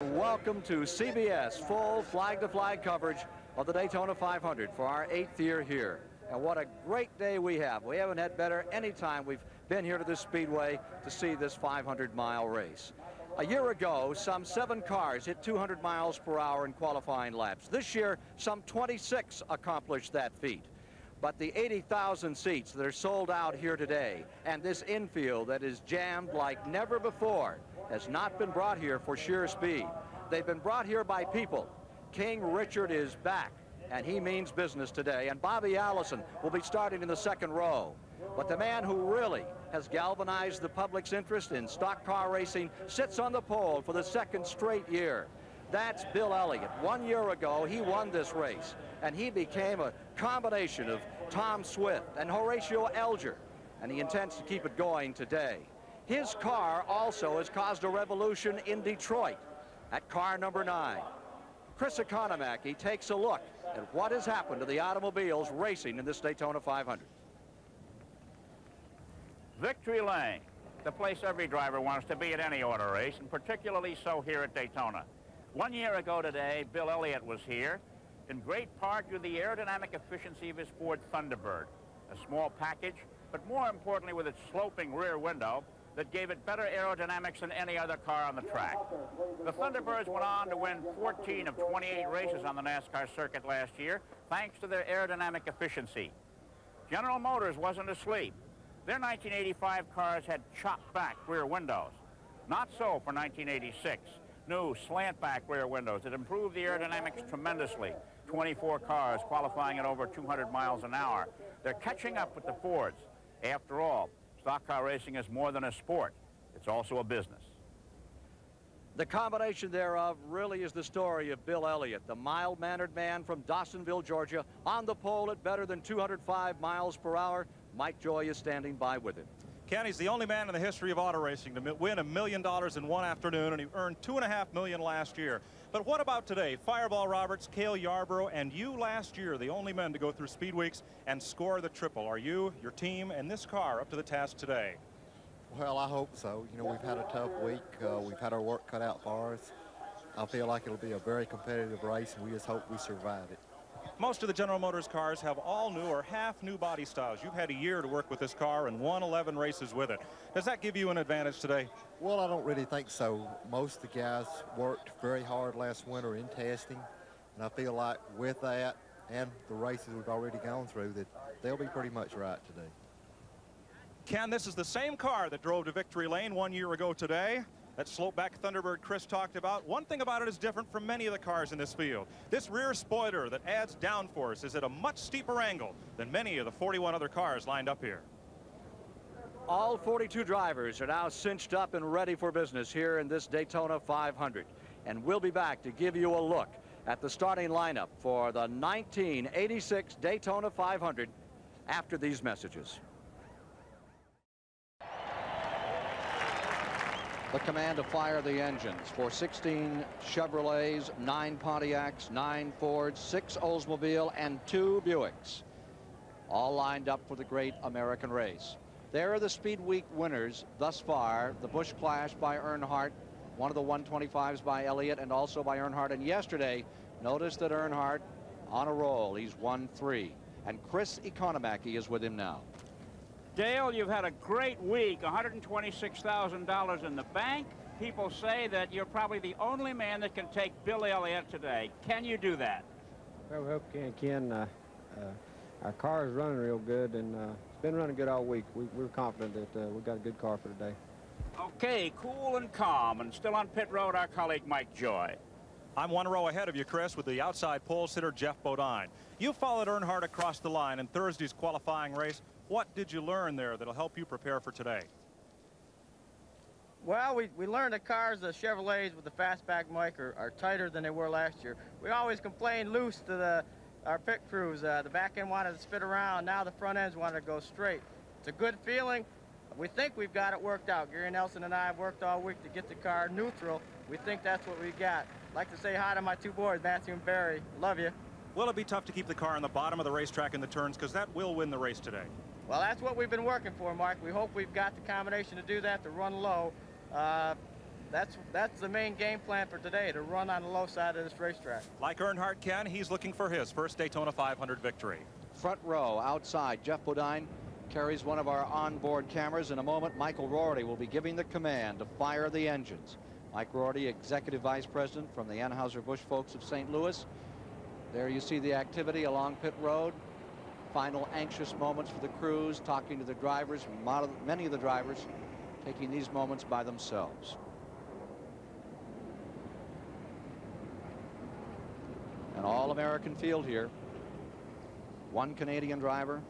Welcome to CBS full flag-to-flag coverage of the Daytona 500 for our 8th year here. And what a great day we have. We haven't had better any time we've been here to this Speedway to see this 500-mile race. A year ago, some 7 cars hit 200 miles per hour in qualifying laps. This year, some 26 accomplished that feat. But the 80,000 seats that are sold out here today and this infield that is jammed like never before has not been brought here for sheer speed. They've been brought here by people. King Richard is back, and he means business today. And Bobby Allison will be starting in the 2nd row. But the man who really has galvanized the public's interest in stock car racing sits on the pole for the 2nd straight year. That's Bill Elliott. 1 year ago, he won this race, and he became a combination of Tom Swift and Horatio Alger, and he intends to keep it going today. His car also has caused a revolution in Detroit at car number 9. Chris Economaki takes a look at what has happened to the automobiles racing in this Daytona 500. Victory Lane, the place every driver wants to be at any auto race, and particularly so here at Daytona. 1 year ago today, Bill Elliott was here, in great part due to the aerodynamic efficiency of his Ford Thunderbird, a small package, but more importantly with its sloping rear window that gave it better aerodynamics than any other car on the track. The Thunderbirds went on to win 14 of 28 races on the NASCAR circuit last year, thanks to their aerodynamic efficiency. General Motors wasn't asleep. Their 1985 cars had chopped back rear windows. Not so for 1986. New slant-back rear windows that improved the aerodynamics tremendously. 24 cars qualifying at over 200 miles an hour. They're catching up with the Fords. After all, stock car racing is more than a sport. It's also a business. The combination thereof really is the story of Bill Elliott, the mild-mannered man from Dawsonville, Georgia, on the pole at better than 205 miles per hour. Mike Joy is standing by with him. Kenny's the only man in the history of auto racing to win $1 million in one afternoon, and he earned $2.5 million last year. But what about today? Fireball Roberts, Cale Yarborough, and you last year, the only men to go through Speed Weeks and score the triple. Are you, your team, and this car up to the task today? Well, I hope so. You know, we've had a tough week. We've had our work cut out for us. I feel like it'll be a very competitive race, and we just hope we survive it. Most of the General Motors cars have all new or half new body styles. You've had a year to work with this car and won 11 races with it. Does that give you an advantage today? Well, I don't really think so. Most of the guys worked very hard last winter in testing, and I feel like with that and the races we've already gone through that they'll be pretty much right today. Ken, this is the same car that drove to Victory Lane 1 year ago today. That slope-back Thunderbird Chris talked about. One thing about it is different from many of the cars in this field. This rear spoiler that adds downforce is at a much steeper angle than many of the 41 other cars lined up here. All 42 drivers are now cinched up and ready for business here in this Daytona 500. And we'll be back to give you a look at the starting lineup for the 1986 Daytona 500 after these messages. The command to fire the engines for 16 Chevrolets, 9 Pontiacs, 9 Fords, 6 Oldsmobile, and 2 Buicks. All lined up for the great American race. There are the Speed Week winners thus far. The Busch Clash by Earnhardt, one of the 125s by Elliott, and also by Earnhardt. And yesterday, notice that Earnhardt on a roll. He's won 3. And Chris Economaki is with him now. Dale, you've had a great week, $126,000 in the bank. People say that you're probably the only man that can take Bill Elliott today. Can you do that? Well, we hope we can. Our car is running real good, and it's been running good all week. We're confident that we've got a good car for today. Okay, cool and calm, and still on pit road, our colleague Mike Joy. I'm 1 row ahead of you, Chris, with the outside pole sitter Jeff Bodine. You followed Earnhardt across the line in Thursday's qualifying race. What did you learn there that'll help you prepare for today? Well, we learned the cars, the Chevrolets with the fastback mic are tighter than they were last year. We always complained loose to our pit crews. The back end wanted to spit around. Now the front ends wanted to go straight. It's a good feeling. We think we've got it worked out. Gary Nelson and I have worked all week to get the car neutral. We think that's what we got. I'd like to say hi to my 2 boys, Matthew and Barry. Love you. Will it be tough to keep the car on the bottom of the racetrack in the turns, because that will win the race today? Well, that's what we've been working for, Mark. We hope we've got the combination to do that, to run low. that's the main game plan for today, to run on the low side of this racetrack. Like Earnhardt Ken, he's looking for his first Daytona 500 victory. Front row outside, Jeff Bodine carries one of our onboard cameras. In a moment, Michael Rorty will be giving the command to fire the engines. Mike Rorty, Executive Vice President from the Anheuser-Busch folks of St. Louis. There you see the activity along pit road. Final anxious moments for the crews, talking to the drivers. Many of the drivers taking these moments by themselves. An all-American field here. One Canadian driver,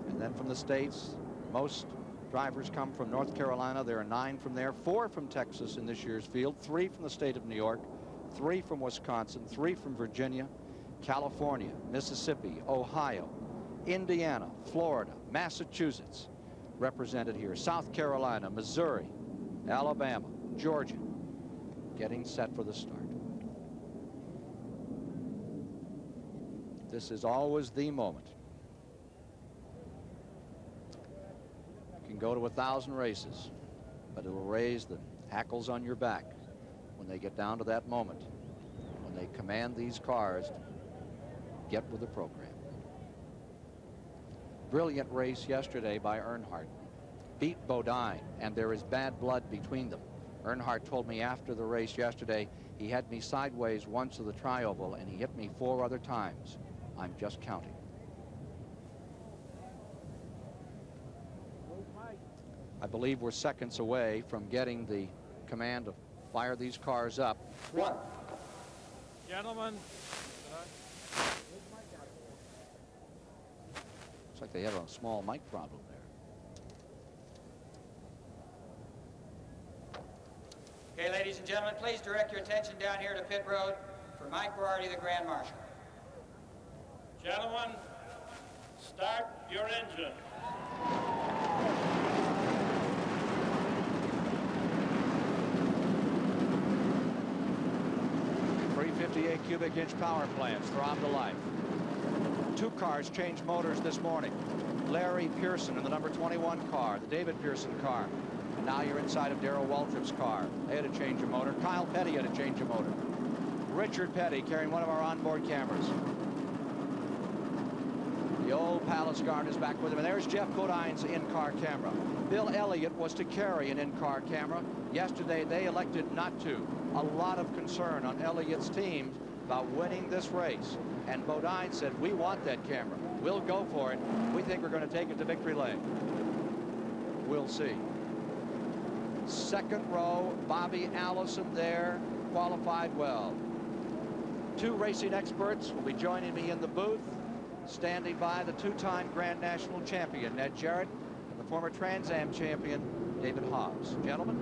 and then from the States, most drivers come from North Carolina. There are 9 from there, 4 from Texas in this year's field, 3 from the state of New York, 3 from Wisconsin, 3 from Virginia, California, Mississippi, Ohio, Indiana, Florida, Massachusetts represented here, South Carolina, Missouri, Alabama, Georgia, getting set for the start. This is always the moment. You can go to 1,000 races, but it'll raise the hackles on your back when they get down to that moment, when they command these cars to get with the program. Brilliant race yesterday by Earnhardt. Beat Bodine, and there is bad blood between them. Earnhardt told me after the race yesterday, he had me sideways once of the tri-oval, and he hit me 4 other times. I'm just counting. I believe we're seconds away from getting the command to fire these cars up. One. Gentlemen. Looks like they have a small mic problem there. Okay, ladies and gentlemen, please direct your attention down here to pit road for Mike Rorty, the Grand Marshal. Gentlemen, start your engine. .358 cubic inch power plants throb to life. 2 cars changed motors this morning. Larry Pearson in the number 21 car, the David Pearson car. And now you're inside of Darrell Waltrip's car. They had to change a motor. Kyle Petty had to change a motor. Richard Petty carrying one of our onboard cameras. The old Palace Guard is back with him, and there's Jeff Bodine's in-car camera. Bill Elliott was to carry an in-car camera. Yesterday, they elected not to. A lot of concern on Elliott's team about winning this race. And Bodine said, we want that camera. We'll go for it. We think we're going to take it to victory lane. We'll see. Second row, Bobby Allison there, qualified well. 2 racing experts will be joining me in the booth. Standing by, the 2-time Grand National champion, Ned Jarrett, and the former Trans Am champion, David Hobbs. Gentlemen.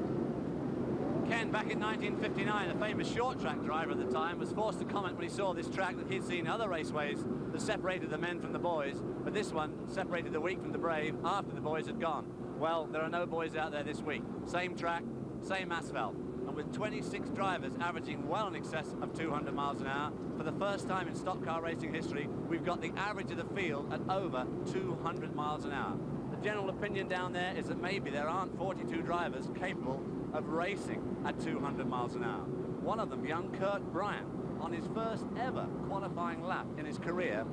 Ken, back in 1959, a famous short track driver at the time was forced to comment when he saw this track that he'd seen other raceways that separated the men from the boys, but this one separated the weak from the brave after the boys had gone. Well, there are no boys out there this week. Same track, same asphalt. And with 26 drivers averaging well in excess of 200 miles an hour, for the first time in stock car racing history, we've got the average of the field at over 200 miles an hour. The general opinion down there is that maybe there aren't 42 drivers capable of racing at 200 miles an hour. One of them, young Kurt Bryant, on his first ever qualifying lap in his career,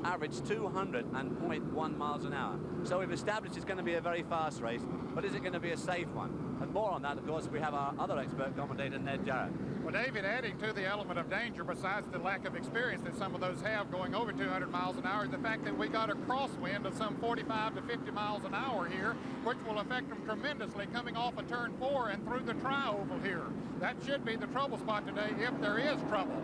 averaged 200.1 miles an hour. So we've established it's going to be a very fast race, but is it going to be a safe one? And more on that, of course, we have our other expert commentator, Ned Jarrett. Well, David, adding to the element of danger, besides the lack of experience that some of those have going over 200 miles an hour, is the fact that we got a crosswind of some 45 to 50 miles an hour here, which will affect them tremendously coming off of turn 4 and through the tri-oval here. That should be the trouble spot today if there is trouble.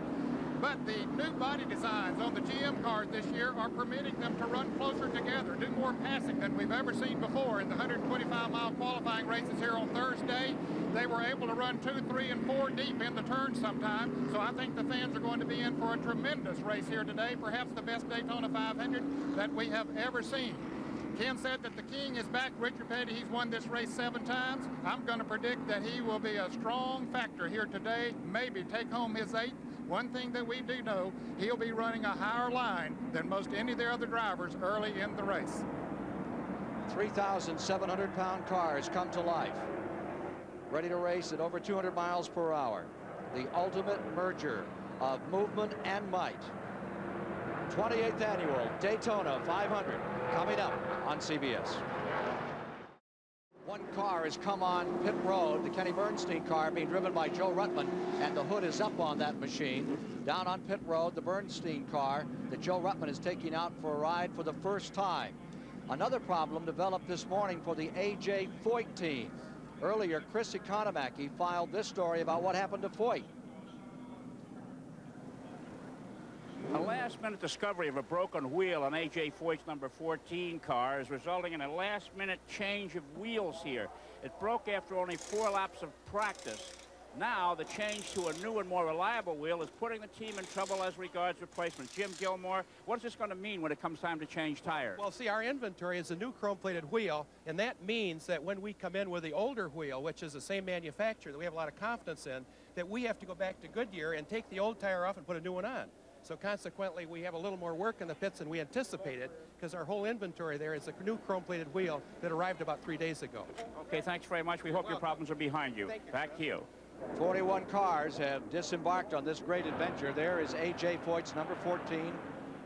But the new body designs on the GM cars this year are permitting them to run closer together, do more passing than we've ever seen before. In the 125-mile qualifying races here on Thursday, they were able to run 2, 3, and 4 deep in the turn sometime. So I think the fans are going to be in for a tremendous race here today, perhaps the best Daytona 500 that we have ever seen. Ken said that the king is back, Richard Petty. He's won this race 7 times. I'm going to predict that he will be a strong factor here today, maybe take home his 8th. One thing that we do know, he'll be running a higher line than most any of the other drivers early in the race. 3,700-pound cars come to life. ready to race at over 200 miles per hour. The ultimate merger of movement and might. 28th annual Daytona 500 coming up on CBS. One car has come on pit road, the Kenny Bernstein car being driven by Joe Ruttman, and the hood is up on that machine. Down on pit road, the Bernstein car that Joe Ruttman is taking out for a ride for the first time. Another problem developed this morning for the A.J. Foyt team. Earlier, Chris Economaki filed this story about what happened to Foyt. A last-minute discovery of a broken wheel on A.J. Foyt's number 14 car is resulting in a last-minute change of wheels here. It broke after only 4 laps of practice. Now, the change to a new and more reliable wheel is putting the team in trouble as regards replacement. Jim Gilmore, what is this going to mean when it comes time to change tires? Well, see, our inventory is a new chrome-plated wheel, and that means that when we come in with the older wheel, which is the same manufacturer that we have a lot of confidence in, that we have to go back to Goodyear and take the old tire off and put a new one on. So consequently, we have a little more work in the pits than we anticipated, because our whole inventory there is a new chrome-plated wheel that arrived about 3 days ago. Okay, thanks very much. We hope your problems are behind you. Back to you. 41 cars have disembarked on this great adventure. There is A.J. Foyt's number 14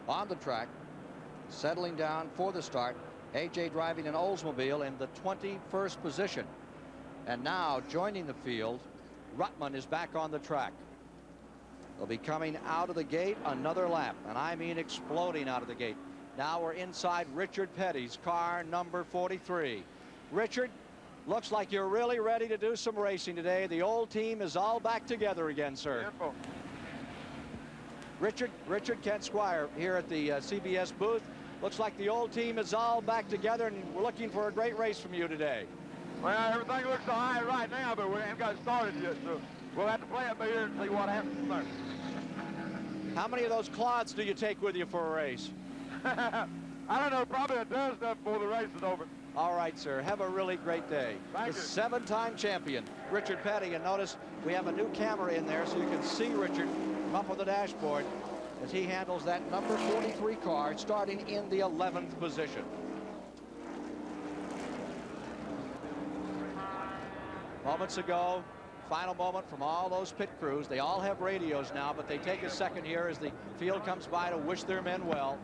on the track, settling down for the start. A.J. driving an Oldsmobile in the 21st position. And now joining the field, Ruttman is back on the track. They'll be coming out of the gate another lap, and I mean exploding out of the gate. Now we're inside Richard Petty's car, number 43. Richard, looks like you're really ready to do some racing today. The old team is all back together again, sir. Careful. Richard Kent Squire here at the CBS booth. Looks like the old team is all back together, and we're looking for a great race from you today. Well, everything looks all right right now, but we ain't got started yet, so we'll have to play it by ear and see what happens there. How many of those clods do you take with you for a race? I don't know, probably a dozen before the race is over. All right, sir. Have a really great day. Thank the you. 7-time champion, Richard Petty. And notice we have a new camera in there so you can see Richard from up on the dashboard as he handles that number 43 car, starting in the 11th position. Moments ago, final moment from all those pit crews. They all have radios now, but they take a second here as the field comes by to wish their men well.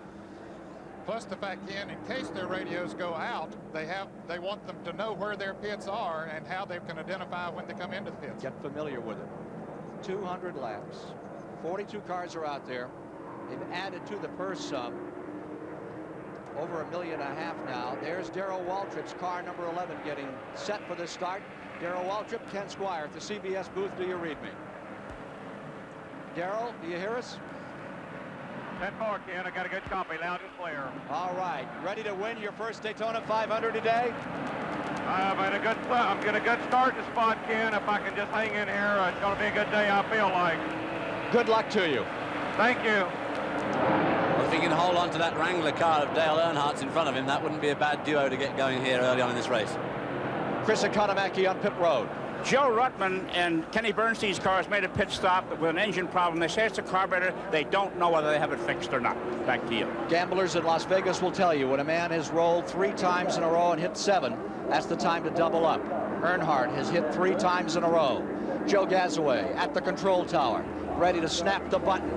Plus the fact, Ken, in case their radios go out, they want them to know where their pits are and how they can identify when they come into the pits. Get familiar with it. 200 laps. 42 cars are out there. They've added to the purse sum. Over $1.5 million now. There's Darrell Waltrip's car, number 11, getting set for this start. Darrell Waltrip, Ken Squire at the CBS booth. Do you read me? Darrell, do you hear us? 10-4, Ken. I got a good copy, loud and clear. All right. Ready to win your first Daytona 500 today? I'm in a good start to spot, Ken. If I can just hang in here, it's going to be a good day, I feel like. Good luck to you. Thank you. Well, if he can hold on to that Wrangler car of Dale Earnhardt's in front of him, that wouldn't be a bad duo to get going here early on in this race. Chris Economaki on pit road. Joe Ruttman and Kenny Bernstein's cars made a pit stop with an engine problem. They say it's a carburetor. They don't know whether they have it fixed or not. Back to you. Gamblers in Las Vegas will tell you when a man has rolled 3 times in a row and hit 7, that's the time to double up. Earnhardt has hit 3 times in a row. Joe Gazaway at the control tower, ready to snap the button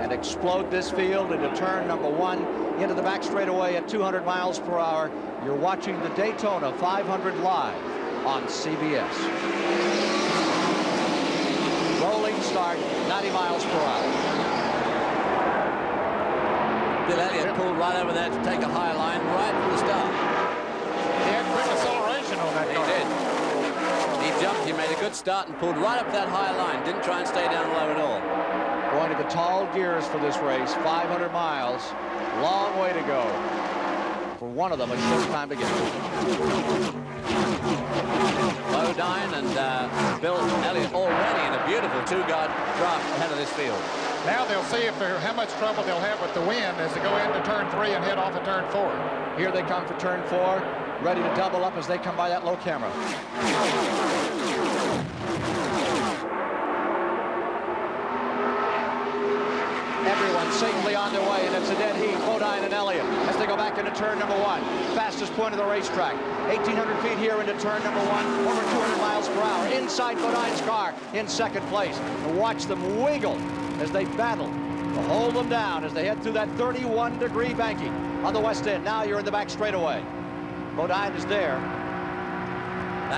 and explode this field into turn number 1 into the back straightaway at 200 miles per hour. You're watching the Daytona 500 live on CBS. Rolling start, 90 miles per hour. Bill Elliott pulled right over there to take a high line right from the start. He had quick acceleration on that car. He did. He jumped, he made a good start and pulled right up that high line. Didn't try and stay down low at all. Going to the tall gears for this race, 500 miles. Long way to go. For one of them, a short time to get. Bodine and Bill Elliott already in a beautiful 2-guard draft ahead of this field. Now they'll see how much trouble they'll have with the wind as they go into turn 3 and head off at turn 4. Here they come for turn 4, ready to double up as they come by that low camera. everyone safely on their way, and it's a dead heat. Bodine and Elliott as they go back into turn number 1. Fastest point of the racetrack. 1,800 feet here into turn number 1. Over 200 miles per hour. Inside Bodine's car in second place. And watch them wiggle as they battle to hold them down as they head through that 31-degree banking on the west end. Now you're in the back straightaway. Bodine is there.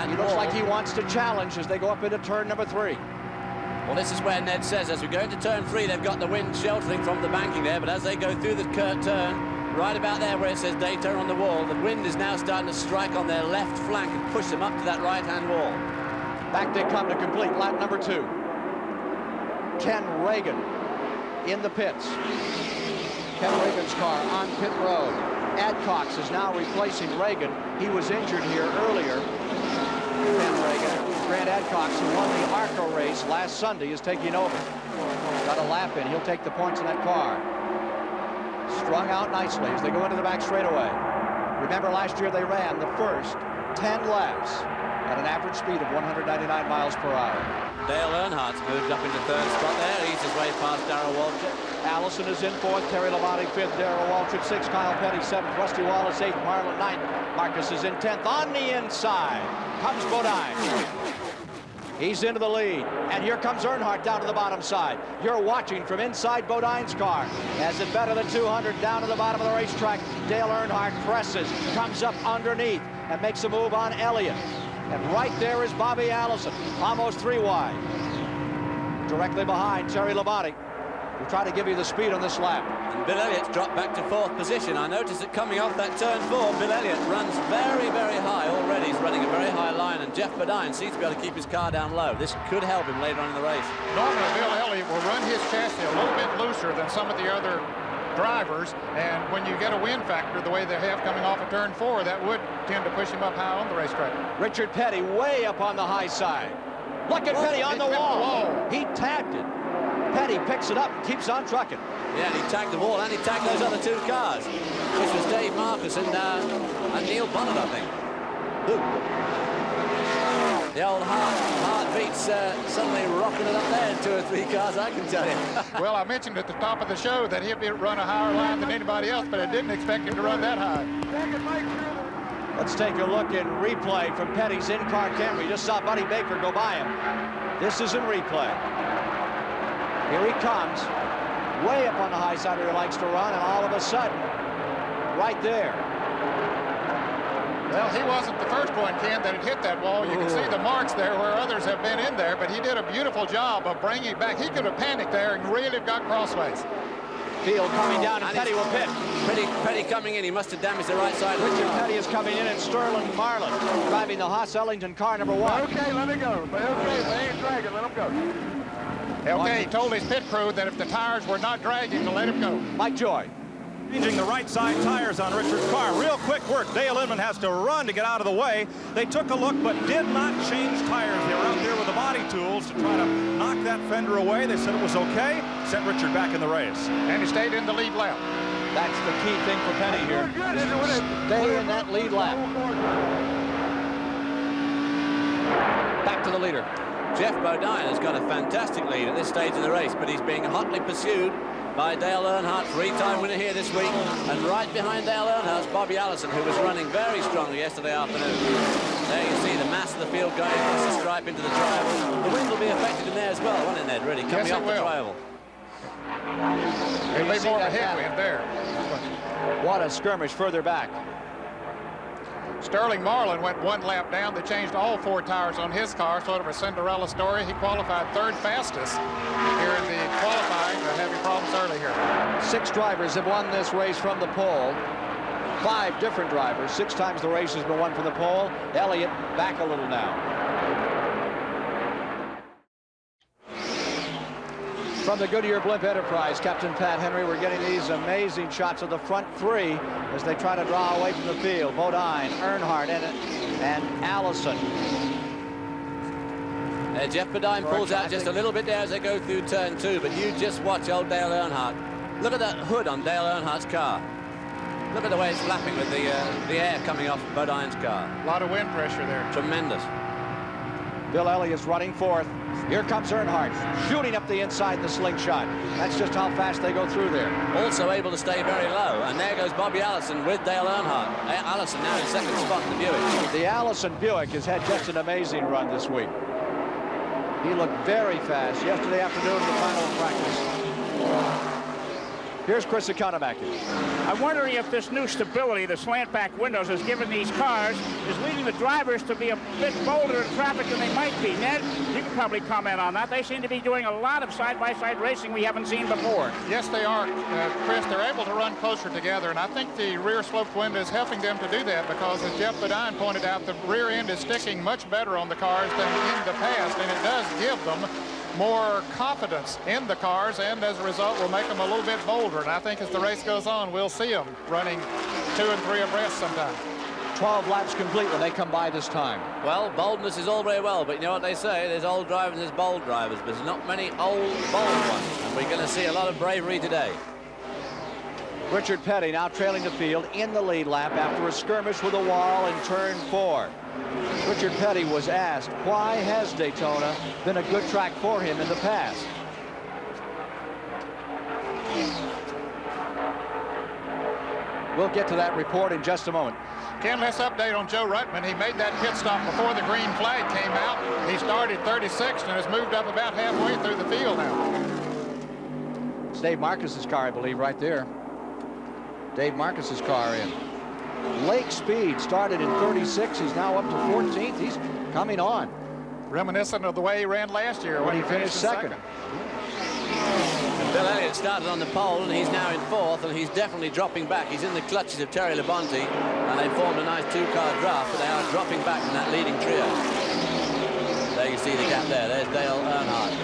He looks like he wants to challenge as they go up into turn number 3. Well, this is where Ned says as we go into turn 3, they've got the wind sheltering from the banking there, but as they go through the turn, right about there where it says Daytona on the wall, the wind is now starting to strike on their left flank and push them up to that right-hand wall. Back they come to complete lap number 2. Ken Reagan in the pits. Ken Reagan's car on pit road. Adcox is now replacing Reagan. He was injured here earlier. Ken Reagan. Grant Adcox, who won the ARCA race last Sunday, is taking over. Got a lap in. He'll take the points in that car. Strung out nicely as they go into the back straightaway. Remember, last year they ran the first 10 laps at an average speed of 199 miles per hour. Dale Earnhardt's moved up into third spot there. He's his way past Darrell Waltrip. Allison is in 4th, Terry Labonte 5th, Darrell Waltrip 6th, Kyle Petty 7th, Rusty Wallace 8th, Marlon 9th. Marcus is in 10th. On the inside comes Bodine. He's into the lead, and here comes Earnhardt down to the bottom side. You're watching from inside Bodine's car. As it better than 200 down to the bottom of the racetrack, Dale Earnhardt presses, comes up underneath, and makes a move on Elliott. And right there is Bobby Allison, almost 3 wide. Directly behind Terry Labonte. We'll try to give you the speed on this lap. And Bill Elliott's dropped back to 4th position. I noticed that coming off that turn 4, Bill Elliott runs very, very high already. He's running a very high line, and Jeff Bodine seems to be able to keep his car down low. This could help him later on in the race. Normally, Bill Elliott will run his chassis a little bit looser than some of the other drivers, and when you get a wind factor the way they have coming off of turn 4, that would tend to push him up high on the racetrack. Richard Petty way up on the high side. Look at Petty on the wall. He tapped it. Petty picks it up and keeps on trucking. Yeah, and he tagged the wall, and he tagged those other 2 cars, which was Dave Marcus and Neil Bonnet, I think. Ooh. The old heartbeats suddenly rocking it up there in 2 or 3 cars, I can tell you. Well, I mentioned at the top of the show that he'd run a higher line than anybody else, but I didn't expect him to run that high. Let's take a look in replay from Petty's in-car camera. You just saw Buddy Baker go by him. This is in replay. Here he comes, way up on the high side where he likes to run, and all of a sudden, right there. Well, he wasn't the first one, Ken, that had hit that wall. You can see the marks there where others have been in there, but he did a beautiful job of bringing it back. He could have panicked there and really got crossways. Field coming down, and Petty will pit. Petty coming in. He must have damaged the right side. Richard Petty is coming in, and Sterling Marlin driving the Haas Ellington car number 1. Okay, let it go. Okay, they ain't dragging. Let them go. Okay, he told his pit crew that if the tires were not dragging, to let him go. Mike Joy. Changing the right side tires on Richard's car. Real quick work. Dale Inman has to run to get out of the way. They took a look but did not change tires. They were out there with the body tools to try to knock that fender away. They said it was okay. Sent Richard back in the race. And he stayed in the lead lap. That's the key thing for Petty here. Stay in that lead lap. Back to the leader. Jeff Bodine has got a fantastic lead at this stage of the race, but he's being hotly pursued by Dale Earnhardt, 3-time winner here this week. And right behind Dale Earnhardt's Bobby Allison, who was running very strongly yesterday afternoon. There you see the mass of the field going across the stripe into the triangle. The wind will be affected in there as well, won't it, Ned, really, coming off the triangle. It'll be more of a headwind there. What a skirmish further back. Sterling Marlin went 1 lap down. They changed all 4 tires on his car, sort of a Cinderella story. He qualified 3rd fastest here in the qualifying, but having problems early here. 6 drivers have won this race from the pole. 5 different drivers. 6 times the race has been won from the pole. Elliott back a little now. From the Goodyear Blimp Enterprise, Captain Pat Henry, we're getting these amazing shots of the front 3 as they try to draw away from the field. Bodine, Earnhardt, and Allison. Jeff Bodine pulls out just a little bit there as they go through turn 2, but you just watch old Dale Earnhardt. Look at that hood on Dale Earnhardt's car. Look at the way it's flapping with the air coming off Bodine's car. A lot of wind pressure there. Tremendous. Bill Elliott's running fourth. Here comes Earnhardt, shooting up the inside in the slingshot. That's just how fast they go through there. Also able to stay very low. And there goes Bobby Allison with Dale Earnhardt. Allison now in second spot in the Buick. The Allison Buick has had just an amazing run this week. He looked very fast yesterday afternoon in the final practice. Here's Chris Economaki. I'm wondering if this new stability, the slant back windows, has given these cars, is leading the drivers to be a bit bolder in traffic than they might be. Ned, you can probably comment on that. They seem to be doing a lot of side-by-side racing we haven't seen before. Yes, they are, Chris. They're able to run closer together, and I think the rear sloped window is helping them to do that because, as Jeff Bodine pointed out, the rear end is sticking much better on the cars than in the past, and it does give them more confidence in the cars, and as a result will make them a little bit bolder. And I think as the race goes on, we'll see them running 2 and 3 abreast sometime. 12 laps complete when they come by this time. Well, boldness is all very well, but you know what they say, there's old drivers and there's bold drivers, but there's not many old bold ones, and we're going to see a lot of bravery today. Richard Petty now trailing the field in the lead lap after a skirmish with a wall in turn 4. Richard Petty was asked, why has Daytona been a good track for him in the past? We'll get to that report in just a moment. Ken, let's update on Joe Ruttman. He made that pit stop before the green flag came out. He started 36th and has moved up about halfway through the field now. It's Dave Marcus's car, I believe, right there. Dave Marcus's car in. Lake Speed started in 36. He's now up to 14th. He's coming on. Reminiscent of the way he ran last year when he finished second. And Bill Elliott started on the pole, and he's now in 4th, and he's definitely dropping back. He's in the clutches of Terry Labonte, and they formed a nice 2-car draft, but they are dropping back from that leading trio. There you see the gap there. There's Dale Earnhardt,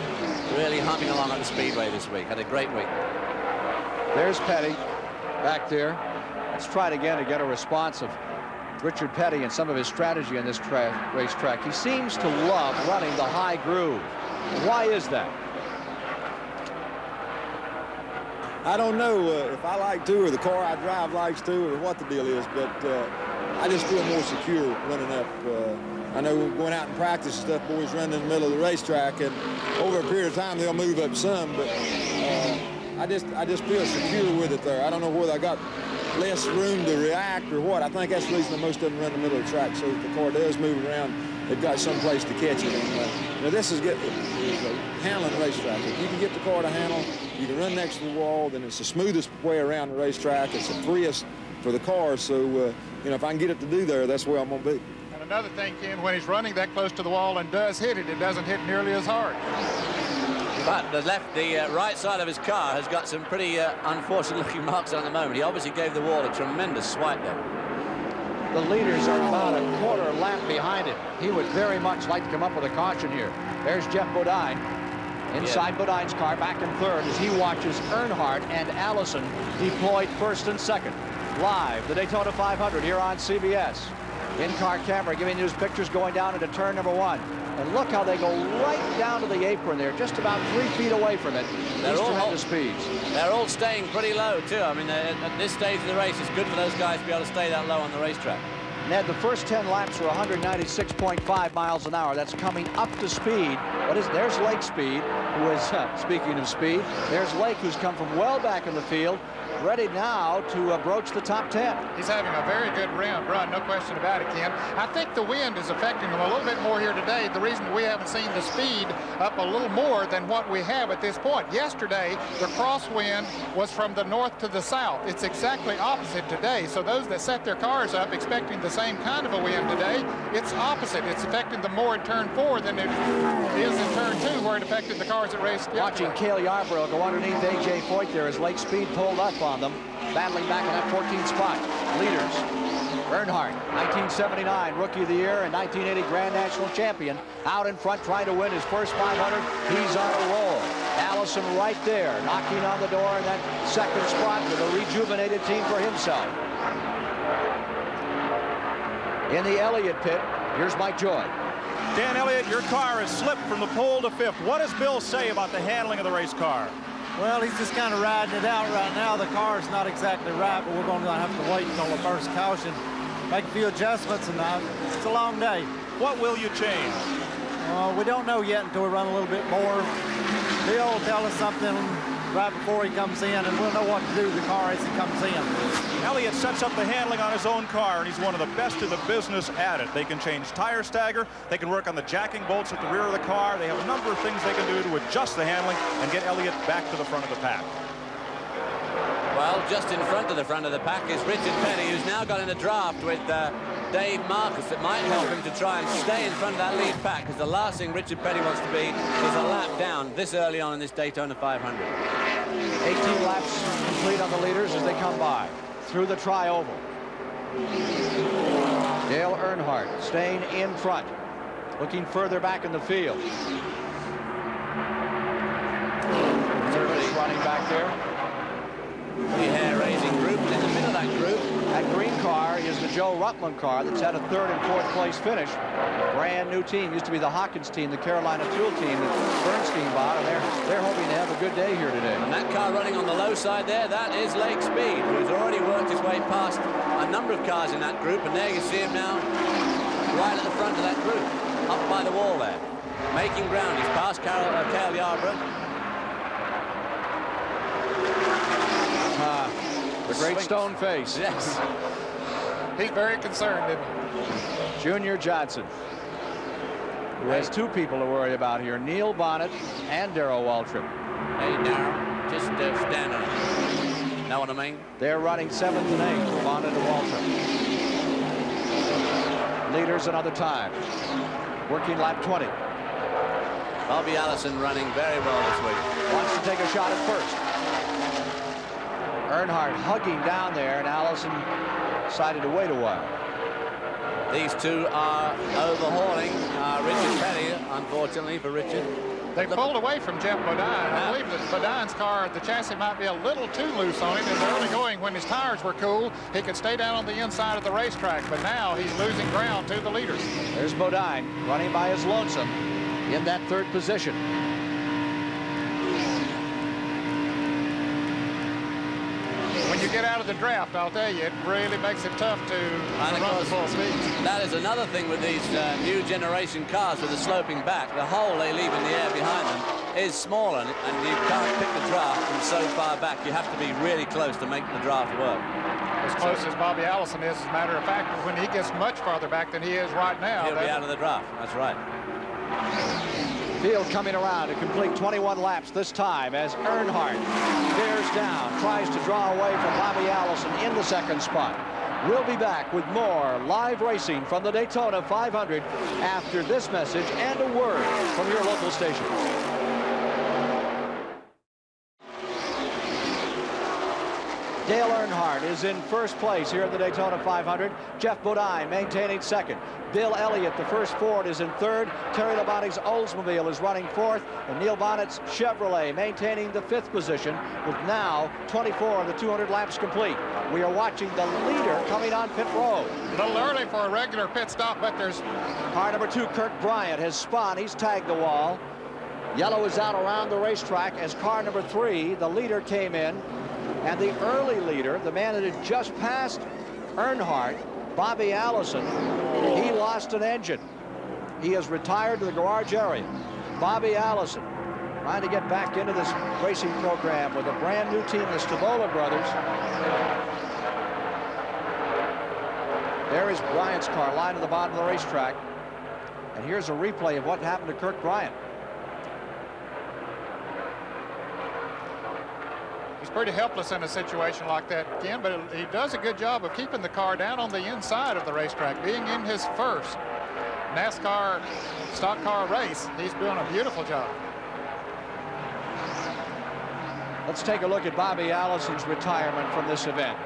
really humming along at the Speedway this week. Had a great week. There's Petty back there. Let's try it again to get a response of Richard Petty and some of his strategy on this racetrack. He seems to love running the high groove. Why is that? I don't know if I like to, or the car I drive likes to, or what the deal is, but I just feel more secure running up. I know going out and practice and stuff, boys run in the middle of the racetrack, and over a period of time they'll move up some, but I just feel secure with it there. I don't know whether I got less room to react or what. I think that's the reason that most of them run in the middle of the track, so if the car does move around, they've got some place to catch it. And, this is a handling racetrack. If you can get the car to handle, you can run next to the wall, then it's the smoothest way around the racetrack. It's the freest for the car, so if I can get it to do there, that's where I'm going to be. And another thing, Ken, when he's running that close to the wall and does hit it, it doesn't hit nearly as hard. But the right side of his car has got some pretty unfortunate-looking marks on the moment. He obviously gave the wall a tremendous swipe there. The leaders are about a quarter lap behind him. He would very much like to come up with a caution here. There's Jeff Bodine. Inside Bodine's car, back in 3rd, as he watches Earnhardt and Allison deployed 1st and 2nd. Live, the Daytona 500 here on CBS. In-car camera giving you his pictures going down into turn number 1. And look how they go right down to the apron there, just about 3 feet away from it. They're all tremendous speeds. They're all staying pretty low, too. I mean, at this stage of the race, it's good for those guys to be able to stay that low on the racetrack. Ned, the first 10 laps were 196.5 miles an hour. That's coming up to speed. There's Lake Speed, who is, speaking of speed, there's Lake, who's come from well back in the field, ready now to broach the top 10. He's having a very good run, no question about it, Ken. I think the wind is affecting him a little bit more here today. The reason we haven't seen the speed up a little more than what we have at this point. Yesterday, the crosswind was from the north to the south. It's exactly opposite today. So those that set their cars up expecting the same kind of a wind today, it's opposite. It's affecting them more in turn 4 than it is in turn 2, where it affected the cars that raced yesterday. Watching Cale Yarborough go underneath A.J. Foyt there as Lake Speed pulled up on them, battling back in that 14th spot. Leaders, Earnhardt, 1979 Rookie of the Year and 1980 Grand National Champion, out in front trying to win his first 500. He's on a roll. Allison right there, knocking on the door in that 2nd spot with a rejuvenated team for himself. In the Elliott pit, here's Mike Joy. Dan Elliott, your car has slipped from the pole to 5th. What does Bill say about the handling of the race car? Well, he's just kind of riding it out right now. The car's not exactly right, but we're going to have to wait until the first caution, make a few adjustments, and it's a long day. What will you change? We don't know yet until we run a little bit more. Bill will tell us something right before he comes in, and we'll know what to do with the car as he comes in. Elliott sets up the handling on his own car, and he's one of the best in the business at it. They can change tire stagger. They can work on the jacking bolts at the rear of the car. They have a number of things they can do to adjust the handling and get Elliott back to the front of the pack. Well, just in front of the pack is Richard Petty, who's now got in a draft with Dave Marcus that might help him to try and stay in front of that lead pack, because the last thing Richard Petty wants to be is a lap down this early on in this Daytona 500. 18 laps complete on the leaders as they come by through the tri-oval. Dale Earnhardt staying in front, looking further back in the field. Service running back there. The hair-raising group, and in the middle of that group, that green car is the Joe Rutland car that's had a 3rd and 4th place finish. Brand new team, used to be the Hawkins team, the Carolina Fuel team that Bernstein bought, and they're hoping to have a good day here today. And that car running on the low side there, that is Lake Speed, who's already worked his way past a number of cars in that group, and there you see him now right at the front of that group, up by the wall there, making ground. He's past Cale Yarborough. The great stone face. Yes. He's very concerned, isn't he? Junior Johnson, who has 2 people to worry about here, Neil Bonnet and Darrell Waltrip. Hey, Darrell, just stand on it. Know what I mean? They're running 7th and 8th, Bonnet and Waltrip. Leaders another time. Working lap 20. Bobby Allison running very well this week. Wants to take a shot at first. Earnhardt hugging down there, and Allison decided to wait a while. These two are overhauling Richard Petty, unfortunately for Richard. They pulled away from Jeff Bodine. I believe that Bodine's car, the chassis might be a little too loose on him. In the early going, when his tires were cool, he could stay down on the inside of the racetrack, but now he's losing ground to the leaders. There's Bodine running by his lonesome in that 3rd position. When you get out of the draft, I'll tell you, it really makes it tough to run the full speed. That is another thing with these new generation cars with the sloping back. The hole they leave in the air behind them is smaller, and you can't pick the draft from so far back. You have to be really close to make the draft work. As close as Bobby Allison is, as a matter of fact, when he gets much farther back than he is right now. He'll be out of the draft. That's right. Field coming around to complete 21 laps this time as Earnhardt bears down, tries to draw away from Bobby Allison in the 2nd spot. We'll be back with more live racing from the Daytona 500 after this message and a word from your local station. Dale Earnhardt is in 1st place here in the Daytona 500. Jeff Bodine maintaining 2nd. Bill Elliott, the first Ford, is in 3rd. Terry Labonte's Oldsmobile is running 4th. And Neil Bonnet's Chevrolet maintaining the 5th position with now 24 of the 200 laps complete. We are watching the leader coming on pit road. A little early for a regular pit stop, but there's... Car number 2, Kirk Bryant, has spun. He's tagged the wall. Yellow is out around the racetrack as car number 3, the leader, came in. And the early leader, the man that had just passed Earnhardt, Bobby Allison, he lost an engine. He has retired to the garage area. Bobby Allison trying to get back into this racing program with a brand new team, the Stavola brothers. There is Bryant's car lying at the bottom of the racetrack. And here's a replay of what happened to Kirk Bryant. He's pretty helpless in a situation like that, Ken, but he does a good job of keeping the car down on the inside of the racetrack. Being in his first NASCAR stock car race, he's doing a beautiful job. Let's take a look at Bobby Allison's retirement from this event.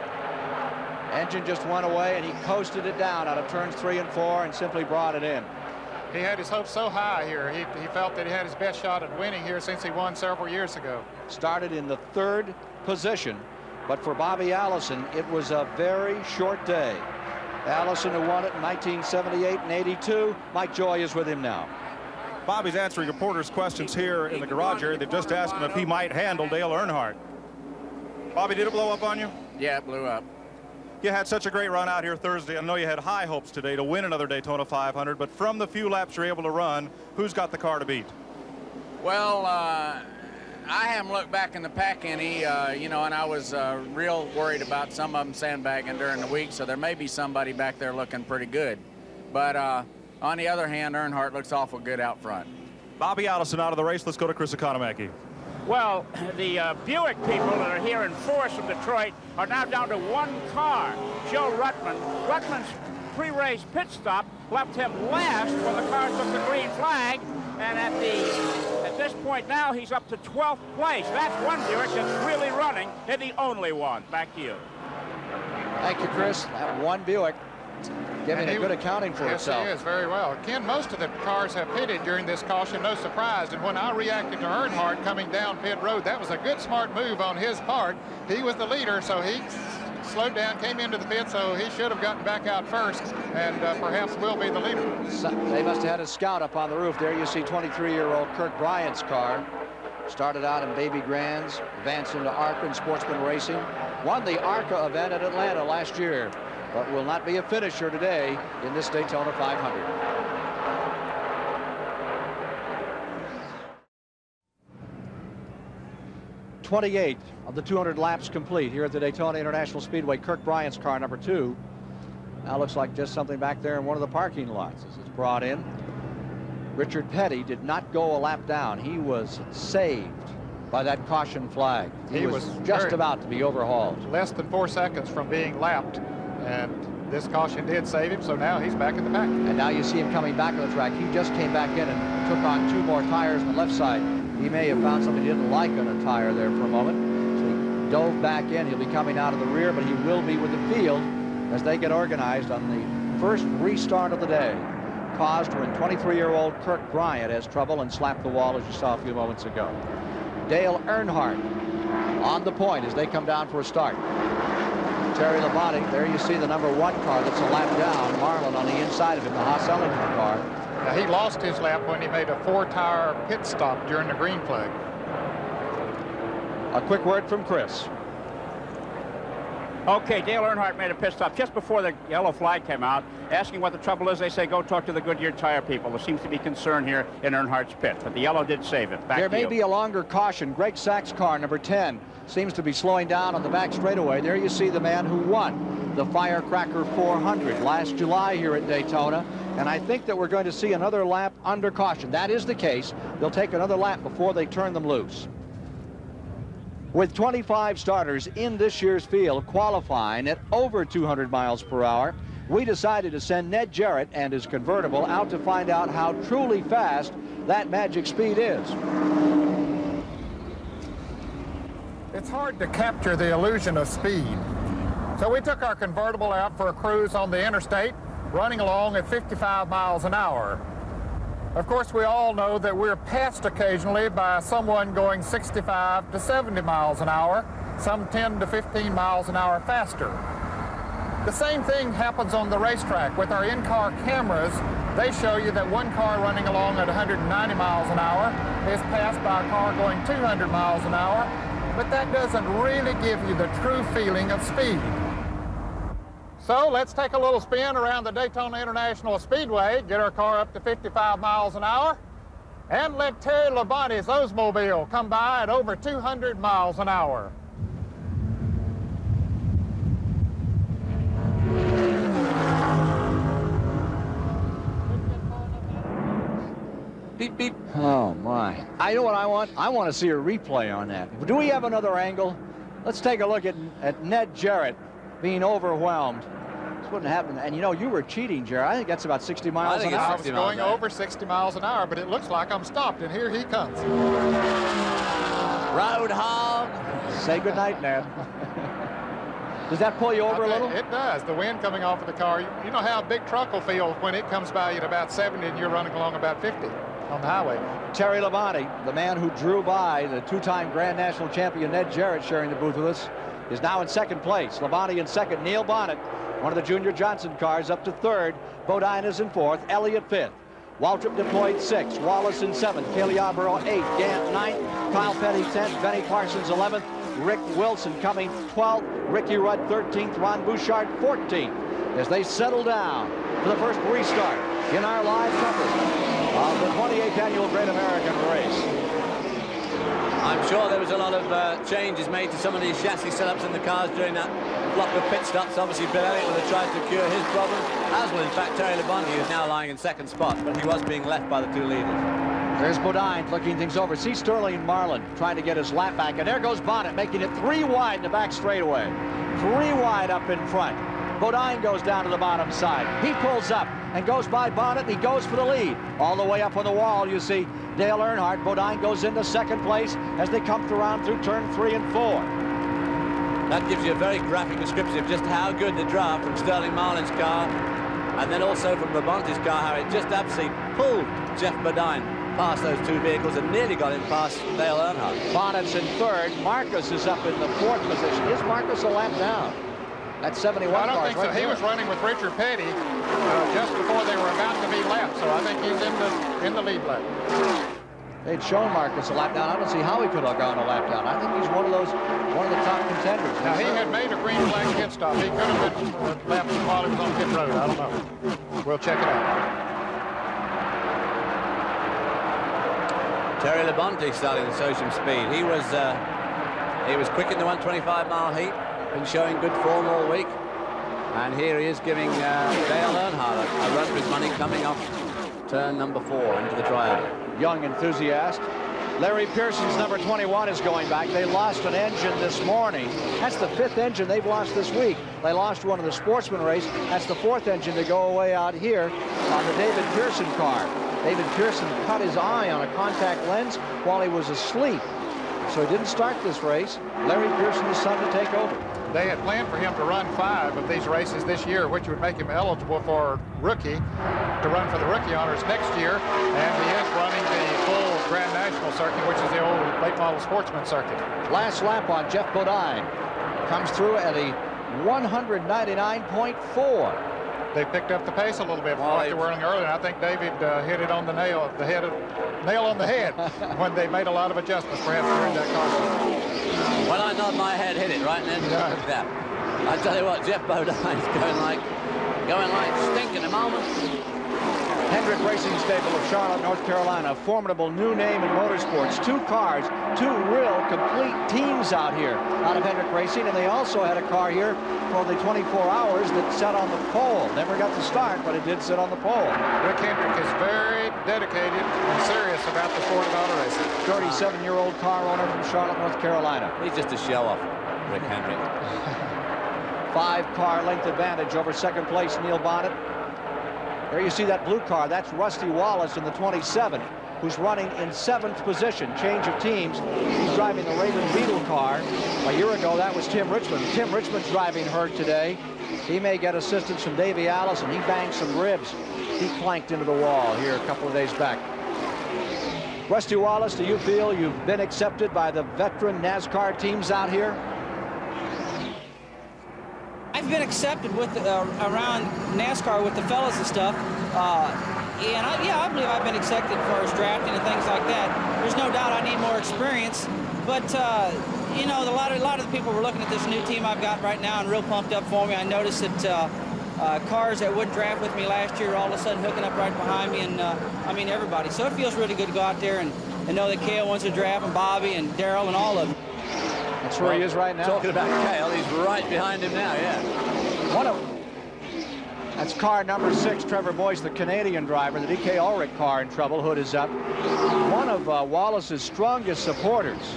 Engine just went away, and he coasted it down out of turns 3 and 4 and simply brought it in. He had his hopes so high here. He felt that he had his best shot at winning here since he won several years ago. Started in the 3rd position, but for Bobby Allison, it was a very short day. Allison, who won it in 1978 and 82, Mike Joy is with him now. Bobby's answering reporters' questions here in the garage area. They've just asked him if he might handle Dale Earnhardt. Bobby, did it blow up on you? Yeah, it blew up. You had such a great run out here Thursday. I know you had high hopes today to win another Daytona 500, but from the few laps you're able to run, who's got the car to beat? Well, I haven't looked back in the pack any, you know, and I was real worried about some of them sandbagging during the week, so there may be somebody back there looking pretty good. But on the other hand, Earnhardt looks awful good out front. Bobby Allison out of the race. Let's go to Chris Economaki. Well, the Buick people that are here in force from Detroit are now down to one car. Joe Ruttman. Ruttman's pre-race pit stop left him last when the car took the green flag, and at this point now he's up to 12th place. That's one Buick that's really running, and the only one. Back to you. Thank you, Chris. That one Buick giving a good accounting for itself. Yes, he is, very well. Ken, most of the cars have pitted during this caution, no surprise. And when I reacted to Earnhardt coming down pit road, that was a good, smart move on his part. He was the leader, so he slowed down, came into the pit, so he should have gotten back out first, and perhaps will be the leader. They must have had a scout up on the roof. There you see 23-year-old Kirk Bryant's car. Started out in Baby Grands, advanced into ARCA and Sportsman Racing. Won the ARCA event at Atlanta last year, but will not be a finisher today in this Daytona 500. .28 of the 200 laps complete here at the Daytona International Speedway. Kirk Bryant's car, number 2. Now looks like just something back there in one of the parking lots as it's brought in. Richard Petty did not go a lap down. He was saved by that caution flag. He was just about to be overhauled. Less than 4 seconds from being lapped, and this caution did save him, so now he's back in the pack. And now you see him coming back on the track. He just came back in and took on 2 more tires on the left side. He may have found something he didn't like on a tire there for a moment. So he dove back in. He'll be coming out of the rear, but he will be with the field as they get organized on the first restart of the day, caused when 23-year-old Kirk Bryant has trouble and slapped the wall, as you saw a few moments ago. Dale Earnhardt on the point as they come down for a start. Terry Labonte, there you see the number 1 car that's a lap down. Marlin on the inside of him, the Haas Ellington car. Now, he lost his lap when he made a 4-tire pit stop during the green flag. A quick word from Chris. Okay, Dale Earnhardt made a pit stop just before the yellow flag came out, asking what the trouble is. They say, go talk to the Goodyear tire people. There seems to be concern here in Earnhardt's pit, but the yellow did save it. Back there to may you. be a longer caution. Greg Sachs' car, number 10, seems to be slowing down on the back straightaway. There you see the man who won the Firecracker 400 last July here at Daytona. And I think that we're going to see another lap under caution. That is the case. They'll take another lap before they turn them loose. With 25 starters in this year's field qualifying at over 200 miles per hour, we decided to send Ned Jarrett and his convertible out to find out how truly fast that magic speed is. It's hard to capture the illusion of speed. So we took our convertible out for a cruise on the interstate, running along at 55 miles an hour. Of course, we all know that we're passed occasionally by someone going 65 to 70 miles an hour, some 10 to 15 miles an hour faster. The same thing happens on the racetrack. With our in-car cameras, they show you that one car running along at 190 miles an hour is passed by a car going 200 miles an hour, but that doesn't really give you the true feeling of speed. So let's take a little spin around the Daytona International Speedway, get our car up to 55 miles an hour, and let Terry Labonte's Oldsmobile come by at over 200 miles an hour. Beep, beep. Oh, my. I know what I want. I want to see a replay on that. Do we have another angle? Let's take a look at Ned Jarrett being overwhelmed. This wouldn't happen. And, you know, you were cheating, Jarrett. I think that's about 60 miles an hour. I was going over 60 miles an hour, but it looks like I'm stopped, and here he comes. Road hog. Say goodnight, Ned. Does that pull you over a little? It does. The wind coming off of the car. You know how a big truck will feel when it comes by you at about 70 and you're running along about 50 on the highway. Terry Labonte, the man who drew by the 2-time Grand National champion Ned Jarrett, sharing the booth with us, is now in 2nd place. Labonte in 2nd. Neil Bonnet, one of the Junior Johnson cars, up to 3rd. Bodine is in 4th. Elliott 5th. Waltrip deployed 6th. Wallace in 7th. Cale Yarborough 8th. Gant 9th. Kyle Petty 10th. Benny Parsons 11th. Rick Wilson coming 12th. Ricky Rudd 13th. Ron Bouchard 14th. As they settle down for the first restart in our live coverage of the 28th annual Great American Race. I'm sure there was a lot of changes made to some of these chassis setups in the cars during that block of pit stops. Obviously, Bill Elliott would have tried to cure his problem, as will, in fact, Terry Labonte, who's now lying in second spot, but he was being left by the two leaders. There's Bodine looking things over. See Sterling Marlin trying to get his lap back, and there goes Bonnet, making it 3 wide in the back straightaway. 3 wide up in front. Bodine goes down to the bottom side. He pulls up and goes by Bonnet, and he goes for the lead. All the way up on the wall, you see Dale Earnhardt. Bodine goes into second place as they come around through turn 3 and 4. That gives you a very graphic description of just how good the draft from Sterling Marlin's car, and then also from Labonte's car, how it just absolutely pulled Jeff Bodine past those two vehicles and nearly got him past Dale Earnhardt. Bonnet's in third. Marcus is up in the 4th position. Is Marcus a lap down? That's 71 I don't cars think so. right He there. was running with Richard Petty just before they were about to be lapped, so I think he's in the lead lap. They'd shown Marcus a lap down. I don't see how he could have gone a lap down. I think he's one of the top contenders. Now, he had made a green flag pit stop. He could have been lapped while he was on pit road. I don't know. We'll check it out. Terry Labonte starting the Socium speed. He was quick in the 125-mile heat, been showing good form all week, and here he is giving Dale Earnhardt a run for his money coming off turn number 4 into the triangle. Young enthusiast. Larry Pearson's number 21 is going back. They lost an engine this morning. That's the 5th engine they've lost this week. They lost one in the Sportsman race. That's the 4th engine to go away out here on the David Pearson car. David Pearson cut his eye on a contact lens while he was asleep, so he didn't start this race. Larry Pearson, his son, to take over. They had planned for him to run 5 of these races this year, which would make him eligible for rookie, to run for the rookie honors next year, and he is running the full Grand National circuit, which is the old late model sportsman circuit. Last lap on Jeff Bodine. Comes through at a 199.4. They picked up the pace a little bit from what they were running earlier. I think David hit it on the nail on the head when they made a lot of adjustments perhaps during that concert. When I nod my head, hit it right and then that. I tell you what, Jeff Bodine's going like stink in a moment. Hendrick Racing Stable of Charlotte, North Carolina. A formidable new name in motorsports. 2 cars, 2 real complete teams out here out of Hendrick Racing, and they also had a car here for the 24 hours that sat on the pole. Never got to start, but it did sit on the pole. Rick Hendrick is very dedicated and serious about the sport of auto racing. 37-year-old car owner from Charlotte, North Carolina. He's just a show-off, Rick Hendrick. 5-car length advantage over second place Neil Bonnet. There you see that blue car. That's Rusty Wallace in the 27, who's running in 7th position. Change of teams. He's driving the Raymond Beetle car. A year ago, that was Tim Richmond. Tim Richmond's driving her today. He may get assistance from Davey Allison. He banged some ribs. He clanked into the wall here a couple of days back. Rusty Wallace, do you feel you've been accepted by the veteran NASCAR teams out here? I've been accepted with around NASCAR with the fellas and stuff, and I believe I've been accepted for as drafting and things like that. There's no doubt I need more experience, but you know, a lot of the people were looking at this new team I've got right now and real pumped up for me. I noticed that cars that wouldn't draft with me last year are all of a sudden hooking up right behind me, and I mean everybody. So it feels really good to go out there and know that Cale wants to draft, and Bobby and Darrell and all of them. That's where he is right now. Talking about Cale, he's right behind him now, yeah. That's car number 6, Trevor Boyce, the Canadian driver. The DK Ulrich car in trouble. Hood is up. One of Wallace's strongest supporters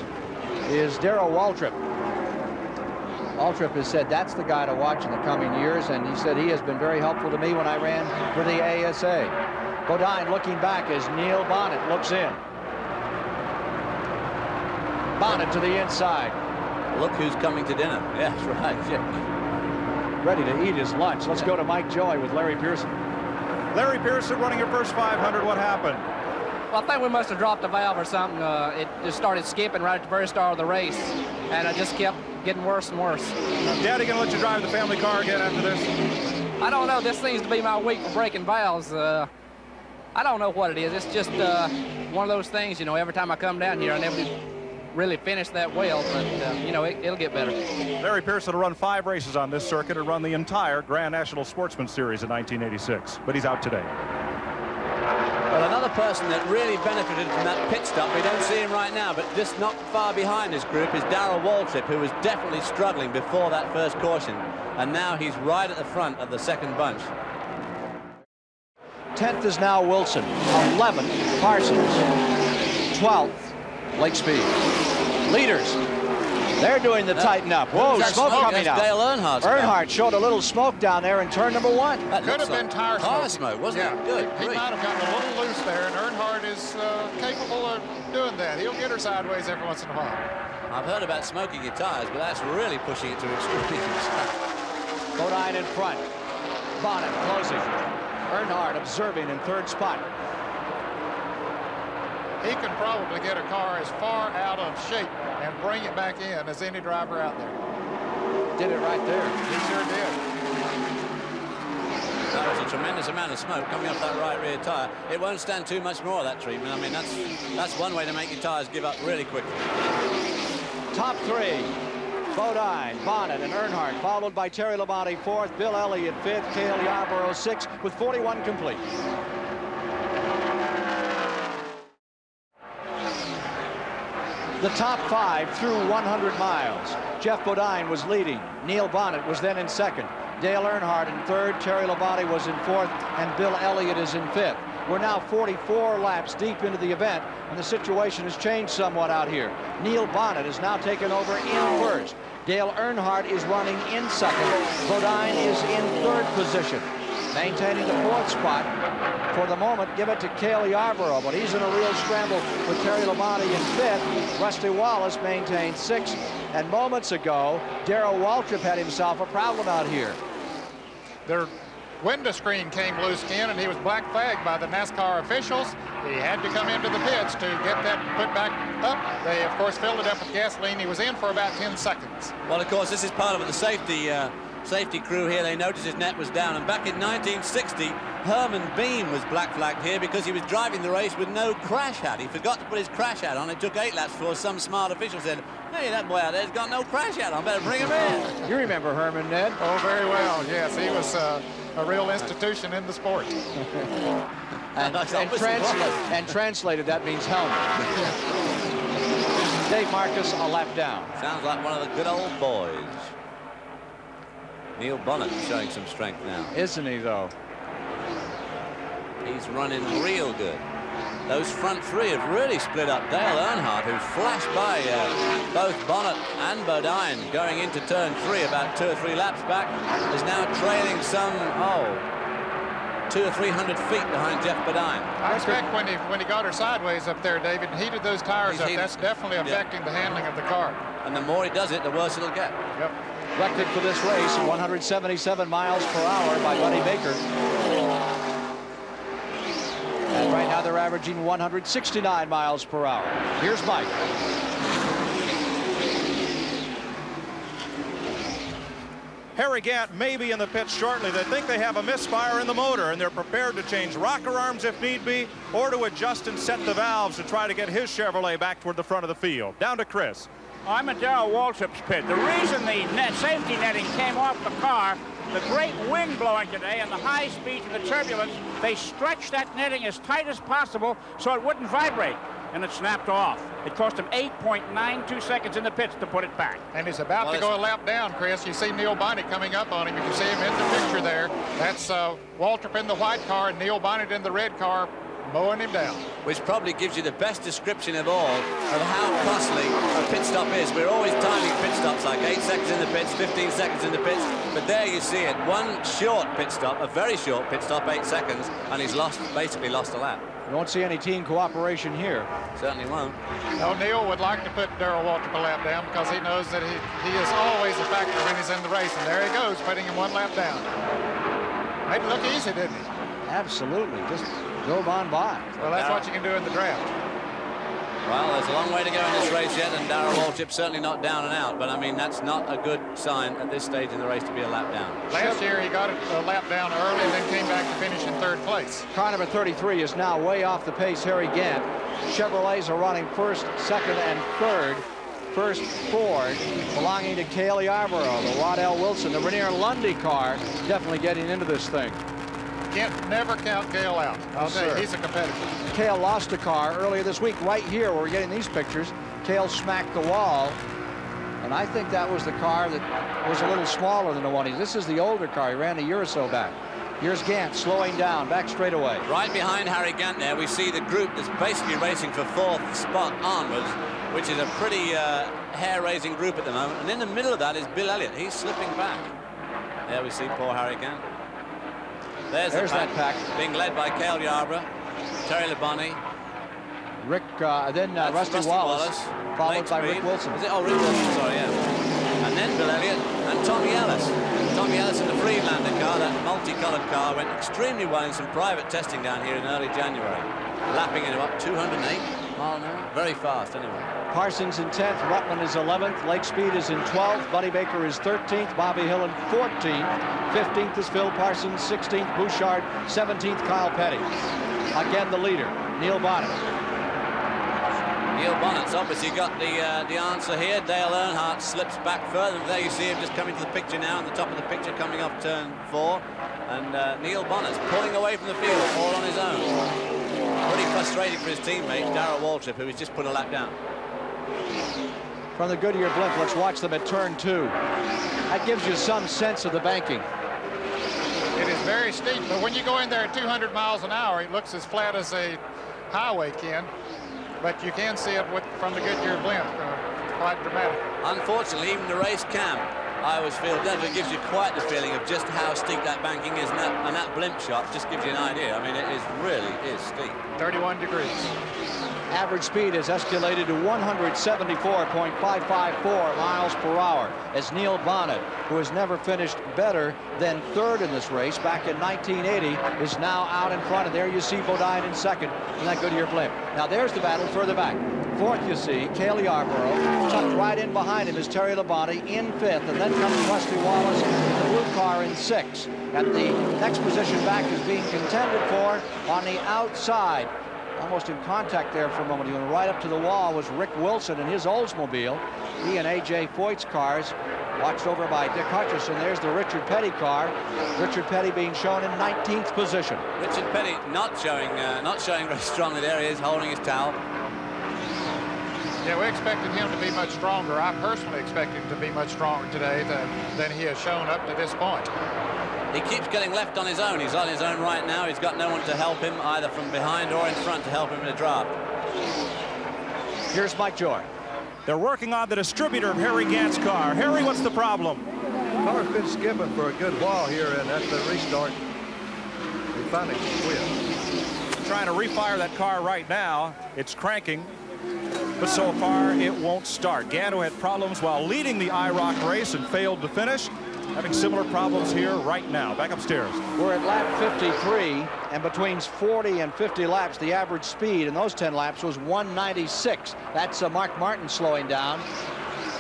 is Darrell Waltrip. Waltrip has said that's the guy to watch in the coming years, and he said he has been very helpful to me when I ran for the ASA. Bodine looking back as Neil Bonnet looks in. Bonnet to the inside. Look who's coming to dinner. Yeah, that's right, yeah. Ready to eat his lunch. Let's go to Mike Joy with Larry Pearson. Larry Pearson running your first 500. What happened? Well, I think we must have dropped the valve or something. It just started skipping right at the very start of the race, and it just kept getting worse and worse. Daddy gonna let you drive the family car again after this? I don't know. This seems to be my week for breaking valves. I don't know what it is. It's just one of those things, you know. Every time I come down here, I never really finish that well, but, you know, it'll get better. Larry Pearson will run 5 races on this circuit and run the entire Grand National Sportsman Series in 1986, but he's out today. Well, another person that really benefited from that pit stop, we don't see him right now, but just not far behind this group is Darrell Waltrip, who was definitely struggling before that first caution, and now he's right at the front of the second bunch. 10th is now Wilson, 11th Parsons, 12th Lake Speed. Leaders, they're doing the tighten up. Whoa, smoke coming out. Dale Earnhardt. Earnhardt showed a little smoke down there in turn number 1. That could have been tire smoke, wasn't it? Good. He might have gotten a little loose there, and Earnhardt is capable of doing that. He'll get her sideways every once in a while. I've heard about smoking your tires, but that's really pushing it to extremes. Bodine in front. Bonnet closing. Earnhardt observing in 3rd spot. He can probably get a car as far out of shape and bring it back in as any driver out there. Did it right there. He sure did. That was a tremendous amount of smoke coming off that right rear tire. It won't stand too much more of that treatment. I mean, that's one way to make your tires give up really quickly. Top 3. Bodine, Bonnet, and Earnhardt, followed by Terry Labonte 4th, Bill Elliott 5th, Cale Yarborough 6th, with 41 complete. The top 5 through 100 miles. Jeff Bodine was leading. Neil Bonnet was then in 2nd. Dale Earnhardt in 3rd, Terry Labonte was in 4th, and Bill Elliott is in 5th. We're now 44 laps deep into the event, and the situation has changed somewhat out here. Neil Bonnet is now taken over in 1st. Dale Earnhardt is running in 2nd. Bodine is in 3rd position. Maintaining the 4th spot. For the moment, give it to Cale Yarborough, but he's in a real scramble with Terry Labonte in 5th. Rusty Wallace maintains 6th. And moments ago, Darrell Waltrip had himself a problem out here. Their window screen came loose again, and he was black flagged by the NASCAR officials. He had to come into the pits to get that put back up. They, of course, filled it up with gasoline. He was in for about 10 seconds. Well, of course, this is part of the safety crew here. They noticed his net was down, and back in 1960, Herman Beam was black flagged here because he was driving the race with no crash hat. He forgot to put his crash hat on. It took 8 laps before some smart official said, hey, that boy out there's got no crash hat on, better bring him in. You remember Herman, Ned? Oh, very well, yes. He was a real institution in the sport. and translated, that means helmet. Dave Marcus a lap down. Sounds like one of the good old boys. Neil Bonnet showing some strength now. Isn't he, though? He's running real good. Those front 3 have really split up. Dale Earnhardt, who flashed by both Bonnet and Bodine going into turn 3 about 2 or 3 laps back, is now trailing some, 200 or 300 feet behind Jeff Bodine. I expect when he got her sideways up there, David, and heated those tires up, that's definitely affecting the handling of the car. And the more he does it, the worse it'll get. Yep. Record for this race, 177 miles per hour by Buddy Baker. And right now they're averaging 169 miles per hour. Here's Mike. Harry Gant may be in the pits shortly. They think they have a misfire in the motor, and they're prepared to change rocker arms if need be, or to adjust and set the valves to try to get his Chevrolet back toward the front of the field. Down to Chris. I'm at Darrell Waltrip's pit. The reason the safety netting came off the car, the great wind blowing today and the high speeds and the turbulence, they stretched that netting as tight as possible so it wouldn't vibrate, and it snapped off. It cost him 8.92 seconds in the pits to put it back. And he's about to go a lap down, Chris. You see Neil Bonnet coming up on him. You can see him in the picture there. That's Waltrip in the white car and Neil Bonnet in the red car, mowing him down. Which probably gives you the best description of all of how costly a pit stop is. We're always timing pit stops like 8 seconds in the pits, 15 seconds in the pits, but there you see it. One short pit stop, a very short pit stop, 8 seconds, and he's basically lost a lap. You won't see any team cooperation here. Certainly won't. No, Neil would like to put Darrell Waltrip a lap down because he knows that he is always a factor when he's in the race, and there he goes, putting him 1 lap down. Made it look easy, didn't he? Absolutely, just drove on by. Well, that's what you can do in the draft. Well, there's a long way to go in this race yet, and Darrell Waltrip's certainly not down and out, but I mean, that's not a good sign at this stage in the race to be a lap down. Last year, he got a lap down early and then came back to finish in 3rd place. Car number 33 is now way off the pace, Harry Gant. Chevrolets are running 1st, 2nd, and 3rd. First Ford belonging to Cale Yarborough, the Waddell Wilson, the Renier Lundy car definitely getting into this thing. Can't never count Cale out. I'll tell you, he's a competitor. Cale lost a car earlier this week right here where we're getting these pictures. Cale smacked the wall, and I think that was the car that was a little smaller than the one. This is the older car. He ran a year or so back. Here's Gant slowing down, back straight away. Right behind Harry Gant there, we see the group that's basically racing for 4th spot onwards, which is a pretty hair-raising group at the moment. And in the middle of that is Bill Elliott. He's slipping back. There we see poor Harry Gant. There's that pack being led by Cale Yarborough, Terry Labonte, Rick, then Rusty Wallace, followed by Rick Wilson. Is it? Oh, Rick Wilson, sorry, yeah. And then Bill Elliott and Tommy Ellis. Tommy Ellis in the Freelander car, that multicolored car, went extremely well in some private testing down here in early January. Lapping in about 208 miles an hour. Very fast, anyway. Parsons in 10th, Rutland is 11th, Lake Speed is in 12th, Buddy Baker is 13th, Bobby Hill in 14th, 15th is Phil Parsons, 16th Bouchard, 17th Kyle Petty. Again, the leader, Neil Bonnet. Neil Bonnet's obviously got the answer here. Dale Earnhardt slips back further. There you see him just coming to the picture now, on the top of the picture, coming off turn 4. And Neil Bonnet's pulling away from the field, all on his own. Pretty frustrating for his teammate, Darrell Waltrip, who has just put a lap down. From the Goodyear blimp, let's watch them at turn 2. That gives you some sense of the banking. It is very steep, but when you go in there at 200 miles an hour, it looks as flat as a highway can. But you can see it from the Goodyear blimp, quite dramatic. Unfortunately, even the race cam, I always feel, definitely gives you quite the feeling of just how steep that banking is, and that blimp shot just gives you an idea. I mean, it really is steep. 31 degrees. Average speed has escalated to 174.554 miles per hour as Neil Bonnet, who has never finished better than 3rd in this race back in 1980, is now out in front. And there you see Bodine in 2nd in that Goodyear blimp. Now there's the battle further back. 4th, you see Cale Yarborough. Tucked right in behind him is Terry Labonte in 5th, and then comes Rusty Wallace in the blue car in 6th. And the next position back is being contended for on the outside. Almost in contact there for a moment. He went right up to the wall was Rick Wilson in his Oldsmobile. He and A.J. Foyt's cars, watched over by Dick Hutcherson. There's the Richard Petty car. Richard Petty being shown in 19th position. Richard Petty not showing very strongly there. He is holding his towel. Yeah, we expected him to be much stronger. I personally expect him to be much stronger today than he has shown up to this point. He keeps getting left on his own. He's on his own right now. He's got no one to help him, either from behind or in front, to help him in the draft. Here's Mike Joy. They're working on the distributor of Harry Gant's car. Harry, what's the problem? The car's been skipping for a good while here, and at the restart, we finally quit. Trying to refire that car right now. It's cranking, but so far it won't start. Gant, who had problems while leading the IROC race and failed to finish, having similar problems here right now. Back upstairs. We're at lap 53, and between 40 and 50 laps, the average speed in those 10 laps was 196. That's Mark Martin slowing down.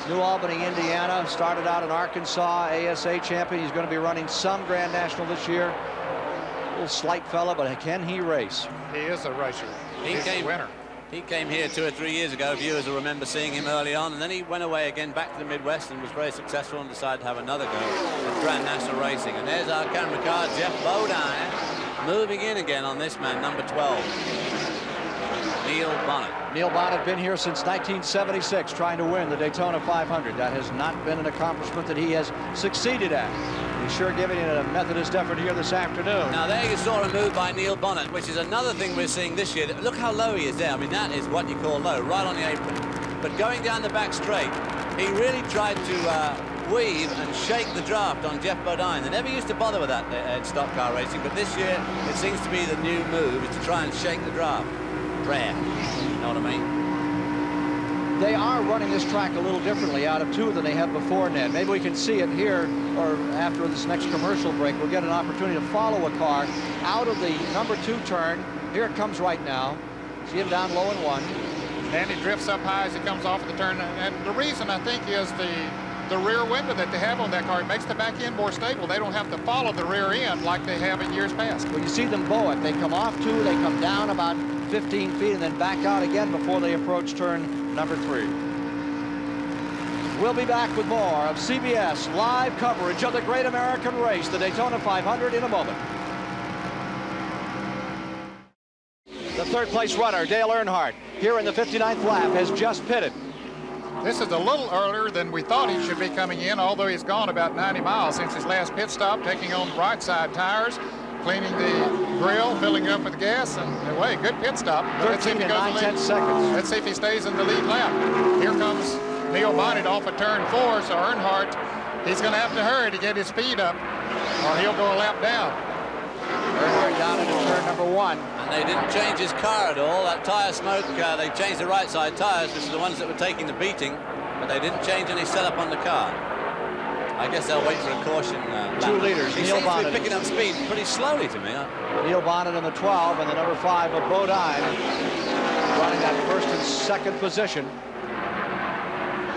New Albany, Indiana, started out in Arkansas, ASA champion. He's going to be running some Grand National this year. A little slight fella, but can he race? He is a racer. He's a winner. He came here 2 or 3 years ago. Viewers will remember seeing him early on, and then he went away again back to the Midwest and was very successful and decided to have another go at Grand National Racing. And there's our camera car, Jeff Bodine, moving in again on this man, number 12, Neil Bonnet. Neil Bonnet been here since 1976 trying to win the Daytona 500. That has not been an accomplishment that he has succeeded at. He's sure giving it a Methodist effort here this afternoon. Now there you saw a move by Neil Bonnet, which is another thing we're seeing this year. Look how low he is there. I mean, that is what you call low, right on the apron. But going down the back straight, he really tried to weave and shake the draft on Jeff Bodine. They never used to bother with that in stock car racing, but this year it seems to be the new move, is to try and shake the draft. Rare, you know what I mean? They are running this track a little differently out of 2 than they have before, Ned. Maybe we can see it here, or after this next commercial break, we'll get an opportunity to follow a car out of the number 2 turn. Here it comes right now. See him down low in 1. And he drifts up high as he comes off the turn. And the reason, I think, is the rear window that they have on that car. It makes the back end more stable. They don't have to follow the rear end like they have in years past. Well, you see them bow it. They come off 2, they come down about 15 feet and then back out again before they approach turn number 3. We'll be back with more of CBS live coverage of the Great American Race, the Daytona 500, in a moment. The third place runner, Dale Earnhardt, here in the 59th lap, has just pitted. This is a little earlier than we thought he should be coming in, although he's gone about 90 miles since his last pit stop, taking on right side tires, cleaning the grill, filling up with gas, and away, good pit stop. 13 and 9/10 seconds. Let's see if he stays in the lead lap. Here comes Neil Bonnet off of turn 4, so Earnhardt, he's going to have to hurry to get his speed up, or he'll go a lap down. Earnhardt down into turn number 1. And they didn't change his car at all. That tire smoke, they changed the right side tires, which are the ones that were taking the beating, but they didn't change any setup on the car. I guess they'll wait for a caution. 2 leaders. He seems to be picking up speed pretty slowly to me. Neil Bonnet in the 12 and the number 5 of Bodine running that first and second position.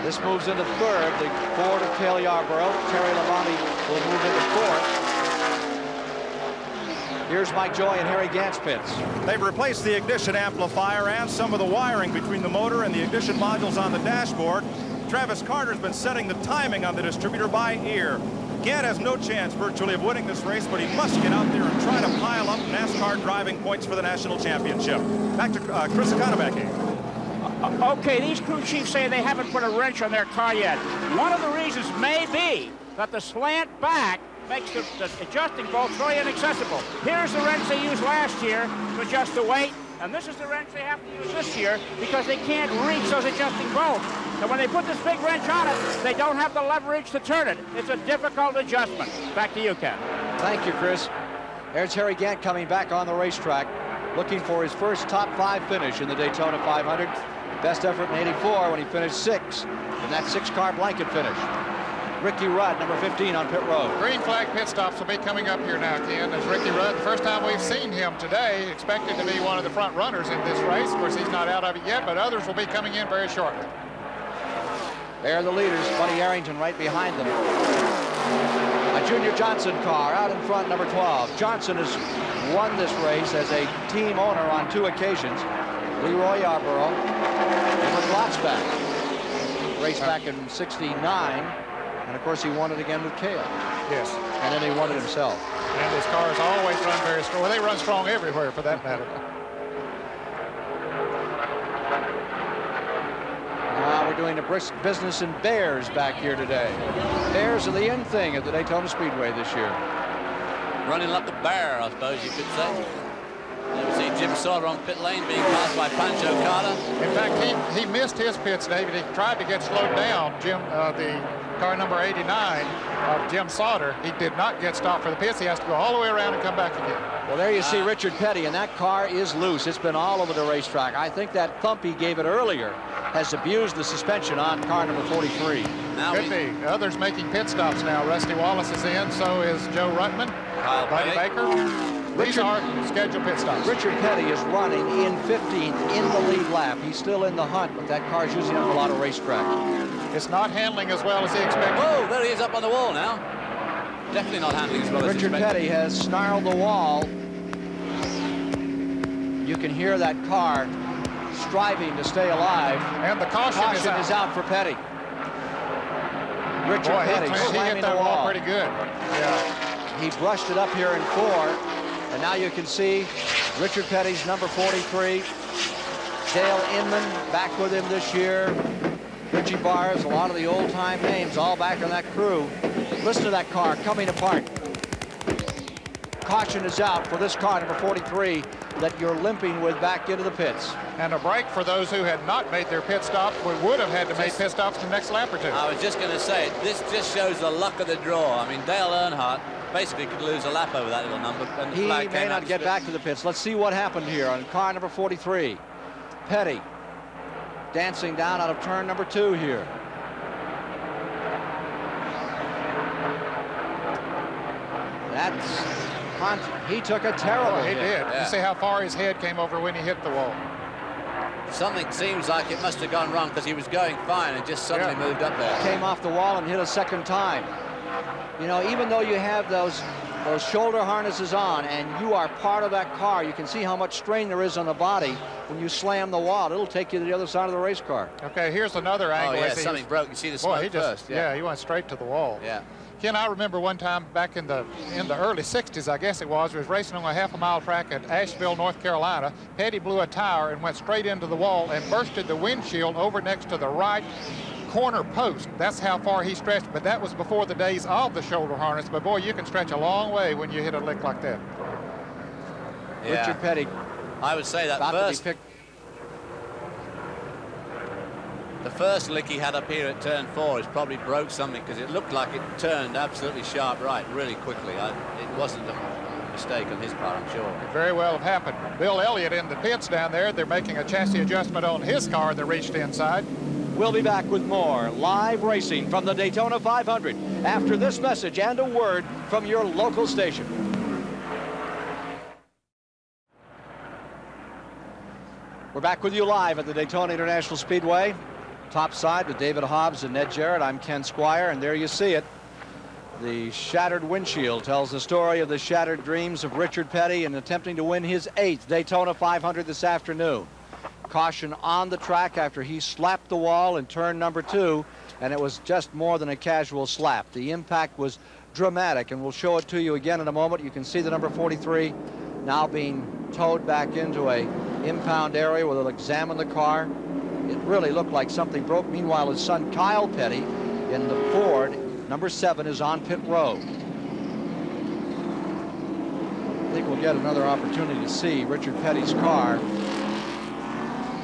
This moves into third. The Ford of Cale Yarborough. Terry Labonte will move into 4th. Here's Mike Joy and Harry Gant's pits. They've replaced the ignition amplifier and some of the wiring between the motor and the ignition modules on the dashboard. Travis Carter's been setting the timing on the distributor by ear. Gant has no chance virtually of winning this race, but he must get out there and try to pile up NASCAR driving points for the national championship. Back to Chris Economaki. Okay, these crew chiefs say they haven't put a wrench on their car yet. One of the reasons may be that the slant back makes the adjusting bolts very inaccessible. Here's the wrench they used last year to adjust the weight, and this is the wrench they have to use this year because they can't reach those adjusting bolts. So when they put this big wrench on it, they don't have the leverage to turn it. It's a difficult adjustment. Back to you, Ken. Thank you, Chris. There's Harry Gant coming back on the racetrack, looking for his first top 5 finish in the Daytona 500. Best effort in '84 when he finished 6th in that 6-car blanket finish. Ricky Rudd, number 15 on pit road. Green flag pit stops will be coming up here now, Ken. As Ricky Rudd, the first time we've seen him today, expected to be one of the front runners in this race. Of course, he's not out of it yet, but others will be coming in very shortly. There are the leaders, Buddy Arrington right behind them. A Junior Johnson car out in front, number 12. Johnson has won this race as a team owner on 2 occasions. Leroy Yarborough and with Glotzback. Race back in '69. And, of course, he won it again with Cale. Yes. And then he won it himself. And his cars always run very strong. Well, they run strong everywhere, for that matter. Now we're doing a brisk business in bears back here today. Bears are the in thing at the Daytona Speedway this year. Running like a bear, I suppose you could say. There we see Jim Sauter on pit lane being passed by Pancho Carter. In fact, he missed his pits, David. He tried to get slowed down. The car number 89 of Jim Sauter, he did not get stopped for the pits. He has to go all the way around and come back again. Well, there you see Richard Petty, and that car is loose. It's been all over the racetrack. I think that thump he gave it earlier has abused the suspension on car number 43. Could be. Others making pit stops now. Rusty Wallace is in, so is Joe Ruttman, Buddy Baker. These are scheduled pit stops. Richard Petty is running in 15th in the lead lap. He's still in the hunt, but that car's using up a lot of racetrack. It's not handling as well as he expected. Oh, there he is up on the wall now. Definitely not handling as well as he expected. Richard Petty has snarled the wall. You can hear that car striving to stay alive. And the caution is out for Petty. Richard Petty he hit that wall pretty good. Yeah. He brushed it up here in 4. And now you can see Richard Petty's number 43. Dale Inman back with him this year. Richie Bars, a lot of the old-time names all back on that crew. Listen to that car coming apart. Caution is out for this car, number 43, that you're limping with back into the pits. And a break for those who had not made their pit stops. We would have had to make pit stops the next lap or 2. I was just going to say, this just shows the luck of the draw. I mean, Dale Earnhardt basically could lose a lap over that little number. And he may not get back to the pits. Let's see what happened here on car number 43. Petty dancing down out of turn number 2 here. He took a terrible hit. He did. Yeah. You see how far his head came over when he hit the wall. Something seems like it must have gone wrong because he was going fine and just suddenly moved up there. Came off the wall and hit a second time. You know, even though you have those shoulder harnesses on and you are part of that car, you can see how much strain there is on the body when you slam the wall. It'll take you to the other side of the race car. Okay, here's another angle. Oh, yeah, something broke. You see the smoke first. Yeah, he went straight to the wall. Yeah. Ken, I remember one time back in the early 60s, I guess it was racing on a half-a-mile track at Asheville, North Carolina. Petty blew a tire and went straight into the wall and bursted the windshield over next to the right corner post. That's how far he stretched, but that was before the days of the shoulder harness. But boy, you can stretch a long way when you hit a lick like that. Yeah. Richard Petty. I would say that the first lick he had up here at turn 4 is probably broke something because it looked like it turned absolutely sharp right really quickly. It wasn't a mistake on his part, I'm sure. It very well have happened. Bill Elliott in the pits down there, they're making a chassis adjustment on his car that reached inside. We'll be back with more live racing from the Daytona 500 after this message and a word from your local station. We're back with you live at the Daytona International Speedway. Top side with David Hobbs and Ned Jarrett. I'm Ken Squire, and there you see it. The shattered windshield tells the story of the shattered dreams of Richard Petty in attempting to win his 8th Daytona 500 this afternoon. Caution on the track after he slapped the wall in turn number 2, and it was just more than a casual slap. The impact was dramatic, and we'll show it to you again in a moment. You can see the number 43 now being towed back into a impound area where they'll examine the car. It really looked like something broke. Meanwhile, his son Kyle Petty in the Ford, number 7, is on pit road. I think we'll get another opportunity to see Richard Petty's car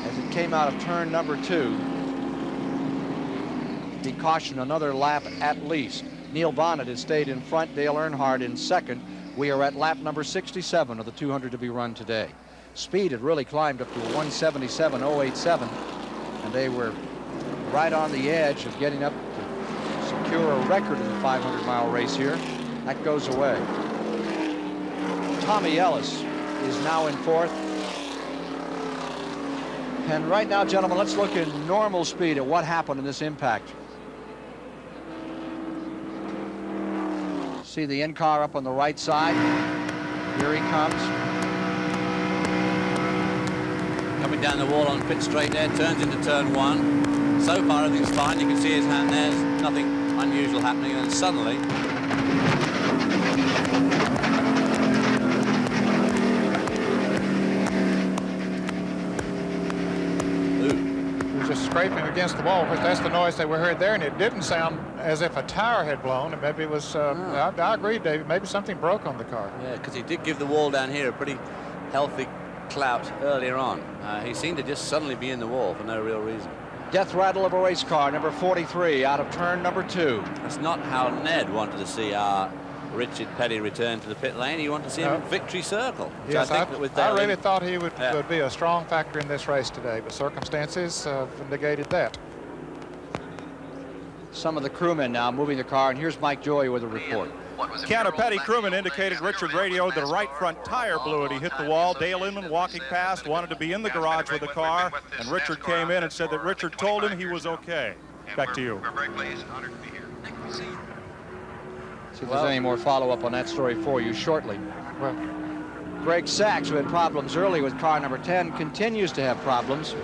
as it came out of turn number 2. He cautioned another lap at least. Neil Bonnet has stayed in front, Dale Earnhardt in second. We are at lap number 67 of the 200 to be run today. Speed had really climbed up to 177.087. And they were right on the edge of getting up to secure a record in the 500-mile race here. That goes away. Tommy Ellis is now in 4th. And right now, gentlemen, let's look in normal speed at what happened in this impact. See the in-car up on the right side. Here he comes. Coming down the wall on pit straight there, turns into turn 1. So far everything's fine. You can see his hand there. There's nothing unusual happening, and suddenly He was just scraping against the wall, because that's the noise that we heard there, and it didn't sound as if a tire had blown. And maybe it was, I agree, David, maybe something broke on the car. Yeah, because he did give the wall down here a pretty healthy clout earlier on. He seemed to just suddenly be in the wall for no real reason. Death rattle of a race car, number 43, out of turn number 2. That's not how Ned wanted to see our Richard Petty return to the pit lane. He wanted to see him in victory circle. Yes, I really thought he would be a strong factor in this race today, but circumstances negated that. Some of the crewmen now moving the car, and here's Mike Joy with a report. Ken, a Petty crewman indicated Richard radioed the right front tire blew and he hit the wall. Dale Inman walking past wanted to be in the garage with the car, and Richard came in and said that Richard told him he was okay. Back to you. We're very pleased, honored to be here. See if there's any more follow-up on that story for you shortly. Well, Greg Sachs, who had problems early with car number 10, continues to have problems.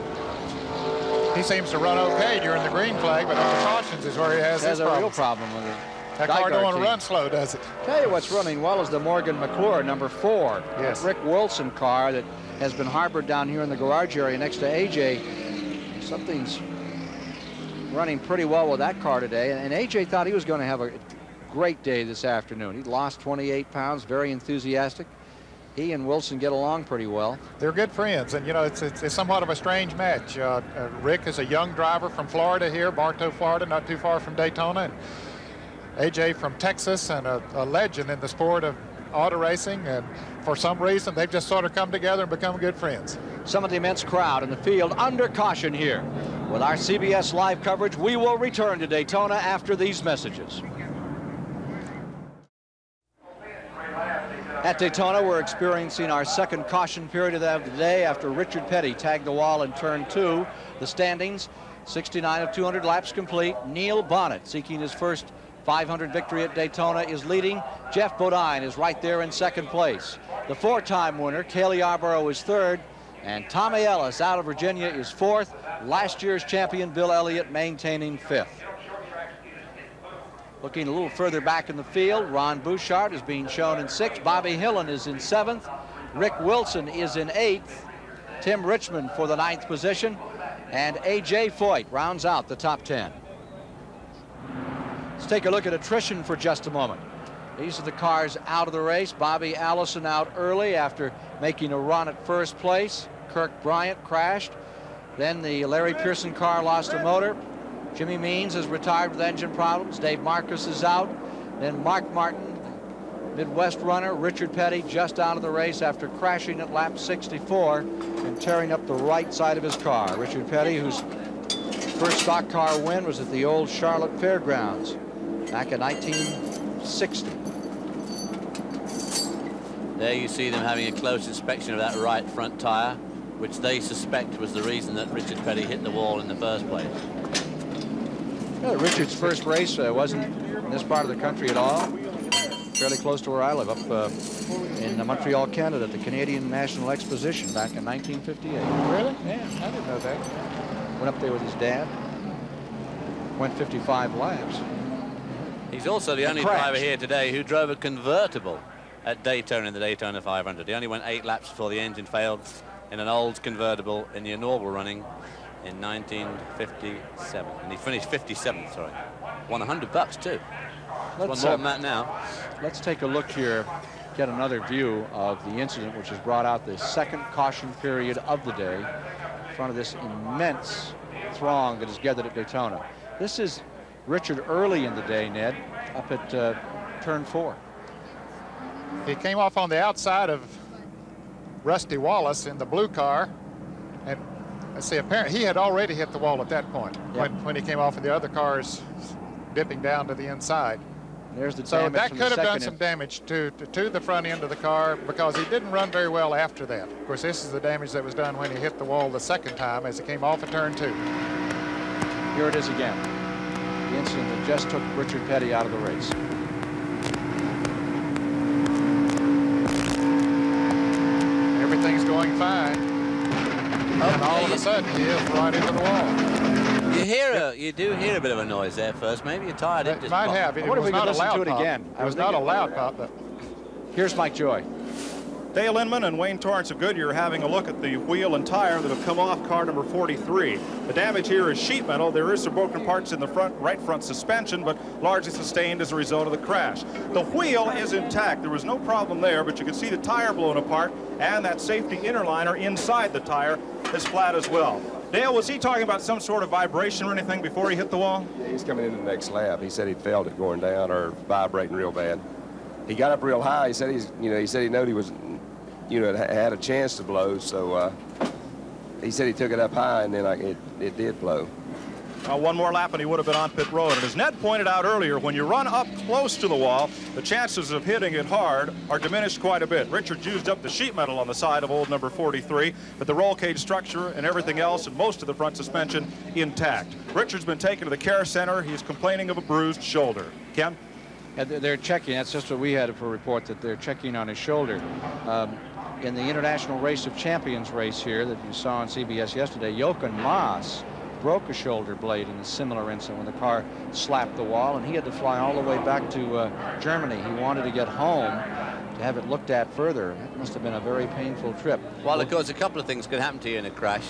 He seems to run okay during the green flag, but on the cautions is where he has his a real problem with it. That car don't want to run slow, does it? Tell you what's running well is the Morgan McClure, number 4. Yes. Rick Wilson car that has been harbored down here in the garage area next to AJ. Something's running pretty well with that car today, and AJ thought he was going to have a great day this afternoon. He lost 28 pounds, very enthusiastic. He and Wilson get along pretty well. They're good friends, and you know, it's somewhat of a strange match. Rick is a young driver from Florida here, Bartow, Florida, not too far from Daytona, and AJ from Texas, and a legend in the sport of auto racing, and for some reason they've just sort of come together and become good friends. Some of the immense crowd in the field under caution here. With our CBS live coverage, we will return to Daytona after these messages. At Daytona, we're experiencing our second caution period of the day after Richard Petty tagged the wall in turn 2. The standings, 69 of 200 laps complete. Neil Bonnet, seeking his first 500 victory at Daytona, is leading. Jeff Bodine is right there in second place. The 4-time winner, Cale Yarborough, is third. And Tommy Ellis out of Virginia is fourth. Last year's champion, Bill Elliott, maintaining fifth. Looking a little further back in the field, Ron Bouchard is being shown in sixth. Bobby Hillen is in seventh. Rick Wilson is in eighth. Tim Richmond for the ninth position. And A.J. Foyt rounds out the top 10. Let's take a look at attrition for just a moment. These are the cars out of the race. Bobby Allison out early after making a run at first place. Kirk Bryant crashed. Then the Larry Pearson car lost a motor. Jimmy Means is retired with engine problems. Dave Marcus is out. Then Mark Martin, Midwest runner. Richard Petty just out of the race after crashing at lap 64 and tearing up the right side of his car. Richard Petty, whose first stock car win was at the old Charlotte Fairgrounds back in 1960. There you see them having a close inspection of that right front tire, which they suspect was the reason that Richard Petty hit the wall in the first place. Well, Richard's first race wasn't in this part of the country at all. Fairly close to where I live, up in Montreal, Canada, at the Canadian National Exposition back in 1958. Really? Yeah, I didn't know that. Went up there with his dad. Went 55 laps. He's also the only driver here today who drove a convertible at Daytona in the Daytona 500. He only went 8 laps before the engine failed in an old convertible in the inaugural running in 1957, and he finished 57th. Sorry, won $100 too. Won more than that now. Let's take a look here, get another view of the incident, which has brought out the second caution period of the day in front of this immense throng that is gathered at Daytona. This is Richard early in the day, Ned, up at turn 4. He came off on the outside of Rusty Wallace in the blue car, and let's see, apparently he had already hit the wall at that point. Yep. when he came off, and the other cars dipping down to the inside. There's the so that could have done some damage to the front end of the car, because he didn't run very well after that. Of course, this is the damage that was done when he hit the wall the second time as he came off of turn 2. Here it is again. The incident that just took Richard Petty out of the race. Everything's going fine. And all of a sudden, he is right into the wall. You do hear a bit of a noise there first. Maybe your tire did just might pop. have. It was not a loud pop. It was not a loud pop, but here's Mike Joy. Dale Inman and Wayne Torrance of Goodyear having a look at the wheel and tire that have come off car number 43. The damage here is sheet metal. There is some broken parts in the right front suspension, but largely sustained as a result of the crash. The wheel is intact. There was no problem there, but you can see the tire blown apart, and that safety inner liner inside the tire is flat as well. Dale, was he talking about some sort of vibration or anything before he hit the wall? Yeah, he's coming into the next lap. He said he felt it going down or vibrating real bad. He got up real high. He said he knew he was, had a chance to blow. So he said he took it up high, and then it did blow. One more lap and he would have been on pit road. And as Ned pointed out earlier, when you run up close to the wall, the chances of hitting it hard are diminished quite a bit. Richard used up the sheet metal on the side of old number 43, but the roll cage structure and everything else and most of the front suspension intact. Richard's been taken to the care center. He's complaining of a bruised shoulder. Ken? They're checking. That's just what we had for a report, that they're checking on his shoulder. In the International Race of Champions race here that you saw on CBS yesterday, Jochen Maas broke a shoulder blade in a similar incident when the car slapped the wall, and he had to fly all the way back to Germany. He wanted to get home to have it looked at further. It must have been a very painful trip. Well, of course, a couple of things could happen to you in a crash.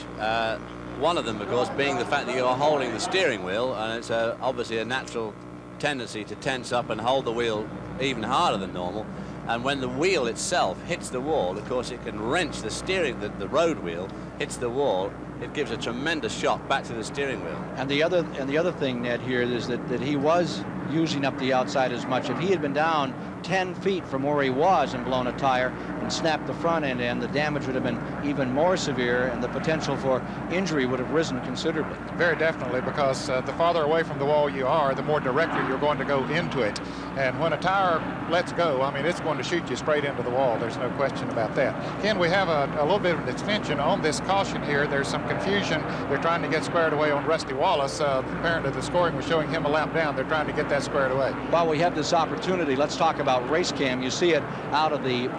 One of them, of course, being the fact that you're holding the steering wheel, and it's obviously a natural tendency to tense up and hold the wheel even harder than normal. And when the wheel itself hits the wall, of course, it can wrench the steering, the road wheel hits the wall. It gives a tremendous shock back to the steering wheel. And the other thing, Ned, here is that he was using up the outside as much. If he had been down 10 feet from where he was and blown a tire, and snapped the front end, the damage would have been even more severe, and the potential for injury would have risen considerably. Very definitely, because the farther away from the wall you are, the more directly you're going to go into it. And when a tire lets go, I mean, it's going to shoot you straight into the wall. There's no question about that. Ken, we have a little bit of an extension on this caution here. There's some confusion. They're trying to get squared away on Rusty Wallace. Apparently the scoring was showing him a lap down. They're trying to get that squared away. While we have this opportunity, let's talk about race cam. You see it out of the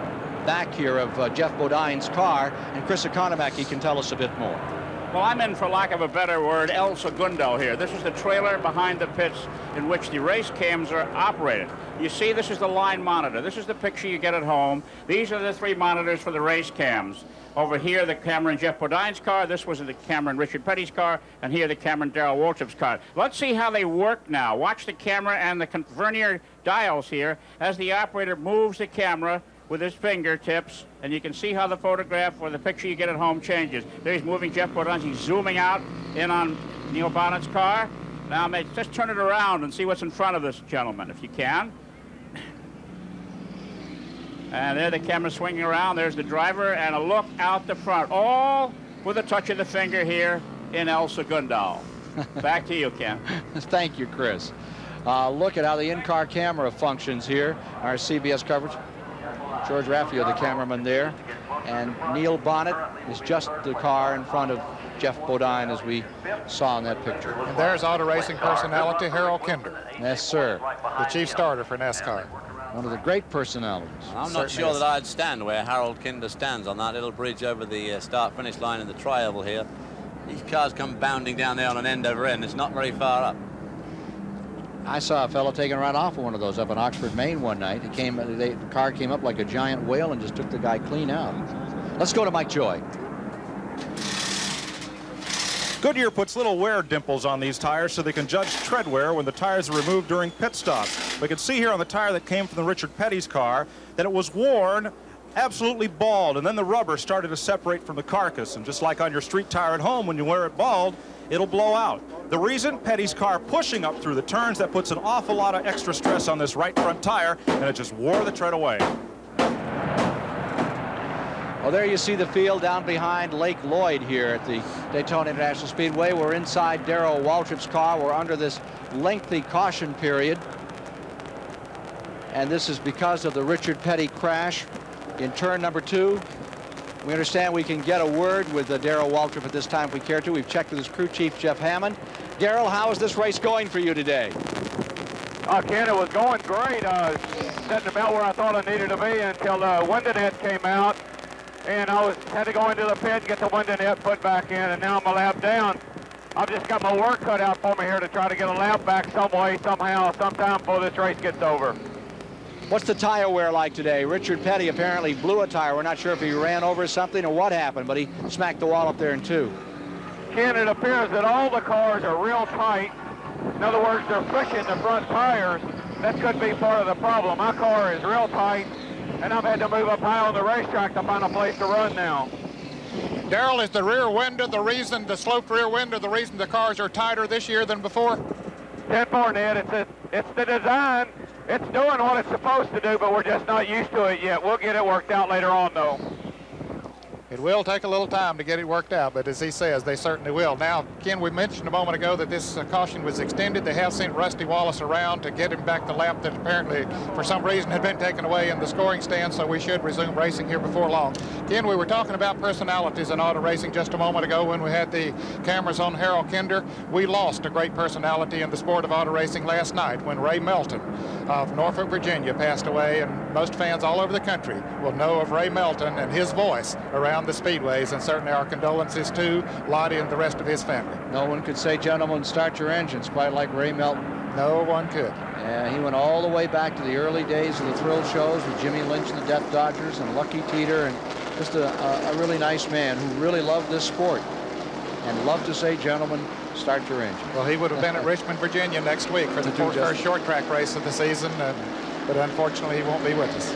back here of Jeff Bodine's car, and Chris Economaki can tell us a bit more. Well, I'm in, for lack of a better word, El Segundo here. This is the trailer behind the pits in which the race cams are operated. You see, this is the line monitor. This is the picture you get at home. These are the 3 monitors for the race cams. Over here, the camera in Jeff Bodine's car. This was the camera in Richard Petty's car. And here, the camera in Darrell Waltrip's car. Let's see how they work now. Watch the camera and the vernier dials here as the operator moves the camera with his fingertips, and you can see how the photograph or the picture you get at home changes. There he's moving Jeff Bodine. He's zooming out in on Neil Bonnet's car. Now, just turn it around and see what's in front of this gentleman, if you can. And there the camera swinging around. There's the driver, and a look out the front, all with a touch of the finger here in El Segundo. Back to you, Ken. Thank you, Chris. Look at how the in-car camera functions here. Our CBS coverage. George Raffio, the cameraman there, and Neil Bonnet is just the car in front of Jeff Bodine, as we saw in that picture. And there's auto racing personality Harold Kinder. Yes, sir. The chief starter for NASCAR. One of the great personalities. I'm not sure that I'd stand where Harold Kinder stands on that little bridge over the start-finish line in the tri-oval here. These cars come bounding down there on an end over end. It's not very far up. I saw a fellow taking right off of one of those up in Oxford, Maine one night. The car came up like a giant whale and just took the guy clean out. Let's go to Mike Joy. Goodyear puts little wear dimples on these tires so they can judge tread wear when the tires are removed during pit stops. We can see here on the tire that came from the Richard Petty's car that it was worn absolutely bald, and then the rubber started to separate from the carcass. And just like on your street tire at home, when you wear it bald, it'll blow out. The reason, Petty's car pushing up through the turns, that puts an awful lot of extra stress on this right front tire, and it just wore the tread away. Well, there you see the field down behind Lake Lloyd here at the Daytona International Speedway. We're inside Darrell Waltrip's car. We're under this lengthy caution period. And this is because of the Richard Petty crash in turn number 2. We understand we can get a word with Darrell Waltrip at this time if we care to. We've checked with his crew chief, Jeff Hammond. Darrell, how is this race going for you today? Ken, it was going great. Setting about where I thought I needed to be until the window net came out. And I had to go into the pit and get the window net put back in, and now I'm a lap down. I've just got my work cut out for me here to try to get a lap back some way, somehow, sometime before this race gets over. What's the tire wear like today? Richard Petty apparently blew a tire. We're not sure if he ran over something or what happened, but he smacked the wall up there in 2. Ken, it appears that all the cars are real tight. In other words, they're pushing the front tires. That could be part of the problem. My car is real tight, and I've had to move up high on the racetrack to find a place to run now. Darrell, is the rear window the reason, the sloped rear window, the reason the cars are tighter this year than before? 10-4, Ned. It's the design. It's doing what it's supposed to do, but we're just not used to it yet. We'll get it worked out later on, though. It will take a little time to get it worked out, but as he says, they certainly will. Now, Ken, we mentioned a moment ago that this caution was extended. They have sent Rusty Wallace around to get him back the lap that apparently, for some reason, had been taken away in the scoring stand, so we should resume racing here before long. Ken, we were talking about personalities in auto racing just a moment ago when we had the cameras on Harold Kinder. We lost a great personality in the sport of auto racing last night when Ray Melton of Norfolk, Virginia passed away, and most fans all over the country will know of Ray Melton and his voice around the speedways, and certainly our condolences to Lottie and the rest of his family. No one could say, gentlemen, start your engines quite like Ray Melton. No one could. Yeah, he went all the way back to the early days of the thrill shows with Jimmy Lynch and the Death Dodgers and Lucky Teeter, and just a really nice man who really loved this sport and loved to say, gentlemen, start your engine. Well, he would have been at Richmond, Virginia next week for the first short track race of the season, but unfortunately he won't be with us.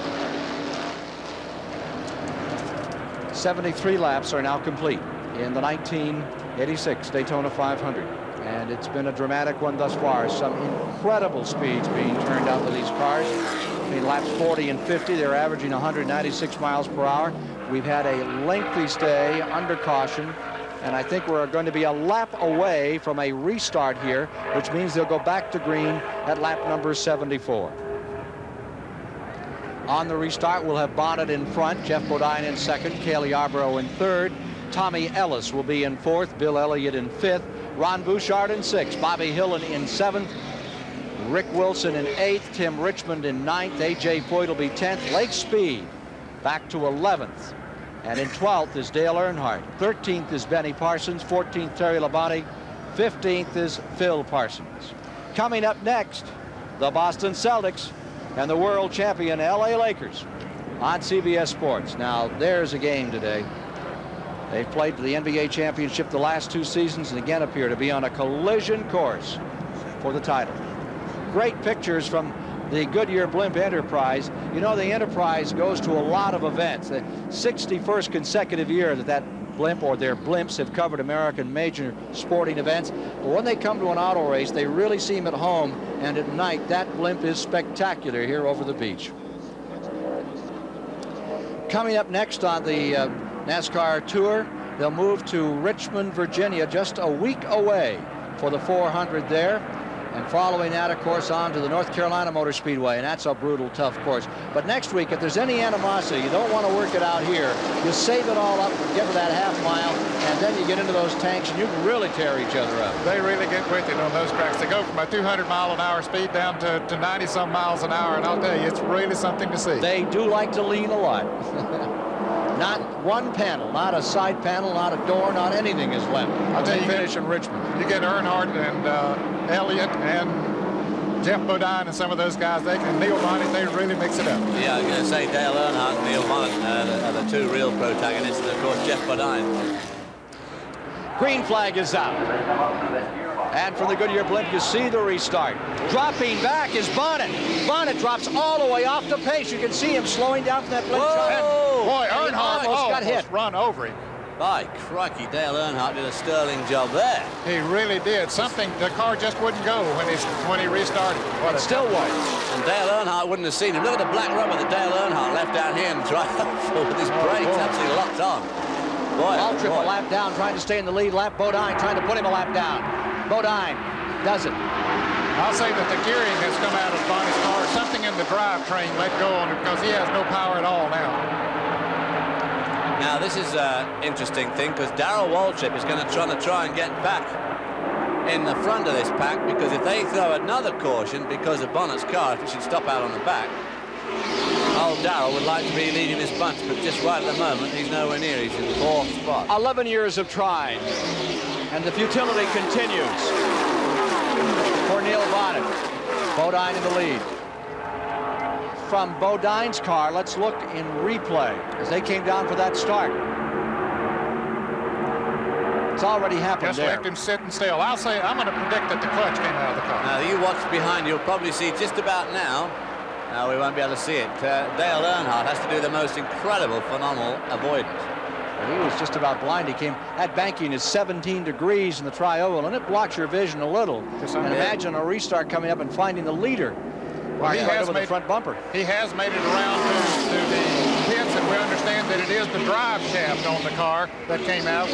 73 laps are now complete in the 1986 Daytona 500. and it's been a dramatic one thus far. Some incredible speeds being turned out with these cars. Between laps 40 and 50, they're averaging 196 miles per hour. We've had a lengthy stay under caution, and I think we're going to be a lap away from a restart here, which means they'll go back to green at lap number 74. On the restart, we'll have Bonnet in front, Jeff Bodine in second, Cale Yarborough in third, Tommy Ellis will be in fourth, Bill Elliott in fifth, Ron Bouchard in sixth, Bobby Hillen in seventh, Rick Wilson in eighth, Tim Richmond in ninth, A.J. Foyt will be 10th, Lake Speed back to 11th, and in 12th is Dale Earnhardt, 13th is Benny Parsons, 14th Terry Labonte, 15th is Phil Parsons. Coming up next, the Boston Celtics and the world champion LA Lakers on CBS Sports. Now there's a game today. They've played for the NBA championship the last 2 seasons and again appear to be on a collision course for the title. Great pictures from the Goodyear Blimp Enterprise. You know, the Enterprise goes to a lot of events. The 61st consecutive year that blimp or their blimps have covered American major sporting events. But when they come to an auto race, they really seem at home, and at night that blimp is spectacular here over the beach. Coming up next on the NASCAR Tour, they'll move to Richmond, Virginia, just a week away for the 400 there. And following that, of course, on to the North Carolina Motor Speedway, and that's a brutal, tough course. But next week, if there's any animosity, you don't want to work it out here. You save it all up, get to that half mile, and then you get into those tanks, and you can really tear each other up. They really get with it on those tracks. They go from a 200-mile-an-hour speed down to 90-some miles an hour, and I'll tell you, it's really something to see. They do like to lean a lot. Not one panel, not a side panel, not a door, not anything is left. I'll tell you, finish in Richmond. You get Earnhardt and Elliott and Jeff Bodine and some of those guys, they can, Neil Bonnet, they really mix it up. Yeah, I was going to say Dale Earnhardt and Neil Bonnet are the 2 real protagonists, and of course Jeff Bodine. Green flag is out. And from the Goodyear Blimp, you see the restart. Dropping back is Bonnet. Bonnet drops all the way off the pace. You can see him slowing down from that blimp shot. And boy, Earnhardt almost got hit. Run over him. By crikey, Dale Earnhardt did a sterling job there. He really did. Something, the car just wouldn't go when he restarted. It still won't. And Dale Earnhardt wouldn't have seen him. Look at the black rubber that Dale Earnhardt left down here and tried with his brakes absolutely locked on. Boy, Waltrip a lap down, trying to stay in the lead. Lap Bodine trying to put him a lap down. Bodine does it. I'll say that the gearing has come out of Bonnet's car. Something in the drivetrain let go on it because he has no power at all now. Now this is an interesting thing because Darrell Waltrip is going to try and get back in the front of this pack, because if they throw another caution because of Bonnet's car, if it should stop out on the back, old Darrell would like to be leading this bunch, but just right at the moment he's nowhere near. He's in the 4th spot. 11 years of trying, and the futility continues for Neil Bonnet. Bodine in the lead. From Bodine's car, let's look in replay as they came down for that start. It's already happened. Just left him sitting still. I'll say I'm going to predict that the clutch came out of the car. Now you watch behind, you'll probably see just about now. Now we won't be able to see it. Dale Earnhardt has to do the most incredible, phenomenal avoidance. He was just about blind. He came, that banking is 17 degrees in the tri-oval, and it blocks your vision a little. And imagine a restart coming up and finding the leader. Well, he has over the front bumper. He has made it around to the pits, and we understand that it is the drive shaft on the car that came out.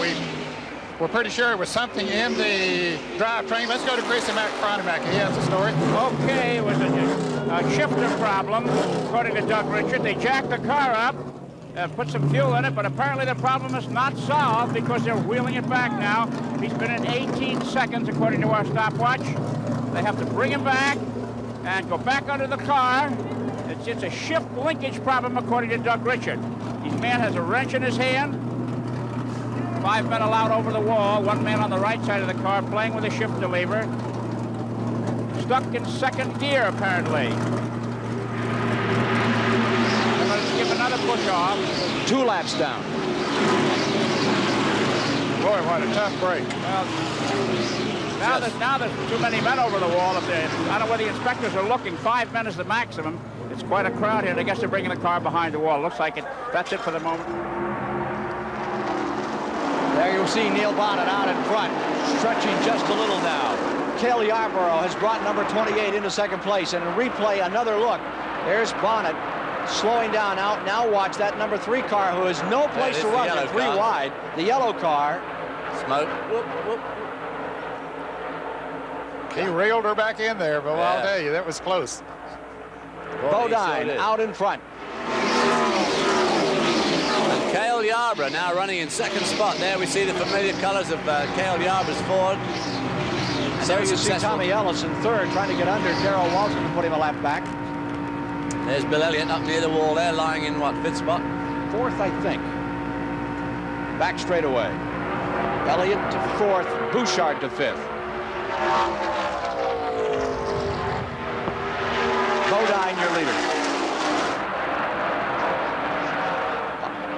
We're pretty sure it was something in the drivetrain. Let's go to Chrissy McCronemack. He has the story. Okay, it was a shifter problem, according to Doug Richard. They jacked the car up, put some fuel in it, but apparently the problem is not solved because they're wheeling it back now. He's been in 18 seconds, according to our stopwatch. They have to bring him back and go back under the car. It's a shift linkage problem, according to Doug Richard. This man has a wrench in his hand. 5 men allowed over the wall. 1 man on the right side of the car playing with a shifter lever. Stuck in 2nd gear, apparently. They're going to give another push off. 2 laps down. Boy, what a tough break. Well, now there's too many men over the wall. I don't know where the inspectors are looking. 5 men is the maximum. It's quite a crowd here. I guess they're bringing the car behind the wall. Looks like it. That's it for the moment. There you'll see Neil Bonnet out in front, stretching just a little now. Cale Yarborough has brought number 28 into second place, and in replay, another look. There's Bonnet slowing down. Now watch that number 3 car, who has no place to run at 3 wide. The yellow car. Smoke. Whoop, whoop. He reeled her back in there, but I'll tell you, that was close. Bodine out in front. And Cale Yarborough now running in second spot. There we see the familiar colors of Cale Yarborough's Ford. And there you see Tommy Ellis in third, trying to get under Darrell Walton to put him a lap back. There's Bill Elliott up near the wall there, lying in what, 5th spot? 4th, I think. Back straight away. Elliott to 4th, Bouchard to 5th. Bodine, your leader.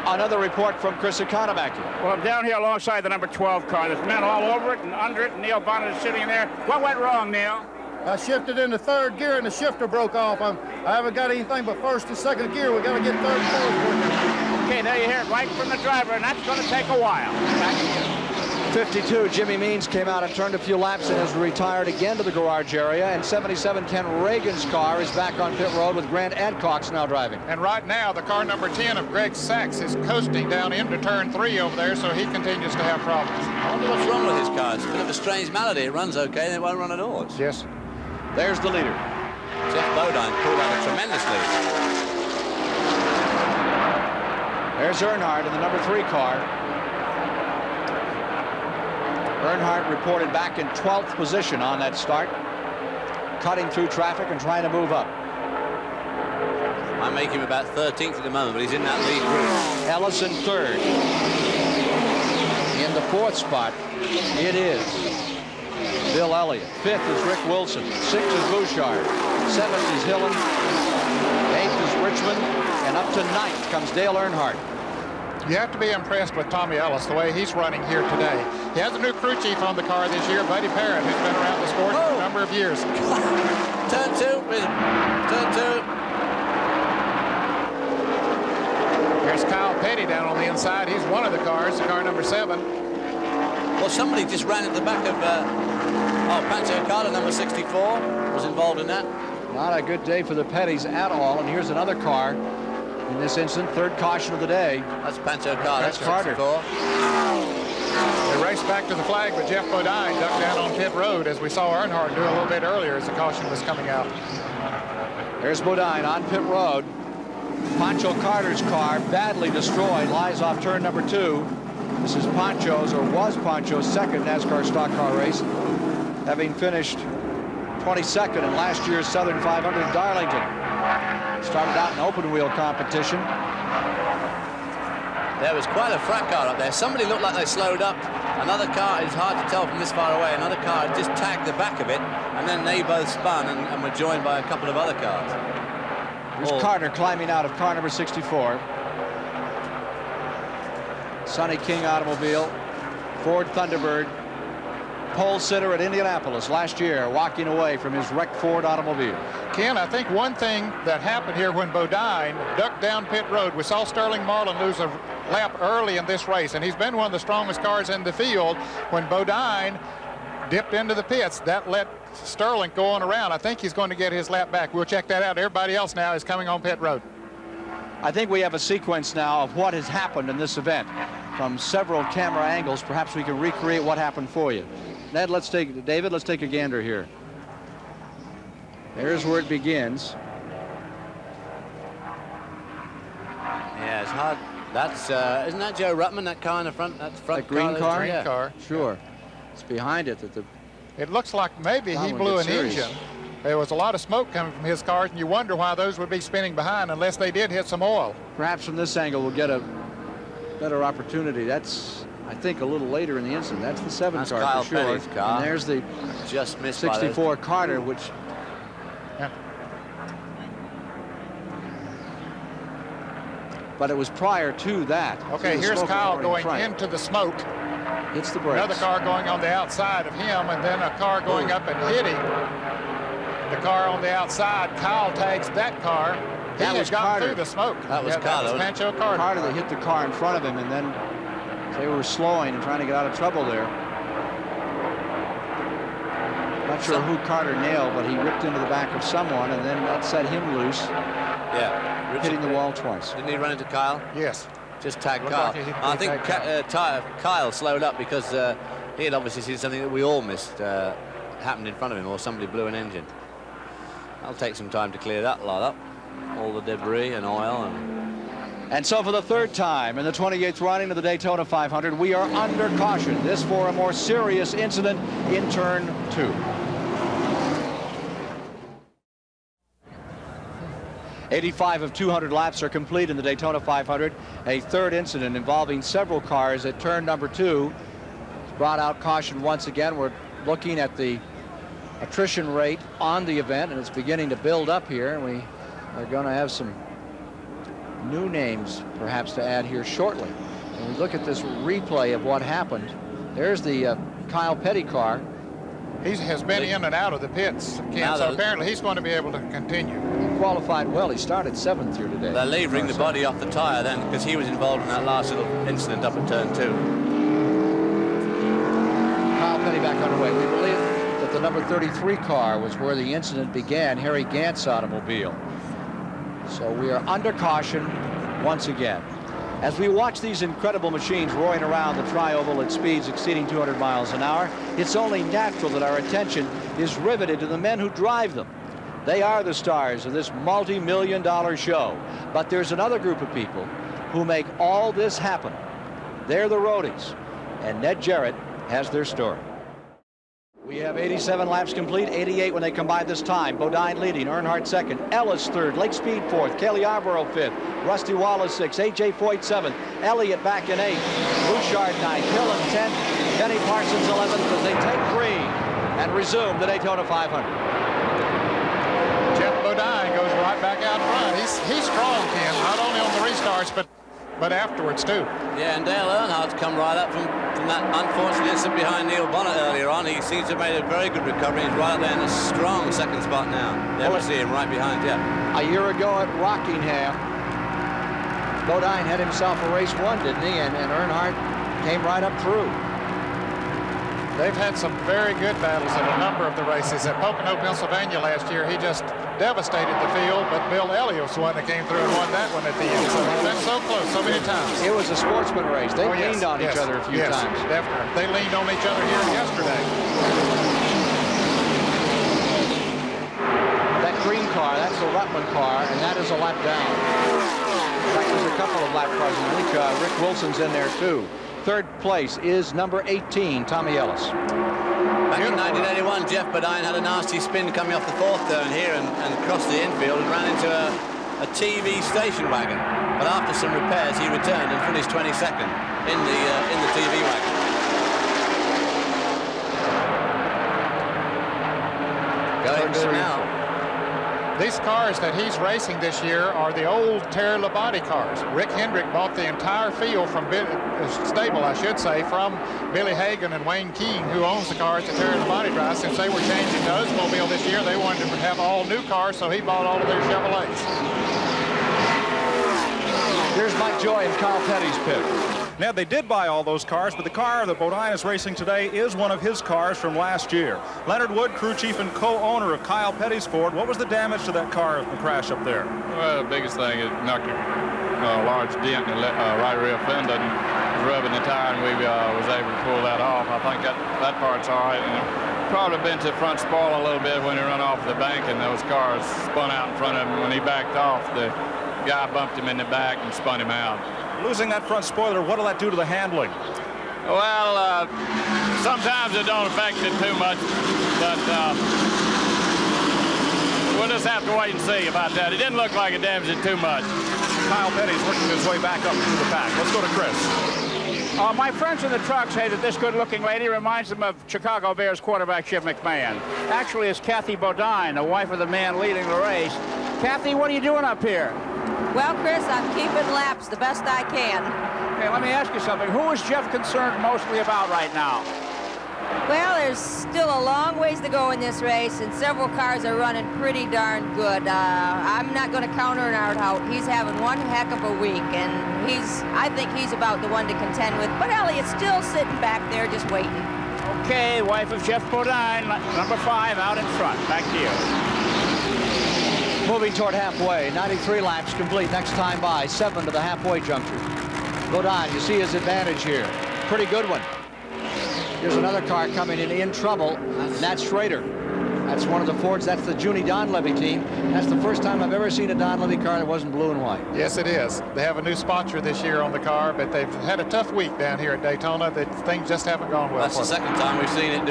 Another report from Chris Economaki. Well, I'm down here alongside the number 12 car. There's men all over it and under it, and Neil Bonnet is sitting there. What went wrong, Neil? I shifted into 3rd gear and the shifter broke off. I haven't got anything but 1st and 2nd gear. We got to get 3rd and 4th working. Okay, now you hear it right from the driver, and that's going to take a while. Back again. 52, Jimmy Means came out and turned a few laps and has retired again to the garage area. And 77, Ken Reagan's car is back on pit road with Grant Adcox now driving. And right now, the car number 10 of Greg Sachs is coasting down into turn 3 over there, so he continues to have problems. I wonder what's wrong with his car. It's a bit of a strange malady. It runs okay, and it won't run at all. Yes. There's the leader. Jeff Bodine pulled out a tremendous lead. There's Earnhardt in the number 3 car. Earnhardt reported back in 12th position on that start, cutting through traffic and trying to move up. I make him about 13th at the moment, but he's in that lead group. Ellison 3rd. In the 4th spot, it is Bill Elliott. 5th is Rick Wilson. 6th is Bouchard. 7th is Hillen. 8th is Richmond. And up to 9th comes Dale Earnhardt. You have to be impressed with Tommy Ellis, the way he's running here today. He has a new crew chief on the car this year, Buddy Parrott, who's been around the sport for a number of years. Turn 2. Turn 2. Here's Kyle Petty down on the inside. He's one of the cars, car number 7. Well, somebody just ran at the back of Pancho Carter, number 64, was involved in that. Not a good day for the Pettys at all. And here's another car. In this instant, 3rd caution of the day. That's Pancho Carter. That's Carter. They raced back to the flag, but Jeff Bodine ducked down on pit road, as we saw Earnhardt do a little bit earlier as the caution was coming out. There's Bodine on pit road. Pancho Carter's car, badly destroyed, lies off turn number 2. This is Pancho's, or was Pancho's, 2nd NASCAR stock car race, having finished 22nd in last year's Southern 500 in Darlington. Started out in open wheel competition. There was quite a fracas up there. Somebody looked like they slowed up. Another car, it's hard to tell from this far away, another car had just tagged the back of it, and then they both spun and were joined by a couple of other cars. There's Carter climbing out of car number 64. Sonny King automobile, Ford Thunderbird, pole sitter at Indianapolis last year, walking away from his wrecked Ford automobile. Ken, I think one thing that happened here when Bodine ducked down pit road, we saw Sterling Marlin lose a lap early in this race, and he's been one of the strongest cars in the field. When Bodine dipped into the pits, that let Sterling go on around. I think he's going to get his lap back. We'll check that out. Everybody else now is coming on pit road. I think we have a sequence now of what has happened in this event from several camera angles. Perhaps we can recreate what happened for you. David, let's take a gander here. There's where it begins. Yeah, it's hard. That's isn't that Joe Ruttman, that car in the front? That's front that green car. Green car. Sure. It's behind it that the. It looks like maybe he blew an engine. There was a lot of smoke coming from his cars, and you wonder why those would be spinning behind unless they did hit some oil. Perhaps from this angle we'll get a better opportunity. That's, I think, a little later in the incident. That's the 7 car Kyle for sure. Petty's car. And there's the just missed 64 Carter, which. Yeah. But it was prior to that. Okay, here's Kyle going into the smoke. Hits the brakes. Another car going on the outside of him, and then a car going up and hitting the car on the outside. Kyle tags that car. He has gotten through the smoke. That was Carter. That was Pancho Carter. Carter that hit the car in front of him, and then They were slowing and trying to get out of trouble there. Not sure who Carter nailed, but he ripped into the back of someone, and then that set him loose. Yeah. Richard, hitting the wall twice. Didn't he run into Kyle? Yes. Just tagged Kyle. I think Kyle slowed up because he had obviously seen something that we all missed happened in front of him, or somebody blew an engine. That'll take some time to clear that lot up. All the debris and oil. And so for the third time in the 28th running of the Daytona 500, we are under caution. This for a more serious incident in turn 2. 85 of 200 laps are complete in the Daytona 500. A third incident involving several cars at turn number 2 brought out caution once again. We're looking at the attrition rate on the event, and it's beginning to build up here. And we are going to have some new names perhaps to add here shortly. When we look at this replay of what happened, there's the Kyle Petty car. He has been in and out of the pits, Ken, so apparently he's going to be able to continue. He qualified well. He started 7th here today. They're levering the body off the tire then, because he was involved in that last little incident up at turn 2. Kyle Petty back underway. We believe that the number 33 car was where the incident began, Harry Gant's automobile. So we are under caution once again. As we watch these incredible machines roaring around the tri-oval at speeds exceeding 200 miles an hour, it's only natural that our attention is riveted to the men who drive them. They are the stars of this multi-million-dollar show. But there's another group of people who make all this happen. They're the roadies, and Ned Jarrett has their story. We have 87 laps complete, 88 when they combine this time. Bodine leading, Earnhardt second, Ellis third, Lake Speed fourth, Cale Yarborough fifth, Rusty Wallace sixth, A.J. Foyt seventh, Elliott back in eighth, Bouchard ninth, Dillon 10th, Benny Parsons 11th as they take green and resume the Daytona 500. Jeff Bodine goes right back out front. He's strong, Ken, not only on the restarts, but afterwards too. Yeah, and Dale Earnhardt's come right up from that unfortunate incident behind Neil Bonnet earlier on. He seems to have made a very good recovery. He's right up there in a strong second spot now. There we see him right behind, yeah. A year ago at Rockingham, Bodine had himself a race won, didn't he? And Earnhardt came right up through. They've had some very good battles in a number of the races. At Pocono, Pennsylvania last year, he just devastated the field, but Bill Elliott's one that came through and won that one at the end. So they've been so close so many times. It was a sportsman race. They leaned on each other a few times. Definitely. They leaned on each other here yesterday. That green car, that's the Rutland car, and that is a lap down. In fact, there's a couple of lap cars. I think Rick Wilson's in there too. Third place is number 18, Tommy Ellis. Back in 1981, Jeff Bodine had a nasty spin coming off the fourth turn here and crossed the infield and ran into a TV station wagon. But after some repairs, he returned and finished 22nd in the TV wagon. Going good now. These cars that he's racing this year are the old Terry Labonte cars. Rick Hendrick bought the entire field from stable, I should say, from Billy Hagan and Wayne Keene, who owns the cars that Terry Labonte drives. Since they were changing to Oldsmobile this year, they wanted to have all new cars, so he bought all of their Chevrolets. Here's Mike Joy in Kyle Petty's pit. Now, they did buy all those cars, but the car that Bodine is racing today is one of his cars from last year. Leonard Wood, crew chief and co-owner of Kyle Petty's Ford. What was the damage to that car in the crash up there? Well, the biggest thing is knocked a large dent in the right rear fender and was rubbing the tire, and we was able to pull that off. I think that part's all right. And probably been to the front spoil a little bit when he run off the bank, and those cars spun out in front of him. When he backed off, the guy bumped him in the back and spun him out. Losing that front spoiler, what will that do to the handling? Well, sometimes it don't affect it too much, but we'll just have to wait and see about that. It didn't look like it damaged it too much. Kyle Petty's working his way back up through the pack. Let's go to Chris. My friends in the truck say that this good-looking lady reminds them of Chicago Bears quarterback Jim McMahon. Actually, it's Kathy Bodine, the wife of the man leading the race. Kathy, what are you doing up here? Well, Chris, I'm keeping laps the best I can. Hey, let me ask you something. Who is Jeff concerned mostly about right now? Well, there's still a long ways to go in this race, and several cars are running pretty darn good. I'm not going to counter out. He's having one heck of a week, and I think he's about the one to contend with. But Elliott's still sitting back there just waiting. Okay, wife of Jeff Bodine, number 5 out in front. Back to you. Moving toward halfway, 93 laps complete, next time by, 7 to the halfway juncture. Bodine, you see his advantage here. Pretty good one. Here's another car coming in trouble. That's Schrader. That's one of the Fords. That's the Junie Donlevy team. That's the first time I've ever seen a Donlevy car that wasn't blue and white. Yes, it is. They have a new sponsor this year on the car, but they've had a tough week down here at Daytona. That things just haven't gone well. That's the second time we've seen it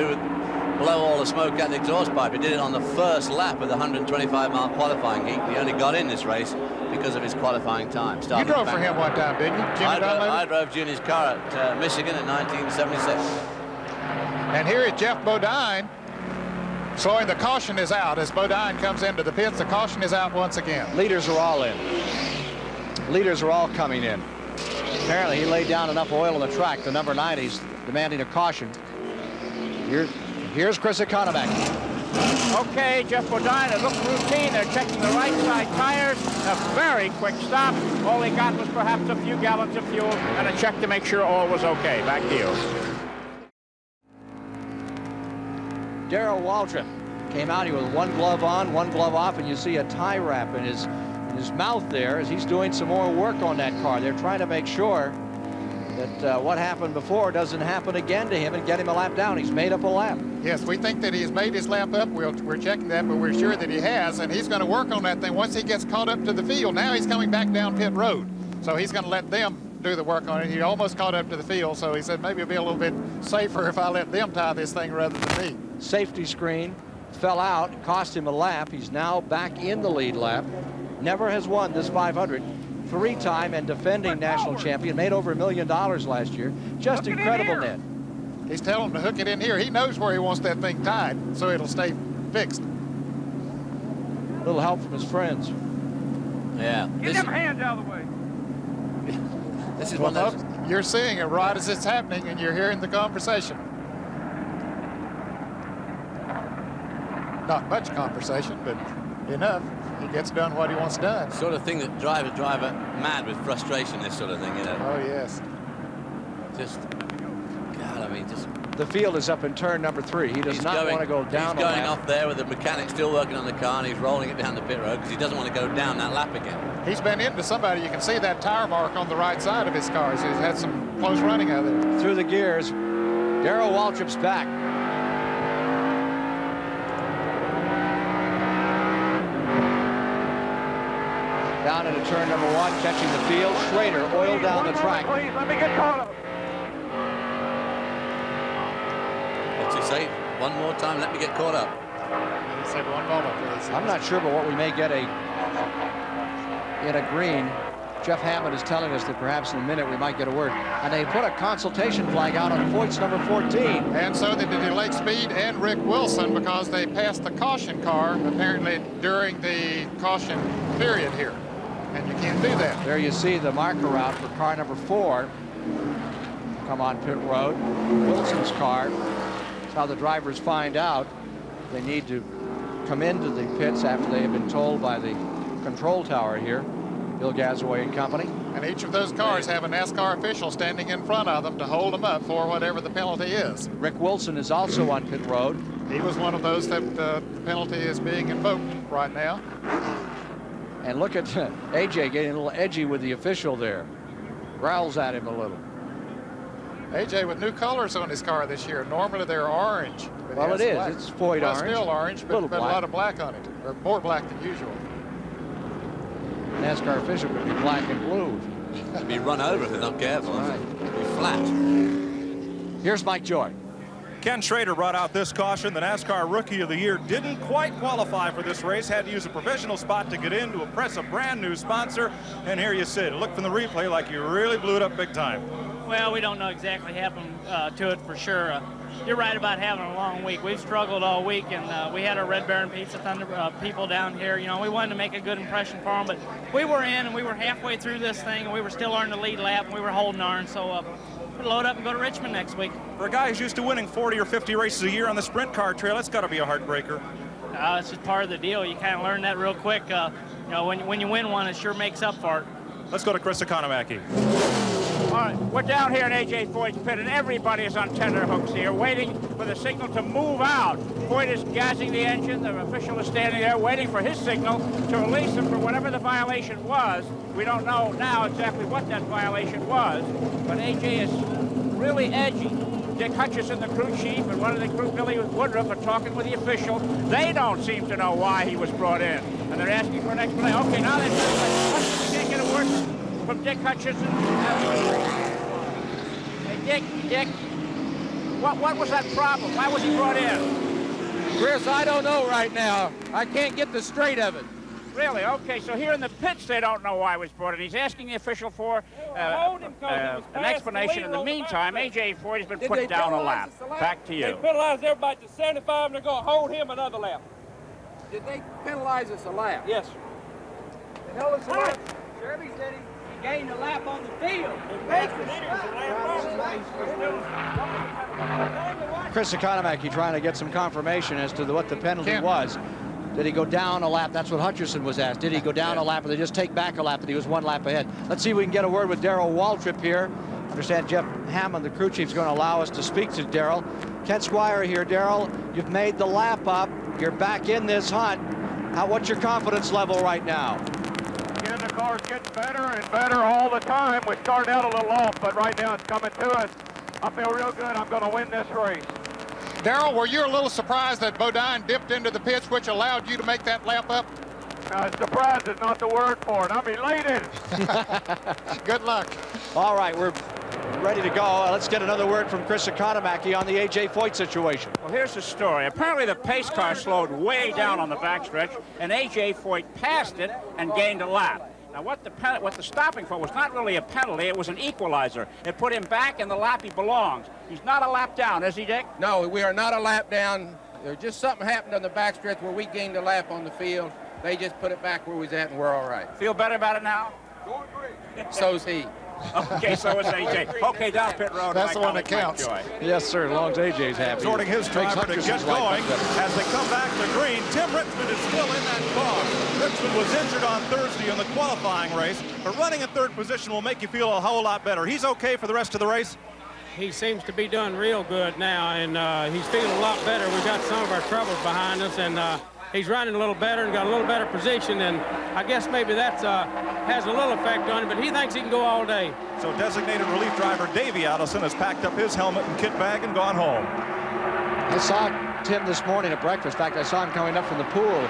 blow all the smoke out the exhaust pipe. He did it on the first lap of the 125-mile qualifying heat. He only got in this race because of his qualifying time. You drove for him one time, didn't you? I drove Junie's car at Michigan in 1976. And here is Jeff Bodine showing the caution is out. As Bodine comes into the pits, the caution is out once again. Leaders are all in. Leaders are all coming in. Apparently he laid down enough oil on the track. The number 90's demanding a caution. Here's Chris Economac. Okay, Jeff Bodine, it looked routine. They're checking the right side tires. A very quick stop. All they got was perhaps a few gallons of fuel and a check to make sure all was okay. Back to you. Darrell Waltrip came out here with one glove on, one glove off, and you see a tie wrap in his mouth there as he's doing some more work on that car. They're trying to make sure that what happened before doesn't happen again to him and get him a lap down. He's made up a lap. Yes, we think that he's made his lap up. We're checking that, but we're sure that he has, and he's going to work on that thing once he gets caught up to the field. Now he's coming back down pit road, so he's going to let them do the work on it. He almost caught up to the field, so he said maybe it'll be a little bit safer if I let them tie this thing rather than me. Safety screen fell out, cost him a lap. He's now back in the lead lap. Never has won this 500. 3-time and defending national champion. Made over $1 million last year. Just incredible, Ned. He's telling him to hook it in here. He knows where he wants that thing tied, so it'll stay fixed. A little help from his friends. Yeah. Get them hands out of the way. This is well, one of those. You're seeing it right as it's happening, and you're hearing the conversation. Not much conversation, but enough. He gets done what he wants done. Sort of thing that drives a driver mad with frustration, this sort of thing, you know. Oh, yes. Just, God, I mean, just... The field is up in turn number 3. He does not want to go down. He's going off there with the mechanic still working on the car, and he's rolling it down the pit road because he doesn't want to go down that lap again. He's been into somebody. You can see that tire mark on the right side of his car. He's had some close running out there. Through the gears, Darrell Waltrip's back. Down into turn number 1, catching the field. Schrader oiled down the track. Please, let me get caught up. What's he say? One more time, let me get caught up. He said one moment, please. I'm not sure, but what we may get in a green. Jeff Hammond is telling us that perhaps in a minute we might get a word. And they put a consultation flag out on Foyt's number 14. And so they did Lake Speed and Rick Wilson because they passed the caution car apparently during the caution period here. And you can't do that. There you see the marker out for car number 4. Come on pit road. Wilson's car. That's how the drivers find out they need to come into the pits after they have been told by the control tower here. Bill Gazaway and company. And each of those cars have a NASCAR official standing in front of them to hold them up for whatever the penalty is. Rick Wilson is also on pit road. He was one of those that the penalty is being invoked right now. And look at AJ getting a little edgy with the official there. Growls at him a little. AJ with new colors on his car this year. Normally they're orange. Well, it is. Black. It's Foyt well, orange. Still orange, but a lot of black on it, or more black than usual. NASCAR official could be black and blue. Could be run over if they're not careful. Right. Could be flat. Here's Mike Joy. Ken Schrader brought out this caution. The NASCAR Rookie of the Year didn't quite qualify for this race. Had to use a professional spot to get in to impress a brand new sponsor. And here you see it. Look from the replay like you really blew it up big time. Well, we don't know exactly happened to it for sure. You're right about having a long week. We've struggled all week, and we had our Red Baron Pizza Thunder people down here. You know, we wanted to make a good impression for them, but we were in, and we were halfway through this thing, and we were still on the lead lap, and we were holding on. So load up and go to Richmond next week. For a guy who's used to winning 40 or 50 races a year on the sprint car trail, that's got to be a heartbreaker. It's just part of the deal. You kind of learn that real quick. You know, when you win one, it sure makes up for it. Let's go to Chris Economaki. All right, we're down here in A.J. Foyt's pit, and everybody is on tender hooks here, waiting for the signal to move out. Foyt is gassing the engine. The official is standing there waiting for his signal to release him for whatever the violation was. We don't know now exactly what that violation was, but A.J. is really edgy. Dick Hutchison, the crew chief, and one of the crew, Billy Woodruff, are talking with the official. They don't seem to know why he was brought in, and they're asking for an explanation. Okay, now they can't get a word from Dick Hutchison. Hey, Dick, what was that problem? Why was he brought in? Chris, I don't know right now. I can't get the straight of it. Really? Okay, so here in the pits, they don't know why he was brought in. He's asking the official for an explanation. In the meantime, A.J. Foyt has been put down a lap. Back to you. They penalized everybody to 75, and they're going to hold him another lap. Did they penalize us a lap? Yes, sir. They held us a lap. Sherby said he gained a lap on the field. Chris Economaki trying to get some confirmation as to what the penalty was. Did he go down a lap? That's what Hutcherson was asked. Did he go down a lap, or did they just take back a lap that he was one lap ahead? Let's see if we can get a word with Darrell Waltrip here. I understand Jeff Hammond, the crew chief, is going to allow us to speak to Darrell. Ken Squire here. Darrell, you've made the lap up. You're back in this hunt. What's your confidence level right now? Again, the car's getting better and better all the time. We started out a little off, but right now it's coming to us. I feel real good. I'm going to win this race. Darrell, were you a little surprised that Bodine dipped into the pits, which allowed you to make that lap up? Surprised is not the word for it. I'm elated. Good luck. All right, we're ready to go. Let's get another word from Chris Economaki on the A.J. Foyt situation. Well, here's the story. Apparently, the pace car slowed way down on the backstretch, and A.J. Foyt passed it and gained a lap. Now, what the stopping for was not really a penalty. It was an equalizer. It put him back in the lap he belongs. He's not a lap down, is he, Dick? No, we are not a lap down. There's just something happened on the backstretch where we gained a lap on the field. They just put it back where we was at, and we're all right. Feel better about it now? So's he. Okay, so is A.J. Okay, down pit road. That's the one that counts. Yes, sir, as long as A.J.'s happy. Sorting his driver to get going as they come back to green. Tim Richmond is still in that car. Richmond was injured on Thursday in the qualifying race, but running in third position will make you feel a whole lot better. He's okay for the rest of the race? He seems to be doing real good now, and he's feeling a lot better. We've got some of our troubles behind us, and he's running a little better and got a little better position, and I guess maybe that has a little effect on him, but he thinks he can go all day. So designated relief driver Davey Addison has packed up his helmet and kit bag and gone home. I saw Tim this morning at breakfast. In fact, I saw him coming up from the pool.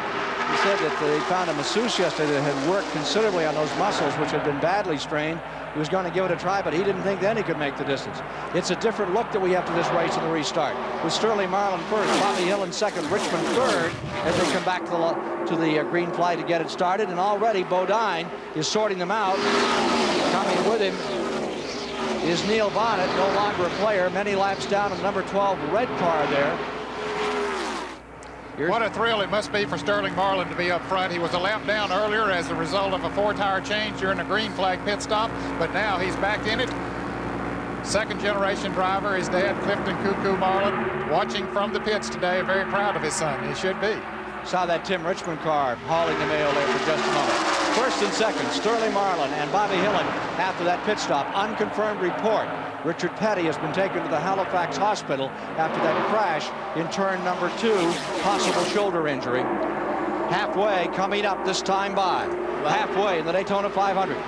He said that they found a masseuse yesterday that had worked considerably on those muscles, which had been badly strained. He was going to give it a try, but he didn't think then he could make the distance. It's a different look that we have to this race in the restart. With Sterling Marlin first, Bobby Hill in second, Richmond third, as they come back to the green flag to get it started. And already Bodine is sorting them out. Coming with him is Neil Bonnet, no longer a player, many laps down in the number 12 red car there. What a thrill it must be for Sterling Marlin to be up front. He was a lap down earlier as a result of a 4-tire change during a green flag pit stop, but now he's back in it. Second generation driver, his dad, Clifton Cuckoo Marlin, watching from the pits today, very proud of his son. He should be. Saw that Tim Richmond car hauling the mail there for just a moment. First and second, Sterling Marlin and Bobby Hillen after that pit stop. Unconfirmed report. Richard Petty has been taken to the Halifax Hospital after that crash in turn number 2, possible shoulder injury. Halfway, coming up this time by. Halfway in the Daytona 500. And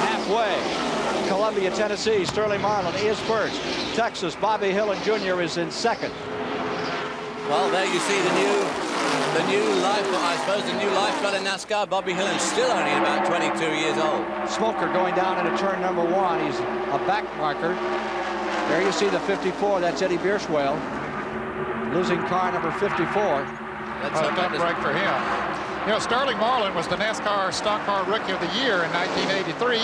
halfway, Columbia, Tennessee, Sterling Marlin is first. Texas, Bobby Hillen Jr. is in second. Well, there you see the new life, I suppose, the new lifeblood in NASCAR. Bobby Hillen still only about 22 years old. Smoker going down into turn number 1. He's a back marker. There you see the 54. That's Eddie Bierswell. Losing car number 54. That's a tough break for him. You know, Sterling Marlin was the NASCAR Stock Car Rookie of the Year in 1983.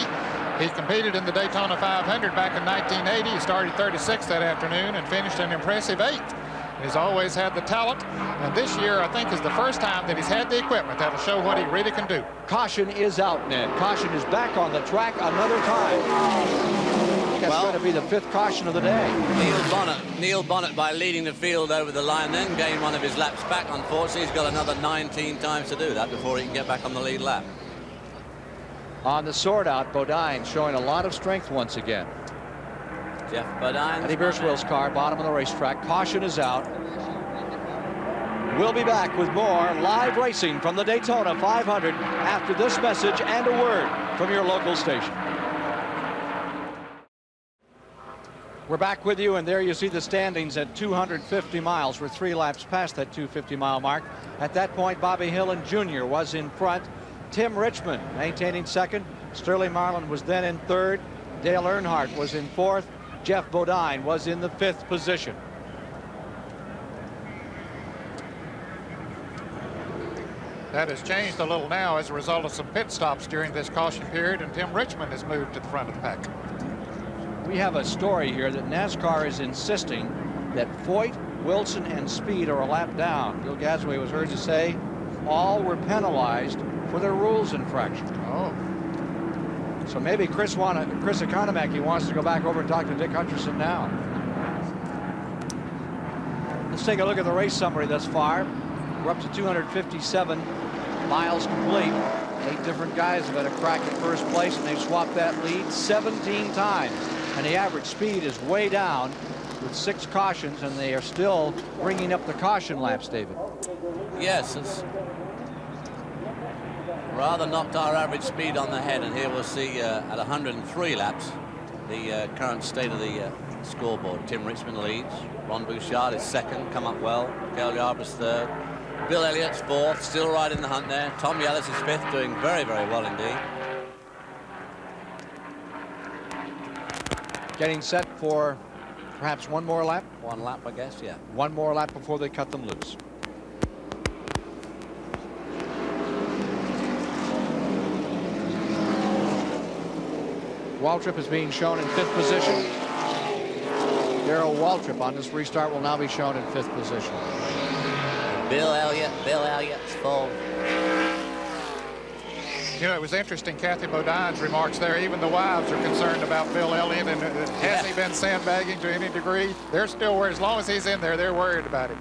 He competed in the Daytona 500 back in 1980. He started 36th that afternoon and finished an impressive 8th. He's always had the talent, and this year I think is the first time that he's had the equipment that'll show what he really can do. Caution is out, Ned. Caution is back on the track another time. that's going to be the 5th caution of the day. Neil Bonnet, by leading the field over the line, then gained one of his laps back. Unfortunately, he's got another 19 times to do that before he can get back on the lead lap. On the sort out, Bodine showing a lot of strength once again. Jeff Bodine. Eddie Birchwill's car, bottom of the racetrack. Caution is out. We'll be back with more live racing from the Daytona 500 after this message and a word from your local station. We're back with you, and there you see the standings at 250 miles. We're 3 laps past that 250-mile mark. At that point, Bobby Hillin Jr. was in front. Tim Richmond maintaining second. Sterling Marlin was then in third. Dale Earnhardt was in fourth. Jeff Bodine was in the 5th position. That has changed a little now as a result of some pit stops during this caution period, and Tim Richmond has moved to the front of the pack. We have a story here that NASCAR is insisting that Foyt, Wilson, and Speed are a lap down. Bill Gasway was heard to say all were penalized for their rules infraction. Oh. So maybe Chris Economaki wants to go back over and talk to Dick Hutcherson now. Let's take a look at the race summary thus far. We're up to 257 miles complete. 8 different guys have had a crack at first place, and they've swapped that lead 17 times. And the average speed is way down with 6 cautions, and they are still bringing up the caution laps, David. Yes, it's rather knocked our average speed on the head, and here we'll see at 103 laps the current state of the scoreboard. Tim Richmond leads. Ron Bouchard is second, come up well. Cale Yarborough's third. Bill Elliott's fourth, still right in the hunt there. Tom Yellis is fifth, doing very, very well indeed. Getting set for perhaps one more lap? One lap, I guess, yeah. One more lap before they cut them loose. Waltrip is being shown in 5th position. Darrell Waltrip on this restart will now be shown in 5th position. Bill Elliott's fourth. You know, it was interesting, Kathy Bodine's remarks there. Even the wives are concerned about Bill Elliott, and has he been sandbagging to any degree? They're still worried. As long as he's in there, they're worried about him.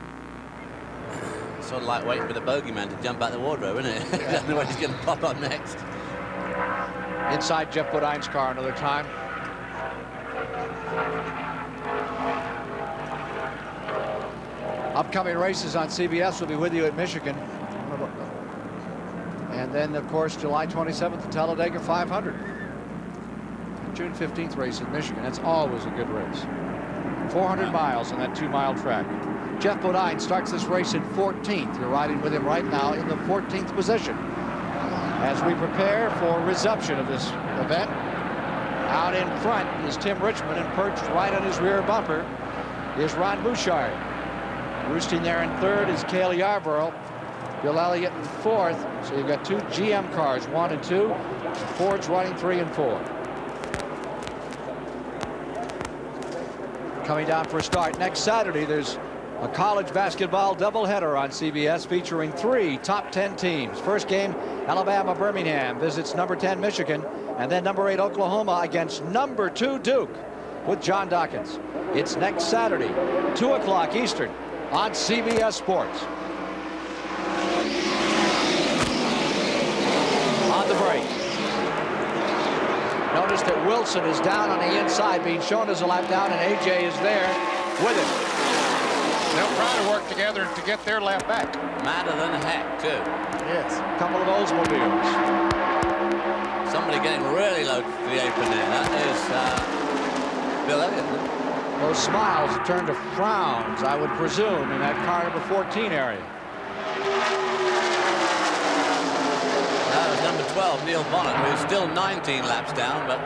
Sort of like waiting for the bogeyman to jump out the wardrobe, isn't it? You don't know what he's going to pop up next. Inside Jeff Bodine's car another time. Upcoming races on CBS will be with you at Michigan. And then, of course, July 27th, the Talladega 500. June 15th race in Michigan. That's always a good race. 400 miles on that 2-mile track. Jeff Bodine starts this race in 14th. You're riding with him right now in the 14th position. As we prepare for resumption of this event, out in front is Tim Richmond, and perched right on his rear bumper is Ron Bouchard. Roosting there in 3rd is Cale Yarborough. Bill Elliott in 4th. So you've got 2 GM cars, 1 and 2. Ford's running 3 and 4. Coming down for a start next Saturday, there's a college basketball doubleheader on CBS featuring 3 top 10 teams. First game, Alabama Birmingham visits number 10 Michigan, and then number 8 Oklahoma against number 2 Duke with John Dawkins. It's next Saturday, 2 o'clock Eastern on CBS Sports. On the break. Notice that Wilson is down on the inside, being shown as a lap down, and AJ is there with him. They'll try to work together to get their lap back. Madder than heck, too. Yes. A couple of Oldsmobiles. Somebody getting really low to the apron there. That is Bill Elliott. Those smiles have turned to frowns, I would presume, in that car number 14 area. That was number 12, Neil Bonnet, who's still 19 laps down, but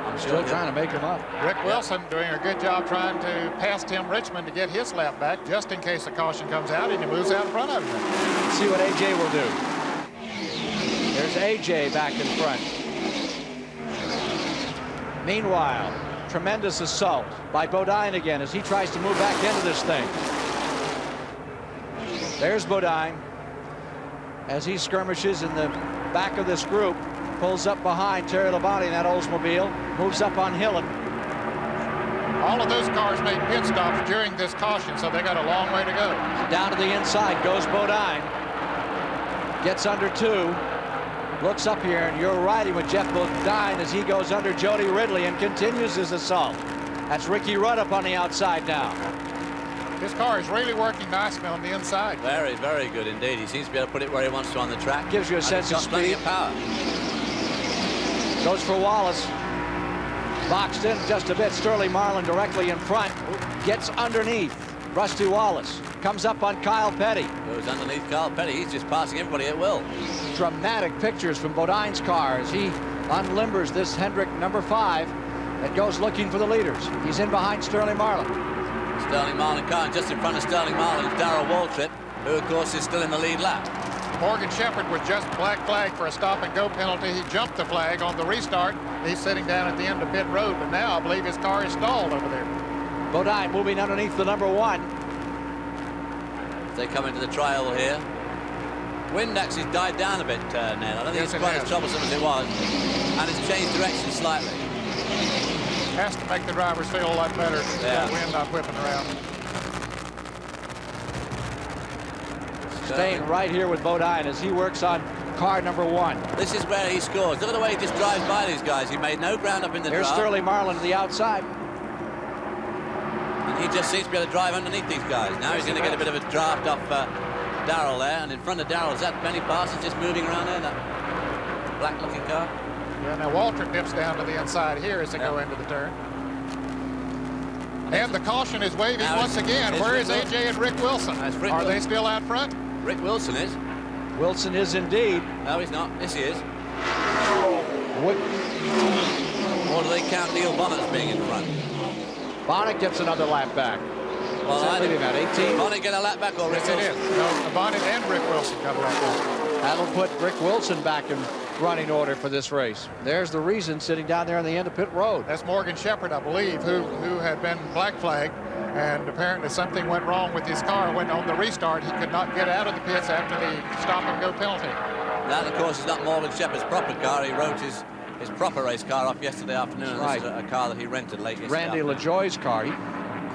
I'm sure still trying to make him up. Rick Wilson doing a good job trying to pass Tim Richmond to get his lap back, just in case the caution comes out and he moves out in front of him. Let's see what AJ will do. There's AJ back in front. Meanwhile, tremendous assault by Bodine again as he tries to move back into this thing. There's Bodine as he skirmishes in the back of this group. pulls up behind Terry Labonte in that Oldsmobile, moves up on Hillen. All of those cars made pit stops during this caution, so they got a long way to go. Down to the inside goes Bodine. Gets under 2. Looks up here, and you're riding with Jeff Bodine as he goes under Jody Ridley and continues his assault. That's Ricky Rudd up on the outside now. This car is really working nicely on the inside. Very, very good indeed. He seems to be able to put it where he wants to on the track. Gives you a sense of speed. Plenty of power. Goes for Wallace. Boxed in just a bit. Sterling Marlin directly in front. Gets underneath Rusty Wallace. Comes up on Kyle Petty. Goes underneath Kyle Petty. He's just passing everybody at will. Dramatic pictures from Bodine's car as he unlimbers this Hendrick number 5 that goes looking for the leaders. He's in behind Sterling Marlin. Sterling Marlin car, and just in front of Sterling Marlin is Darrell Waltrip, who of course is still in the lead lap. Morgan Shepherd was just black flag for a stop and go penalty. He jumped the flag on the restart. He's sitting down at the end of pit road, but now I believe his car is stalled over there. Bodine moving underneath the number 1. They come into the trial here. Wind actually died down a bit, Ned. I don't think it's quite as troublesome as it was, and it's changed direction slightly. Has to make the drivers feel a lot better. Yeah. Wind not whipping around. Staying right here with Bodine as he works on car number 1. This is where he scores. Look at the way he just drives by these guys. He made no ground up in the Here's draft. Sterling Marlin to the outside. And he just seems to be able to drive underneath these guys. Now he's going to get a bit of a draft off Darrell there. And in front of Darrell is that Benny Parsons just moving around there, that black-looking car. Yeah, now Waltrip dips down to the inside here as they go into the turn. And the caution is waving once again. Where is AJ and Rick Wilson? Are they still out front? Rick Wilson is. Wilson is indeed. No, he's not. Yes, he is. Or do they count Neil Bonnet as being in front? Bonnet gets another lap back. Well, I leaving at 18. Bonnet get a lap back or Rick Wilson? Wilson? It is. No, Bonnet and Rick Wilson got a lap back. That'll put Rick Wilson back in running order for this race. There's the reason sitting down there on the end of pit road. That's Morgan Shepherd, I believe, who had been black flagged, and apparently something went wrong with his car. When on the restart, he could not get out of the pits after the stop and go penalty. That, of course, is not Morgan Shepherd's proper car. He wrote his proper race car off yesterday afternoon. Right. This is a car that he rented late yesterday. Randy LaJoie's car. He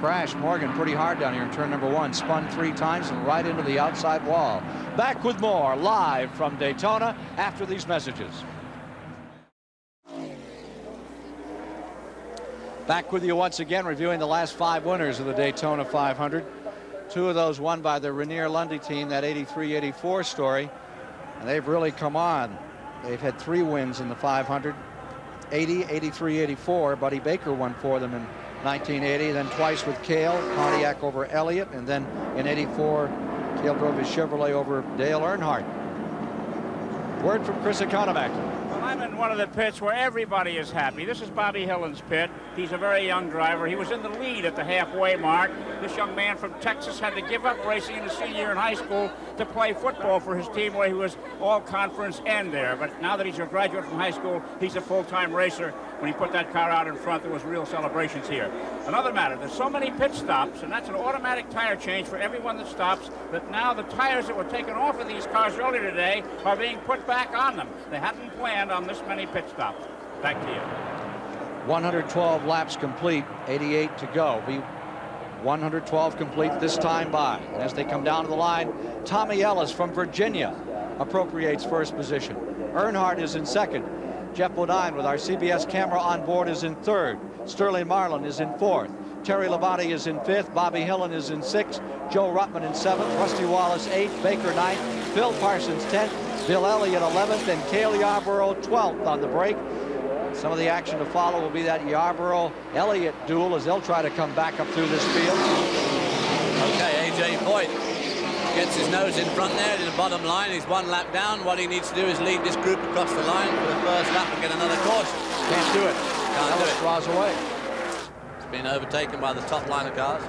crashed Morgan pretty hard down here in turn number 1, spun 3 times and right into the outside wall. Back with more live from Daytona after these messages. Back with you once again, reviewing the last 5 winners of the Daytona 500. 2 of those won by the Renier Lundy team, that 83-84 story. And they've really come on. They've had 3 wins in the 500. 80, 83, 84. Buddy Baker won for them in 1980, then twice with Cale, Pontiac over Elliott, and then in 84, Cale drove his Chevrolet over Dale Earnhardt. Word from Chris Economac. Well, I'm in one of the pits where everybody is happy. This is Bobby Hillen's pit. He's a very young driver. He was in the lead at the halfway mark. This young man from Texas had to give up racing in his senior year in high school to play football for his team, where he was all-conference end there. But now that he's a graduate from high school, he's a full-time racer. When he put that car out in front, there was real celebrations here. Another matter, there's so many pit stops, and that's an automatic tire change for everyone that stops, that now the tires that were taken off of these cars earlier today are being put back on them. They hadn't planned on this many pit stops. Back to you. 112 laps complete, 88 to go. 112 complete this time by. As they come down to the line, Tommy Ellis from Virginia appropriates first position. Earnhardt is in second. Jeff Bodine with our CBS camera on board is in third. Sterling Marlin is in fourth. Terry Labonte is in fifth. Bobby Hillen is in sixth. Joe Ruttman in seventh. Rusty Wallace eighth. Baker ninth. Phil Parsons 10th. Bill Elliott 11th. And Cale Yarborough 12th on the break. Some of the action to follow will be that Yarborough-Elliott duel as they'll try to come back up through this field. Okay, A.J. Foyt gets his nose in front there to the bottom line. He's 1 lap down. What he needs to do is lead this group across the line for the first lap and get another caution. Can't do it. Can't do it. Draws away. It's been overtaken by the top line of cars.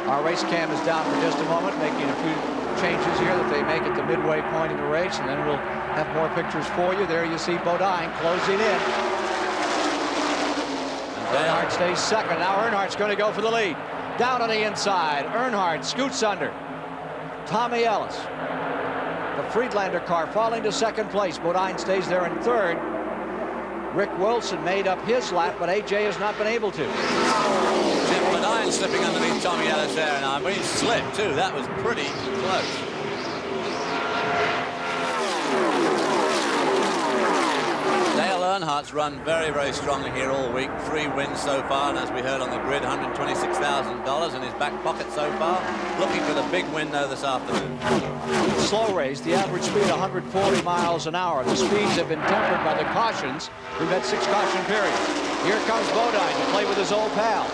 Our race cam is down for just a moment, making a few changes here that they make at the midway point in the race, and then we'll have more pictures for you. There you see Bodine closing in. Earnhardt stays second. Now Earnhardt's going to go for the lead. Down on the inside. Earnhardt scoots under. Tommy Ellis. The Friedlander car falling to second place. Bodine stays there in third. Rick Wilson made up his lap, but AJ has not been able to. Jim Bodine slipping underneath Tommy Ellis there now. I mean, he slipped too. That was pretty close. Dale Earnhardt's run very, very strongly here all week. 3 wins so far, and as we heard on the grid, $126,000 in his back pocket so far. Looking for the big win though this afternoon. Slow race, the average speed 140 miles an hour. The speeds have been tempered by the cautions. We've had 6 caution periods. Here comes Bodine to play with his old pal.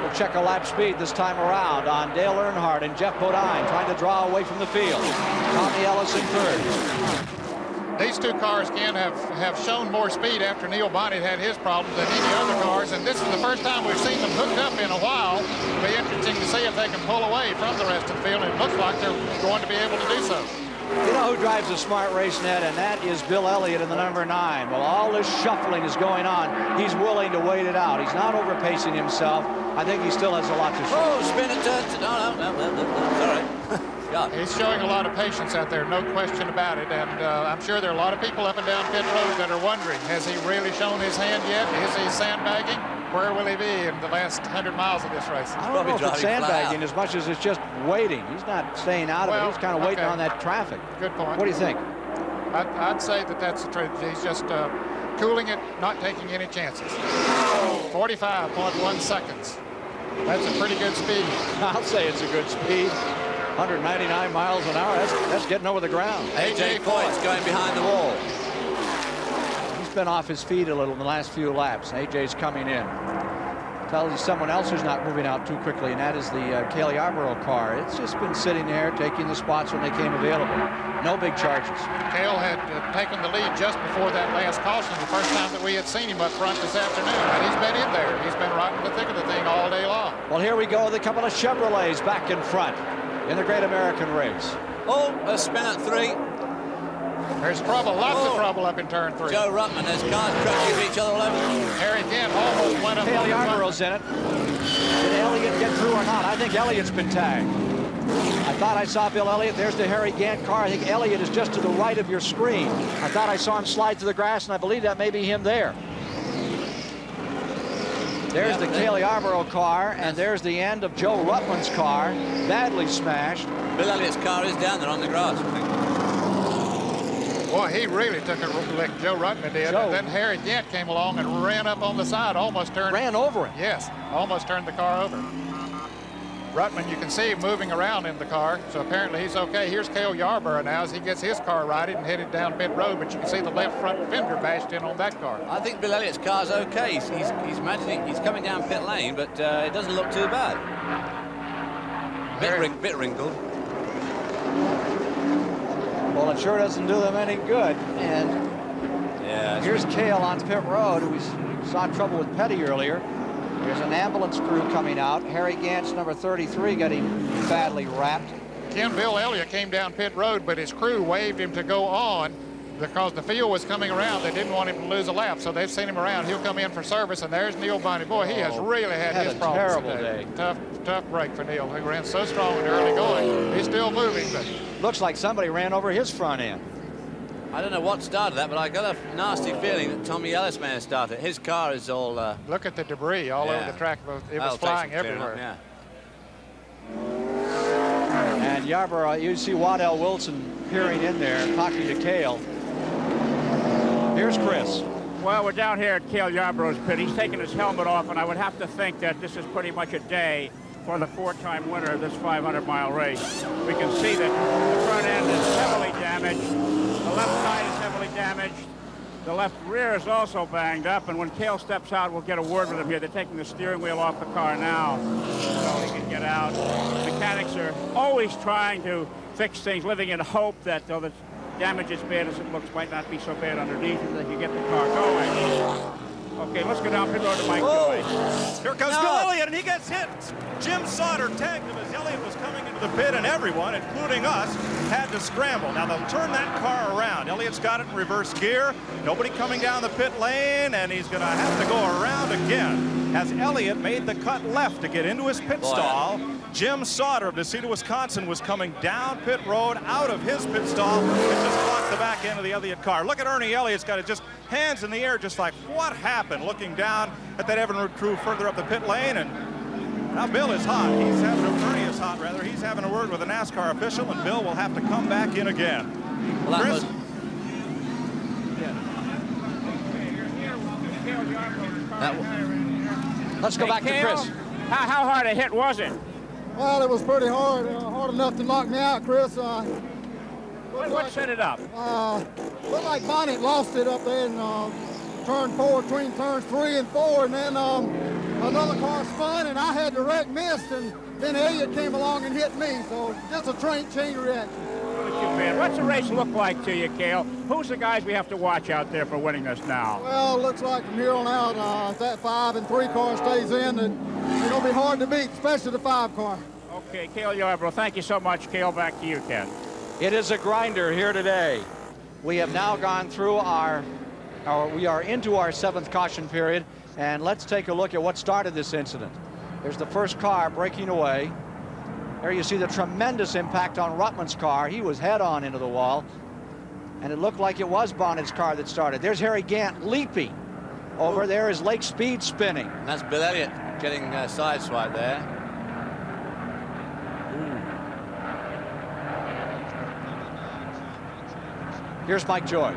We'll check a lap speed this time around on Dale Earnhardt and Jeff Bodine trying to draw away from the field. Tommy Ellis in third. These two cars, Ken, have shown more speed after Neil Bonnet had his problems than any other cars, and this is the first time we've seen them hooked up in a while. It'll be interesting to see if they can pull away from the rest of the field, and it looks like they're going to be able to do so. You know who drives a smart race, Ned, and that is Bill Elliott in the number 9. Well, all this shuffling is going on. He's willing to wait it out. He's not overpacing himself. I think he still has a lot to show. Oh, spin it, turn. No, sorry. God. He's showing a lot of patience out there, no question about it. And I'm sure there are a lot of people up and down pit road that are wondering, has he really shown his hand yet? Is he sandbagging? Where will he be in the last 100 miles of this race? I don't know if it's sandbagging as much as it's just waiting. He's not staying out of it. He's kind of waiting on that traffic. Good point. What do you think? I'd say that that's the truth. He's just cooling it, not taking any chances. 45.1 seconds. That's a pretty good speed. I'll say it's a good speed. 199 miles an hour. That's getting over the ground. AJ Foyt's going behind the wall. He's been off his feet a little in the last few laps. AJ's coming in. Tells you someone else who's not moving out too quickly, and that is the Cale Yarborough car. It's just been sitting there, taking the spots when they came available. No big charges. Cale had taken the lead just before that last caution, the first time that we had seen him up front this afternoon, and he's been in there. He's been right in the thick of the thing all day long. Well, here we go with a couple of Chevrolets back in front in the Great American Race. Oh, a spin at 3. There's trouble, lots of trouble up in turn 3. Joe Ruttman, there's cars crashing into each other all over. Harry Kent almost went up. Cale Yarborough's in it. Did Elliott get through or not? I think Elliott's been tagged. I thought I saw Bill Elliott. There's the Harry Gant car. I think Elliott is just to the right of your screen. I thought I saw him slide to the grass, and I believe that may be him there. There's the Cale Yarborough car, and there's the end of Joe Ruttman's car, badly smashed. Bill Elliott's car is down there on the grass. Boy, he really took a lick, Joe Ruttman did. And then Harry Gant came along and ran up on the side, almost turned. Ran over him. Yes, almost turned the car over. Ruttman, you can see him moving around in the car, so apparently he's okay. Here's Cale Yarborough now as he gets his car righted and headed down pit road, but you can see the left front fender bashed in on that car. I think Bill Elliott's car's okay. He's managing. He's coming down pit lane, but it doesn't look too bad. Bit wrinkled. Well, it sure doesn't do them any good. And yeah, here's Cale on pit road, who we saw trouble with Petty earlier. There's an ambulance crew coming out. Harry Gant's number 33 got him badly wrapped. Ken, Bill Elliott came down pit road, but his crew waved him to go on because the field was coming around. They didn't want him to lose a lap, so they've sent him around. He'll come in for service, and there's Neil Bonnet. Boy, he has really had his problems terrible today. day. Tough break for Neil, who ran so strong in the early going. He's still moving, but looks like somebody ran over his front end. I don't know what started that, but I got a nasty feeling that Tommy Ellis may have started. His car is all... look at the debris all over the track. It was flying everywhere. Yeah. And Yarborough, you see Waddell Wilson peering in there, talking to Cale. Here's Chris. Well, we're down here at Cale Yarborough's pit. He's taking his helmet off, and I would have to think that this is pretty much a day for the 4-time winner of this 500-mile race. We can see that the front end is heavily damaged. The left side is heavily damaged. The left rear is also banged up, and when Cale steps out, we'll get a word with him here. They're taking the steering wheel off the car now so he can get out. Mechanics are always trying to fix things, living in hope that though the damage, as bad as it looks, might not be so bad underneath, and they can get the car going. Okay, let's go down pit road to Mike Joy. Here comes Bill Elliott, and he gets hit. Jim Sauter tagged him as Elliott was coming into the pit, and everyone, including us, had to scramble. Now they'll turn that car around. Elliott's got it in reverse gear. Nobody coming down the pit lane, and he's going to have to go around again. as Elliott made the cut left to get into his pit stall. Jim Sauter of Necedah, Wisconsin was coming down pit road out of his pit stall and just blocked the back end of the Elliott car. Look at Ernie Elliott's got it just hands in the air, just like, what happened? Looking down at that Evinrude crew further up the pit lane, and now Bill is hot. Ernie is hot, rather. He's having a word with a NASCAR official, and Bill will have to come back in again. Well, Chris? Let's go back to Chris. How hard a hit was it? Well, it was pretty hard, hard enough to knock me out, Chris. What set it up? Looked like Bonnet lost it up there in turn 4, between turns 3 and 4, and then another car spun, and I had the wreck missed, and then Elliott came along and hit me, so just a chain reaction. What's the race look like to you, Cale? Who's the guys we have to watch out there for winning this now? Well, it looks like from here on out, if that 5 and 3 car stays in, then it's going to be hard to beat, especially the 5 car. Okay, Cale Yarborough, thank you so much. Cale, back to you, Ken. It is a grinder here today. We have now gone through we are into our 7th caution period, and let's take a look at what started this incident. There's the first car breaking away. There you see the tremendous impact on Rutland's car. He was head-on into the wall, and it looked like it was Bonnet's car that started. There's Harry Gant leaping. Over there is Lake Speed spinning. And that's Bill Elliott getting sideswiped there. Here's Mike Joy.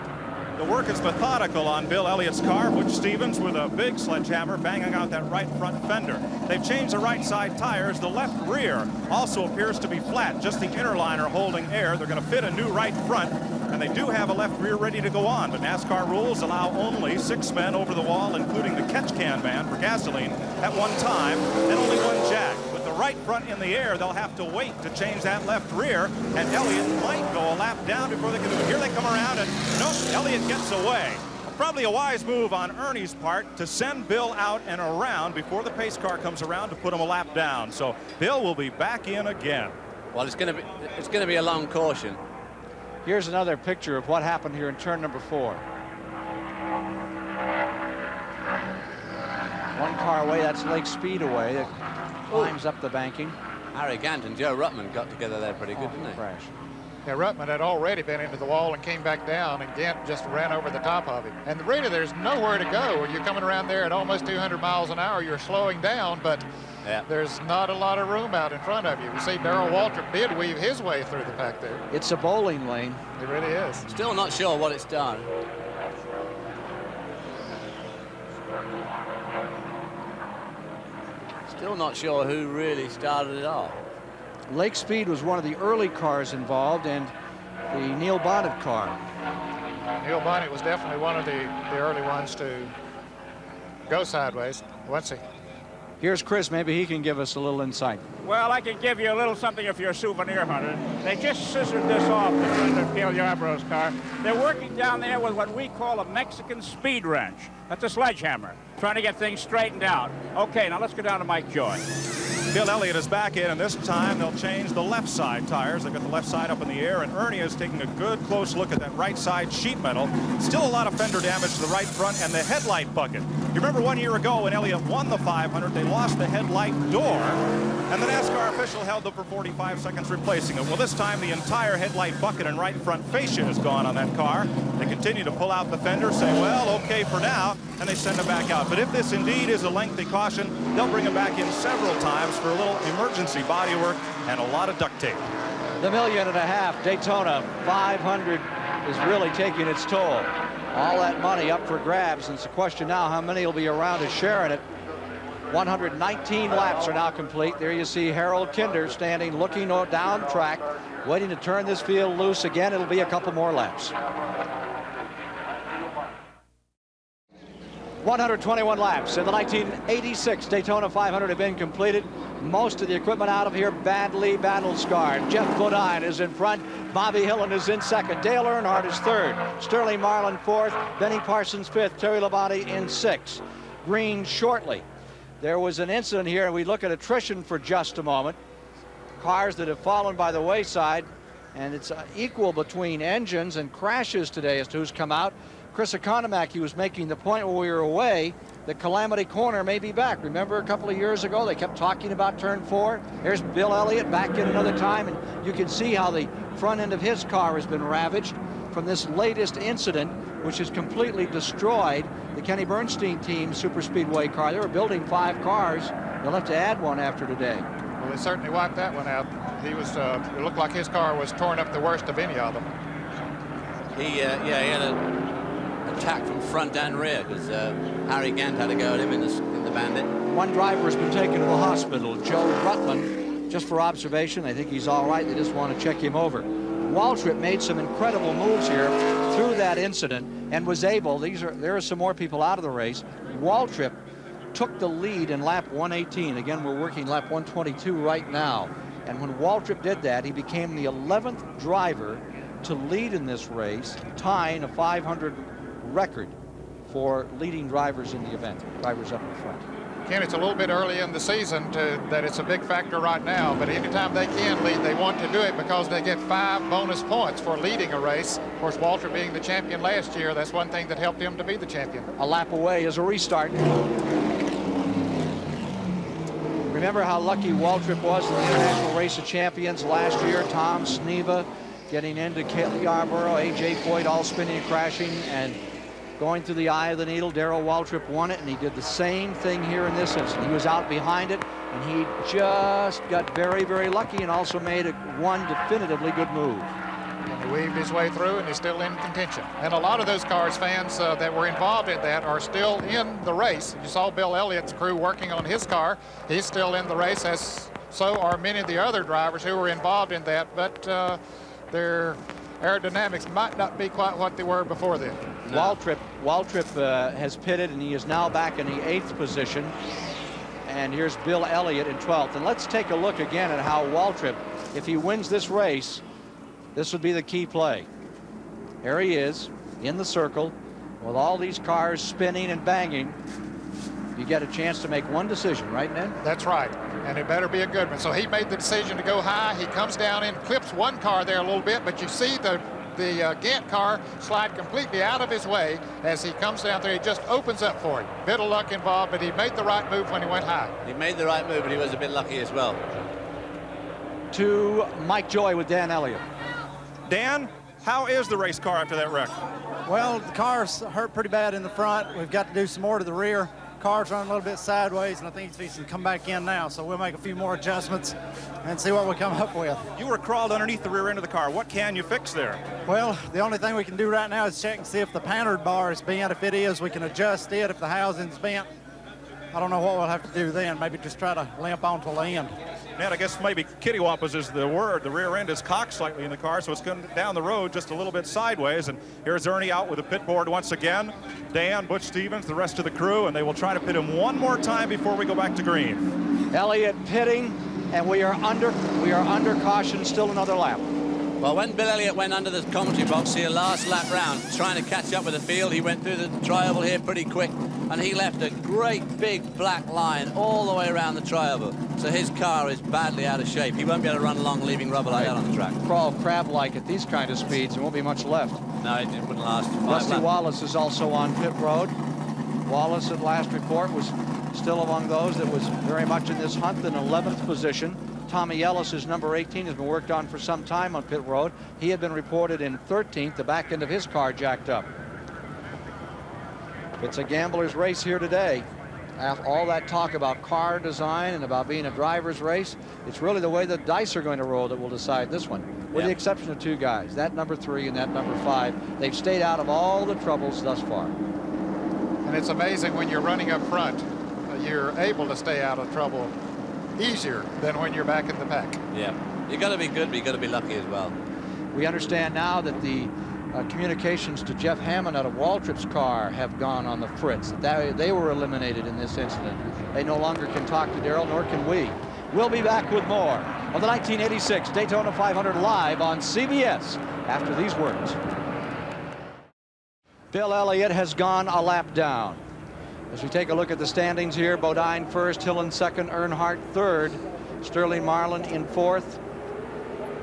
The work is methodical on Bill Elliott's car. Butch Stevens with a big sledgehammer banging out that right front fender. They've changed the right side tires. The left rear also appears to be flat, just the inner liner holding air. They're going to fit a new right front, and they do have a left rear ready to go on, but NASCAR rules allow only 6 men over the wall, including the catch can man for gasoline at one time, and only 1 jack. With the right front in the air, they'll have to wait to change that left rear, and Elliott might go a lap down before they can do it. Here they come around, and nope, Elliott gets away. Probably a wise move on Ernie's part to send Bill out and around before the pace car comes around to put him a lap down. So Bill will be back in again. Well, it's going to be a long caution. Here's another picture of what happened here in turn number 4. 1 car away, that's Lake Speedway. It climbs up the banking. Harry Gant and Joe Ruttman got together there pretty good, didn't they? Crash. Yeah, Ruttman had already been into the wall and came back down, and Gant just ran over the top of him. And really, there's nowhere to go. When you're coming around there at almost 200 miles an hour, you're slowing down, but there's not a lot of room out in front of you. We see Darrell Waltrip did weave his way through the pack there. It's a bowling lane. It really is. Still not sure what it's done. Still not sure who really started it off. Lake Speed was one of the early cars involved, and the Neil Bonnet car. Neil Bonnet was definitely one of the early ones to go sideways. Let's see. Here's Chris. Maybe he can give us a little insight. Well, I can give you a little something if you're a souvenir hunter. They just scissored this off the front of Cale Yarborough's car. They're working down there with what we call a Mexican speed wrench. That's a sledgehammer, trying to get things straightened out. Okay, now let's go down to Mike Joy. Bill Elliott is back in, and this time they'll change the left side tires. They've got the left side up in the air, and Ernie is taking a good close look at that right side sheet metal. Still a lot of fender damage to the right front and the headlight bucket. You remember 1 year ago when Elliott won the 500, they lost the headlight door, and the NASCAR official held them for 45 seconds replacing it. Well, this time the entire headlight bucket and right front fascia is gone on that car. They continue to pull out the fender, say, well, okay for now, and they send it back out. But if this indeed is a lengthy caution, they'll bring it back in several times for a little emergency body work and a lot of duct tape. The $1.5 million Daytona 500 is really taking its toll. All that money up for grabs, and it's a question now how many will be around to share in it. 119 laps are now complete. There you see Harold Kinder standing, looking down the track, waiting to turn this field loose again. It'll be a couple more laps. 121 laps in the 1986 Daytona 500 have been completed. Most of the equipment out of here badly battle-scarred. Jeff Bodine is in front. Bobby Hillen is in second. Dale Earnhardt is third. Sterling Marlin fourth. Benny Parsons fifth. Terry Labonte in sixth. Green shortly. There was an incident here, and we look at attrition for just a moment. Cars that have fallen by the wayside, and it's equal between engines and crashes today as to who's come out. Chris Economaki was making the point when we were away the Calamity Corner may be back. Remember a couple of years ago, they kept talking about turn 4. There's Bill Elliott back in another time, and you can see how the front end of his car has been ravaged from this latest incident, which has completely destroyed the Kenny Bernstein team's super speedway car. They were building 5 cars. They'll have to add one after today. Well, they certainly wiped that one out. He was, it looked like his car was torn up the worst of any of them. He had an attack from front and rear because Harry Gant had to go at him in the Bandit. One driver has been taken to the hospital, Joe Rutland, just for observation. They think he's all right. They just want to check him over. Waltrip made some incredible moves here through that incident and was able, there are some more people out of the race. Waltrip took the lead in lap 118. Again, we're working lap 122 right now. And when Waltrip did that, he became the 11th driver to lead in this race, tying a 500 record for leading drivers in the event, drivers up in front. Ken, it's a little bit early in the season that it's a big factor right now, but anytime they can lead, they want to do it because they get 5 bonus points for leading a race. Of course, Walter being the champion last year, that's one thing that helped him to be the champion. A lap away is a restart. Remember how lucky Waltrip was in the International Race of Champions last year. Tom Sneva getting into Cale Yarborough, A.J. Foyt all spinning and crashing and going through the eye of the needle. Darrell Waltrip won it, and he did the same thing here in this instance. He was out behind it, and he just got very, very lucky and also made one definitively good move. He weaved his way through, and he's still in contention. And a lot of those Cars fans that were involved in that are still in the race. You saw Bill Elliott's crew working on his car. He's still in the race, as so are many of the other drivers who were involved in that, but their aerodynamics might not be quite what they were before then. No. Waltrip has pitted, and he is now back in the 8th position. And here's Bill Elliott in 12th. And let's take a look again at how Waltrip, if he wins this race, this would be the key play. Here he is in the circle with all these cars spinning and banging. You get a chance to make one decision, right, Ned? That's right, and it better be a good one. So he made the decision to go high. He comes down and clips one car there a little bit, but you see the Gant car slide completely out of his way as he comes down there. He just opens up for him. Bit of luck involved, but he made the right move when he went high. He made the right move, but he was a bit lucky as well. To Mike Joy with Dan Elliott. Dan, how is the race car after that wreck? Well, the car's hurt pretty bad in the front. We've got to do some more to the rear. Car's running a little bit sideways, and I think he's fixing to come back in now. So we'll make a few more adjustments and see what we come up with. You were crawled underneath the rear end of the car. What can you fix there? Well, the only thing we can do right now is check and see if the pantard bar is bent. If it is, we can adjust it. If the housing's bent, I don't know what we'll have to do then. Maybe just try to limp onto the end. Ned, I guess maybe kittywampus is the word. The rear end is cocked slightly in the car, so it's going down the road just a little bit sideways. And here's Ernie out with the pit board once again. Dan, Butch Stevens, the rest of the crew, and they will try to pit him one more time before we go back to green. Elliott pitting, and we are under caution, still another lap. Well, when Bill Elliott went under the commentary box here last lap round, trying to catch up with the field, he went through the tri-oval here pretty quick, and he left a great big black line all the way around the tri-oval. So his car is badly out of shape. He won't be able to run along leaving rubber like that on the track. Crawl crab-like at these kind of speeds. There won't be much left. No, it wouldn't last. Rusty Wallace is also on pit road. Wallace at last report was still among those that was very much in this hunt in 11th position. Tommy Ellis, is number 18, has been worked on for some time on pit road. He had been reported in 13th, the back end of his car jacked up. It's a gambler's race here today. After all that talk about car design and about being a driver's race, it's really the way the dice are going to roll that will decide this one, with the exception of 2 guys, that number 3 and that number 5. They've stayed out of all the troubles thus far. And it's amazing when you're running up front, you're able to stay out of trouble easier than when you're back in the pack. Yeah, you got to be good, but you got to be lucky as well. We understand now that the communications to Jeff Hammond out of Waltrip's car have gone on the fritz. They were eliminated in this incident. They no longer can talk to Darrell, nor can we. We'll be back with more of the 1986 Daytona 500 live on CBS after these words. Bill Elliott has gone a lap down. As we take a look at the standings here, Bodine first, Hillen second, Earnhardt third, Sterling Marlin in 4th,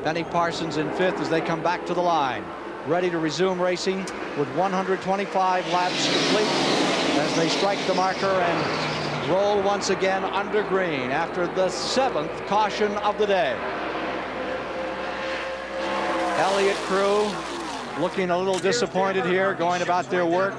Benny Parsons in 5th as they come back to the line. Ready to resume racing with 125 laps complete as as they strike the marker and roll once again under green after the 7th caution of the day. Elliott crew looking a little disappointed here, going about their work.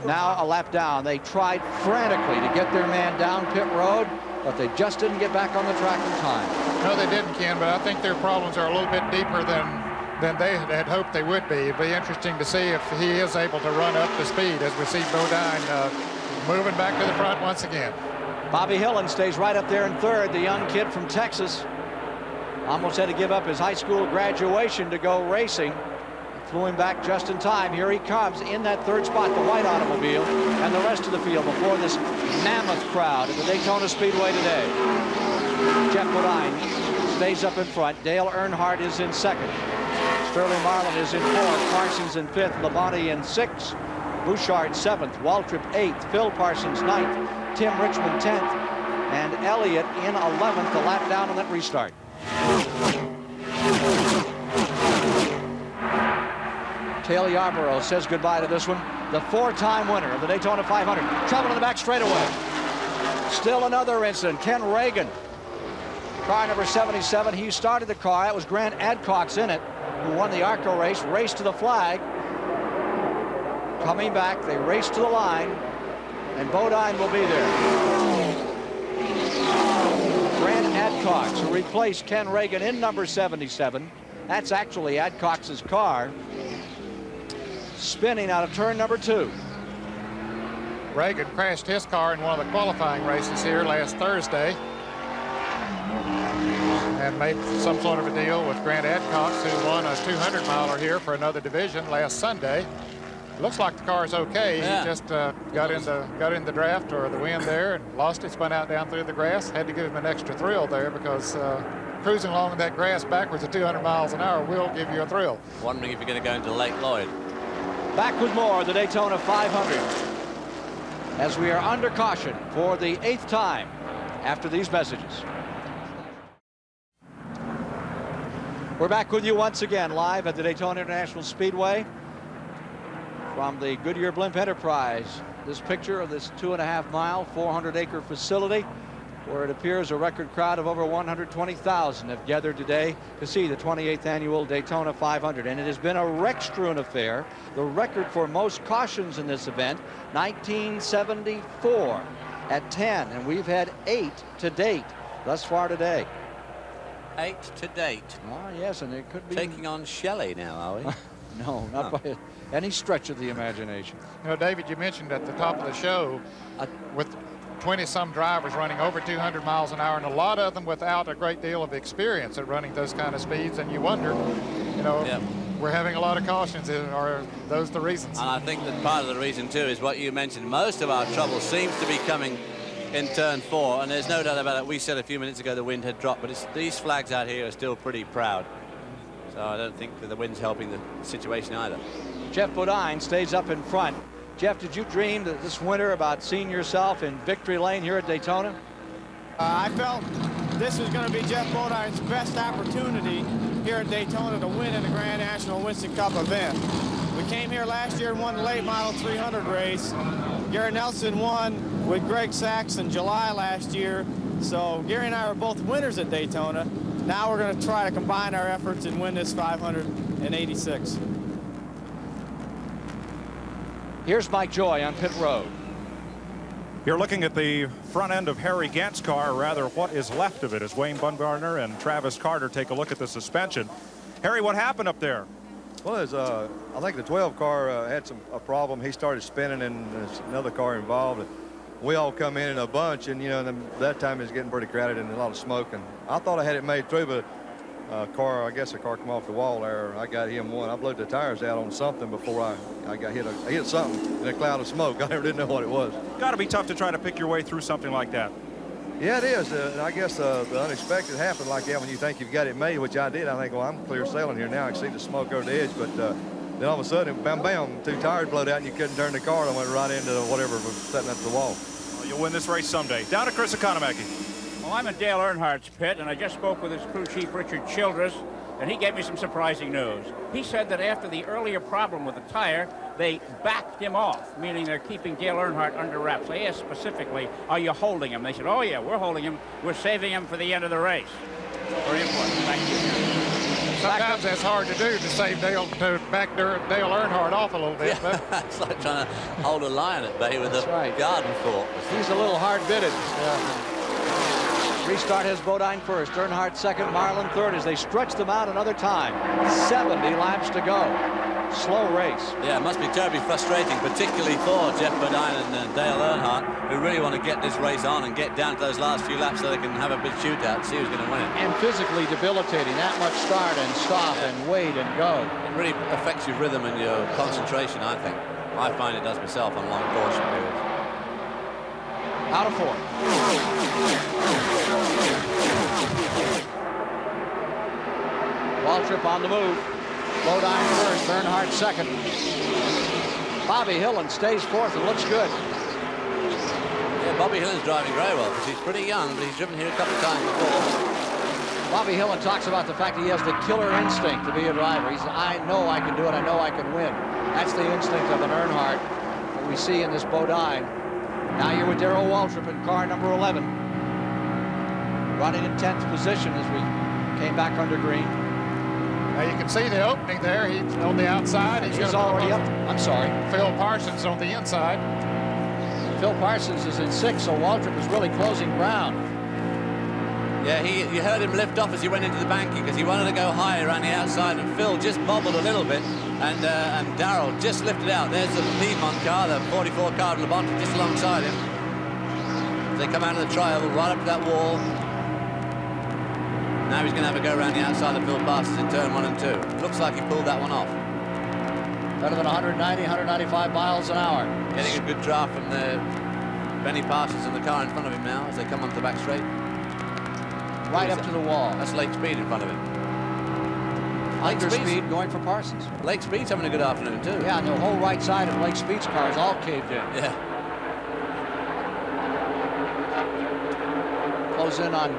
Now a lap down. They tried frantically to get their man down pit road, but they just didn't get back on the track in time. No, they didn't, Ken, but I think their problems are a little bit deeper than they had hoped they would be. It'd be interesting to see if he is able to run up to speed as we see Bodine moving back to the front once again. Bobby Hillen stays right up there in 3rd, the young kid from Texas. Almost had to give up his high school graduation to go racing. Flew him back just in time. Here he comes in that 3rd spot, the white automobile, and the rest of the field before this mammoth crowd at the Daytona Speedway today. Jeff Bodine stays up in front. Dale Earnhardt is in 2nd. Sterling Marlin is in 4th. Parsons in 5th. Labonte in 6th. Bouchard 7th. Waltrip 8th. Phil Parsons 9th. Tim Richmond 10th. And Elliott in 11th, a lap down on that restart. Cale Yarborough says goodbye to this one. The 4-time winner of the Daytona 500. Trouble in the back straightaway. Still another incident. Ken Reagan, car number 77. He started the car. It was Grant Adcox in it, who won the ARCO race, raced to the flag. Coming back, they raced to the line, and Bodine will be there. Grant Adcox, who replaced Ken Reagan in number 77. That's actually Adcox's car. Spinning out of turn number 2. Reagan crashed his car in one of the qualifying races here last Thursday and made some sort of a deal with Grant Adcox, who won a 200-miler here for another division last Sunday. Looks like the car's okay. Yeah. He just got in the draft or the wind there and lost it, spun out down through the grass. Had to give him an extra thrill there because cruising along that grass backwards at 200 miles an hour will give you a thrill. Wondering if you're going to go into Lake Lloyd. Back with more of the Daytona 500 as we are under caution for the 8th time after these messages. We're back with you once again live at the Daytona International Speedway from the Goodyear Blimp Enterprise. This picture of this 2.5-mile, 400-acre facility where it appears a record crowd of over 120,000 have gathered today to see the 28th annual Daytona 500. And it has been a wreck-strewn affair. The record for most cautions in this event, 1974 at 10. And we've had 8 to date thus far today. 8 to date. Ah, yes, and it could be taking on Shelley now, are we? No, not by any stretch of the imagination. You know, David, you mentioned at the top of the show with 20-some drivers running over 200 miles an hour, and a lot of them without a great deal of experience at running those kind of speeds, and you wonder, you know, we're having a lot of cautions. Are those the reasons? And I think that part of the reason, too, is what you mentioned. Most of our trouble seems to be coming in turn 4, and there's no doubt about it. We said a few minutes ago the wind had dropped, but these flags out here are still pretty proud. So I don't think that the wind's helping the situation either. Jeff Bodine stays up in front. Jeff, did you dream that this winter about seeing yourself in victory lane here at Daytona? I felt this was going to be Jeff Bodine's best opportunity here at Daytona to win in the Grand National Winston Cup event. We came here last year and won the late model 300 race. Gary Nelson won with Greg Sachs in July last year. So Gary and I are both winners at Daytona. Now we're going to try to combine our efforts and win this 586. Here's Mike Joy on pit road. You're looking at the front end of Harry Gant's car, or rather what is left of it, as Wayne Bumgarner and Travis Carter take a look at the suspension. Harry, what happened up there? Well, I think the 12 car had a problem. He started spinning, and there's another car involved. We all come in a bunch, and, you know, that time it was getting pretty crowded and a lot of smoke. And I thought I had it made through, but I guess a car come off the wall there. I got him one. I blew the tires out on something before I got hit. I hit something in a cloud of smoke. I never did know what it was. Got to be tough to try to pick your way through something like that. Yeah, it is. And I guess the unexpected happened like that when you think you've got it made, which I did. I think, well, I'm clear sailing here now. I can see the smoke over the edge, but then all of a sudden, bam, bam, 2 tires blowed out and you couldn't turn the car and went right into whatever was setting up the wall. Well, you'll win this race someday. Down to Chris Economaki. Well, I'm in Dale Earnhardt's pit, and I just spoke with his crew chief, Richard Childress, and he gave me some surprising news. He said that after the earlier problem with the tire, they backed him off, meaning they're keeping Dale Earnhardt under wraps. I asked specifically, are you holding him? They said, oh yeah, we're holding him. We're saving him for the end of the race. Very important. Thank you. Sometimes that's hard to do, to save Dale, to back Dale Earnhardt off a little bit. Yeah, it's like trying to hold a lion at bay with a garden fork. He's a little hard-bitted. Restart has Bodine first, Earnhardt second, Marlin third as they stretch them out another time. 70 laps to go. Slow race. Yeah, it must be terribly frustrating, particularly for Jeff Bodine and Dale Earnhardt, who really want to get this race on and get down to those last few laps so they can have a big shootout and see who's going to win it. And physically debilitating, that much start and stop and wait and go. It really affects your rhythm and your concentration, I think. I find it does myself on long caution periods. Out of 4. Waltrip on the move. Bodine first, Earnhardt second. Bobby Hillin stays fourth and looks good. Yeah, Bobby Hillin's driving very well because he's pretty young, but he's driven here a couple of times before. Bobby Hillin talks about the fact that he has the killer instinct to be a driver. He says, I know I can do it. I know I can win. That's the instinct of an Earnhardt that we see in this Bodine. Now you're with Darrell Waltrip in car number 11. Running in 10th position as we came back under green. Now you can see the opening there. He's on the outside. He's already up. I'm sorry. Phil Parsons on the inside. Phil Parsons is in 6th, so Waltrip is really closing ground. Yeah, you heard him lift off as he went into the banking because he wanted to go higher around the outside, and Phil just bobbled a little bit, and Darrell just lifted out. There's the Piedmont car, the 44 car, Labonte just alongside him. As they come out of the trial, right up to that wall. Now he's going to have a go around the outside of Phil Parsons in turn 1 and 2. Looks like he pulled that one off. Better than 190, 195 miles an hour. Getting a good draft from the Benny Parsons and the car in front of him now as they come onto the back straight. Right up to the wall. That's Lake Speed in front of him. Under Speed going for Parsons. Lake Speed's having a good afternoon too. Yeah, and the whole right side of Lake Speed's car is all caved in. Yeah. Close in on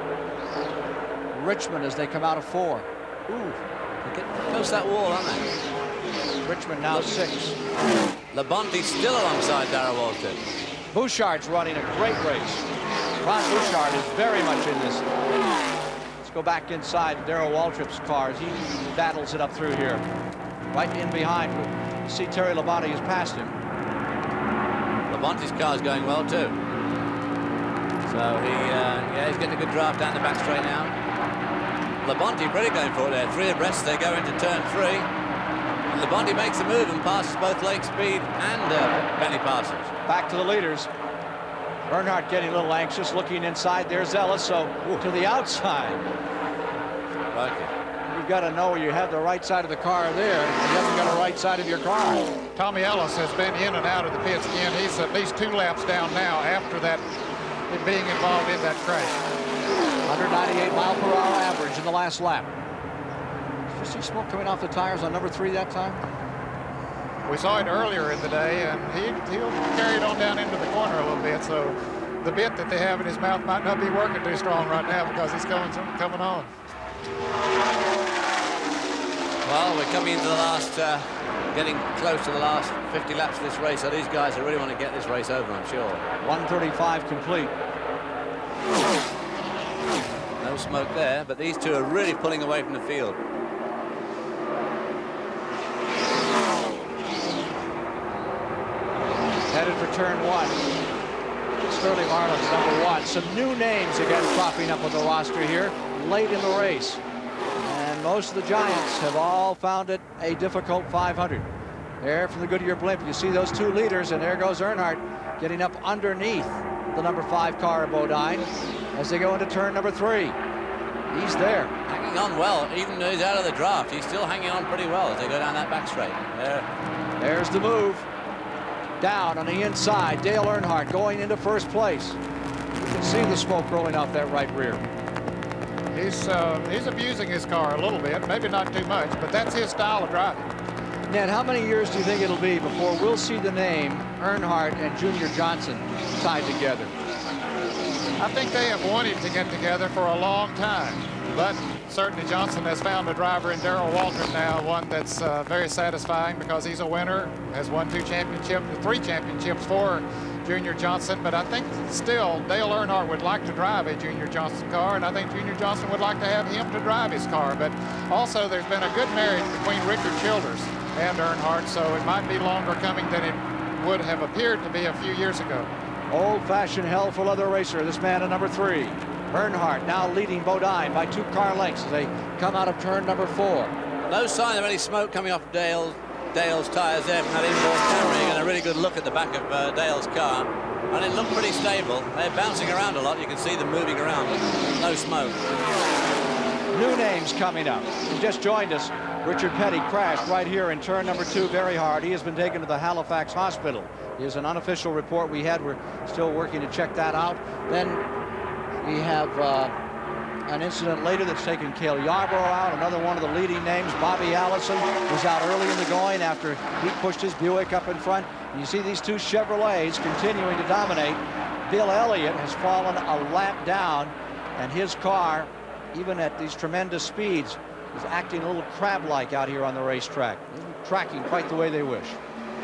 Richmond as they come out of 4. Ooh, they're getting close to that wall, aren't they? Richmond now 6. Labonte still alongside Darrell Waltrip. Bouchard's running a great race. Ron Bouchard is very much in this. Let's go back inside Darrell Waltrip's car as he battles it up through here. Right in behind. You see Terry Labonte has passed him. Labonte's car's going well too. So he's getting a good draft down the back straight now. Labonte really going for it there. 3 abreast, they go into turn 3. And Labonte makes the move and passes both Lake Speed and Benny Parsons. Back to the leaders. Earnhardt getting a little anxious, looking inside. There's Ellis, so to the outside. Okay. You've got to know you have the right side of the car there. You haven't got the right side of your car. Tommy Ellis has been in and out of the pits again. He's at least 2 laps down now after that, being involved in that crash. 198 mile per hour average in the last lap. Did you see smoke coming off the tires on number 3 that time? We saw it earlier in the day, and he'll carry it on down into the corner a little bit. So the bit that they have in his mouth might not be working too strong right now because he's coming on. Well, we're coming into the last, getting close to the last 50 laps of this race. So these guys really want to get this race over, I'm sure. 135 complete. No smoke there, but these two are really pulling away from the field. Headed for turn 1. Sterling Marlin's number 1. Some new names again cropping up on the roster here late in the race. And most of the Giants have all found it a difficult 500. There from the Goodyear blimp, you see those 2 leaders, and there goes Earnhardt getting up underneath the number 5 car of Bodine as they go into turn number 3. He's there. Hanging on well, even though he's out of the draft. He's still hanging on pretty well as they go down that back straight. There's the move. Down on the inside, Dale Earnhardt going into first place. You can see the smoke rolling off that right rear. He's abusing his car a little bit, maybe not too much, but that's his style of driving. Ned, how many years do you think it'll be before we'll see the name Earnhardt and Junior Johnson tied together? I think they have wanted to get together for a long time, but certainly Johnson has found a driver in Darrell Waltrip now, one that's very satisfying because he's a winner, has won 3 championships for Junior Johnson, but I think still Dale Earnhardt would like to drive a Junior Johnson car, and I think Junior Johnson would like to have him to drive his car. But also there's been a good marriage between Richard Childers and Earnhardt, so it might be longer coming than it would have appeared to be a few years ago. Old-fashioned hell for leather racer, this man at number 3. Earnhardt now leading Bodine by 2 car lengths as they come out of turn number 4. No sign of any smoke coming off Dale's tyres there from that inboard camera. You get a really good look at the back of Dale's car, and it looked pretty stable. They're bouncing around a lot. You can see them moving around, but no smoke. New names coming up. He just joined us. Richard Petty crashed right here in turn number 2 very hard. He has been taken to the Halifax hospital. Here's an unofficial report we had. We're still working to check that out. Then we have an incident later that's taken Cale Yarborough out. Another one of the leading names, Bobby Allison, was out early in the going after he pushed his Buick up in front. And you see these 2 Chevrolets continuing to dominate. Bill Elliott has fallen a lap down, and his car, even at these tremendous speeds, is acting a little crab-like out here on the racetrack. Tracking quite the way they wish.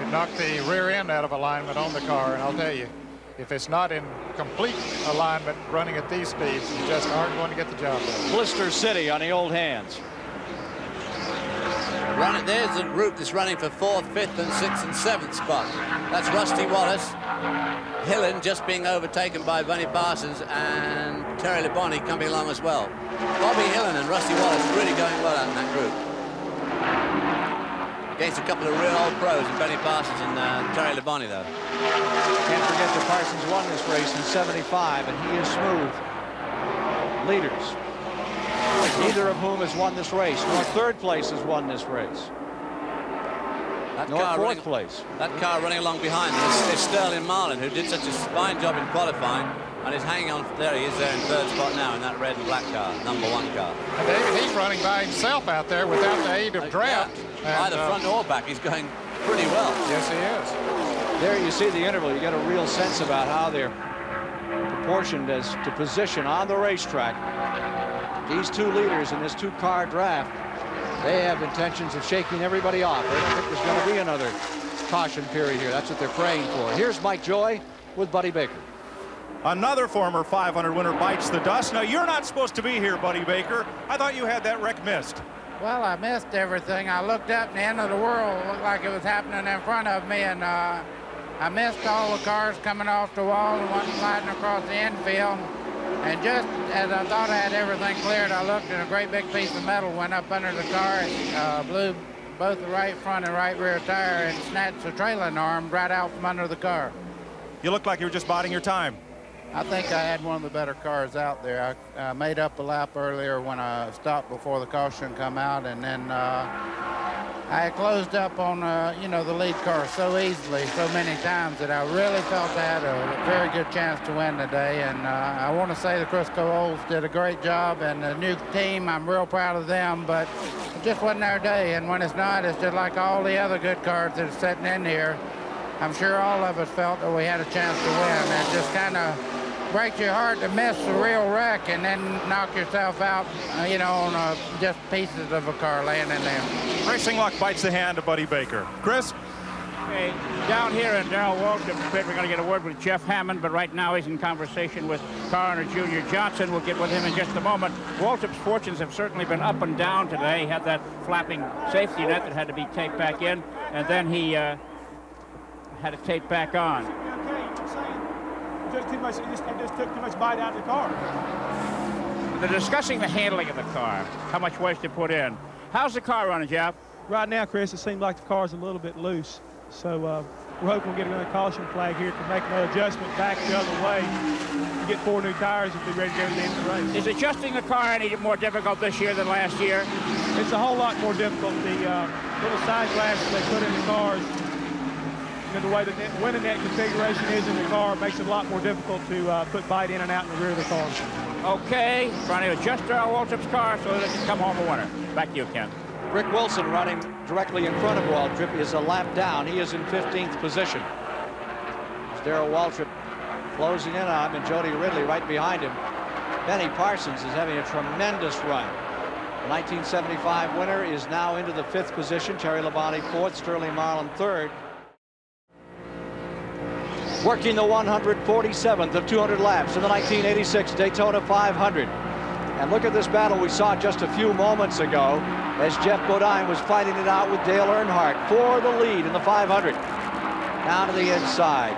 It knocked the rear end out of alignment on the car, and I'll tell you, if it's not in complete alignment running at these speeds, you just aren't going to get the job done. Blister City on the old hands. There's a group that's running for 4th, 5th, and 6th and 7th spot. That's Rusty Wallace, Hillen just being overtaken by Bunny Parsons, and Terry Labonte coming along as well. Bobby Hillen and Rusty Wallace really going well out in that group. Against a couple of real old pros, and Benny Parsons and Terry Labonte, though. Can't forget that Parsons won this race in '75, and he is smooth. Leaders, neither of whom has won this race, nor 3rd place has won this race. Nor 4th place. That car running along behind them is Sterling Marlin, who did such a fine job in qualifying, and is hanging on. There he is there in 3rd spot now in that red and black car, number 1 car. And David, he's running by himself out there without the aid of draft. Yeah. Either front or back, he's going pretty well. Yes, he is. There you see the interval. You get a real sense about how they're proportioned as to position on the racetrack. These 2 leaders in this 2-car draft, they have intentions of shaking everybody off. They don't think there's going to be another caution period here. That's what they're praying for. Here's Mike Joy with Buddy Baker. Another former 500 winner bites the dust. Now, you're not supposed to be here, Buddy Baker. I thought you had that wreck missed. Well, I missed everything. I looked up and the end of the world looked like it was happening in front of me, and I missed all the cars coming off the wall and one sliding across the infield. And just as I thought I had everything cleared, I looked and a great big piece of metal went up under the car and blew both the right front and right rear tire and snatched the trailing arm right out from under the car. You look like you were just biding your time. I think I had one of the better cars out there. I made up a lap earlier when I stopped before the caution come out, and then I had closed up on, you know, the lead car so easily, so many times that I really felt I had a very good chance to win today. And I want to say the Crisco Olds did a great job, and the new team, I'm real proud of them, but it just wasn't our day. And when it's not, it's just like all the other good cars that are sitting in here. I'm sure all of us felt that we had a chance to win. And it just kind of breaks your heart to miss a real wreck and then knock yourself out, you know, on just pieces of a car laying in there. Racing luck bites the hand of Buddy Baker. Chris? Okay, down here in Darrell Waltrip's pit, we're going to get a word with Jeff Hammond, but right now he's in conversation with car owner Junior Johnson. We'll get with him in just a moment. Waltrip's fortunes have certainly been up and down today. He had that flapping safety net that had to be taped back in, and then he had it taped back on. It just took too much bite out of the car. They're discussing the handling of the car, how much wedge to put in. How's the car running, Jeff? Right now, Chris, it seems like the car's a little bit loose. So we're hoping we'll get another caution flag here to make another adjustment back the other way. Get 4 new tires and be ready to go to the end of the race. Is adjusting the car any more difficult this year than last year? It's a whole lot more difficult. The little side glasses they put in the cars, and the way the winning net configuration is in the car makes it a lot more difficult to put bite in and out in the rear of the car. Okay, trying to adjust our Waltrip's car so that it can come home a winner. Back to you, Ken. Rick Wilson running directly in front of Waltrip is a lap down. He is in 15th position. Darrell Waltrip closing in on him, and Jody Ridley right behind him. Benny Parsons is having a tremendous run. The 1975 winner is now into the 5th position. Terry Labonte 4th, Sterling Marlin 3rd. Working the 147th of 200 laps in the 1986 Daytona 500. And look at this battle we saw just a few moments ago as Jeff Bodine was fighting it out with Dale Earnhardt for the lead in the 500. Down to the inside.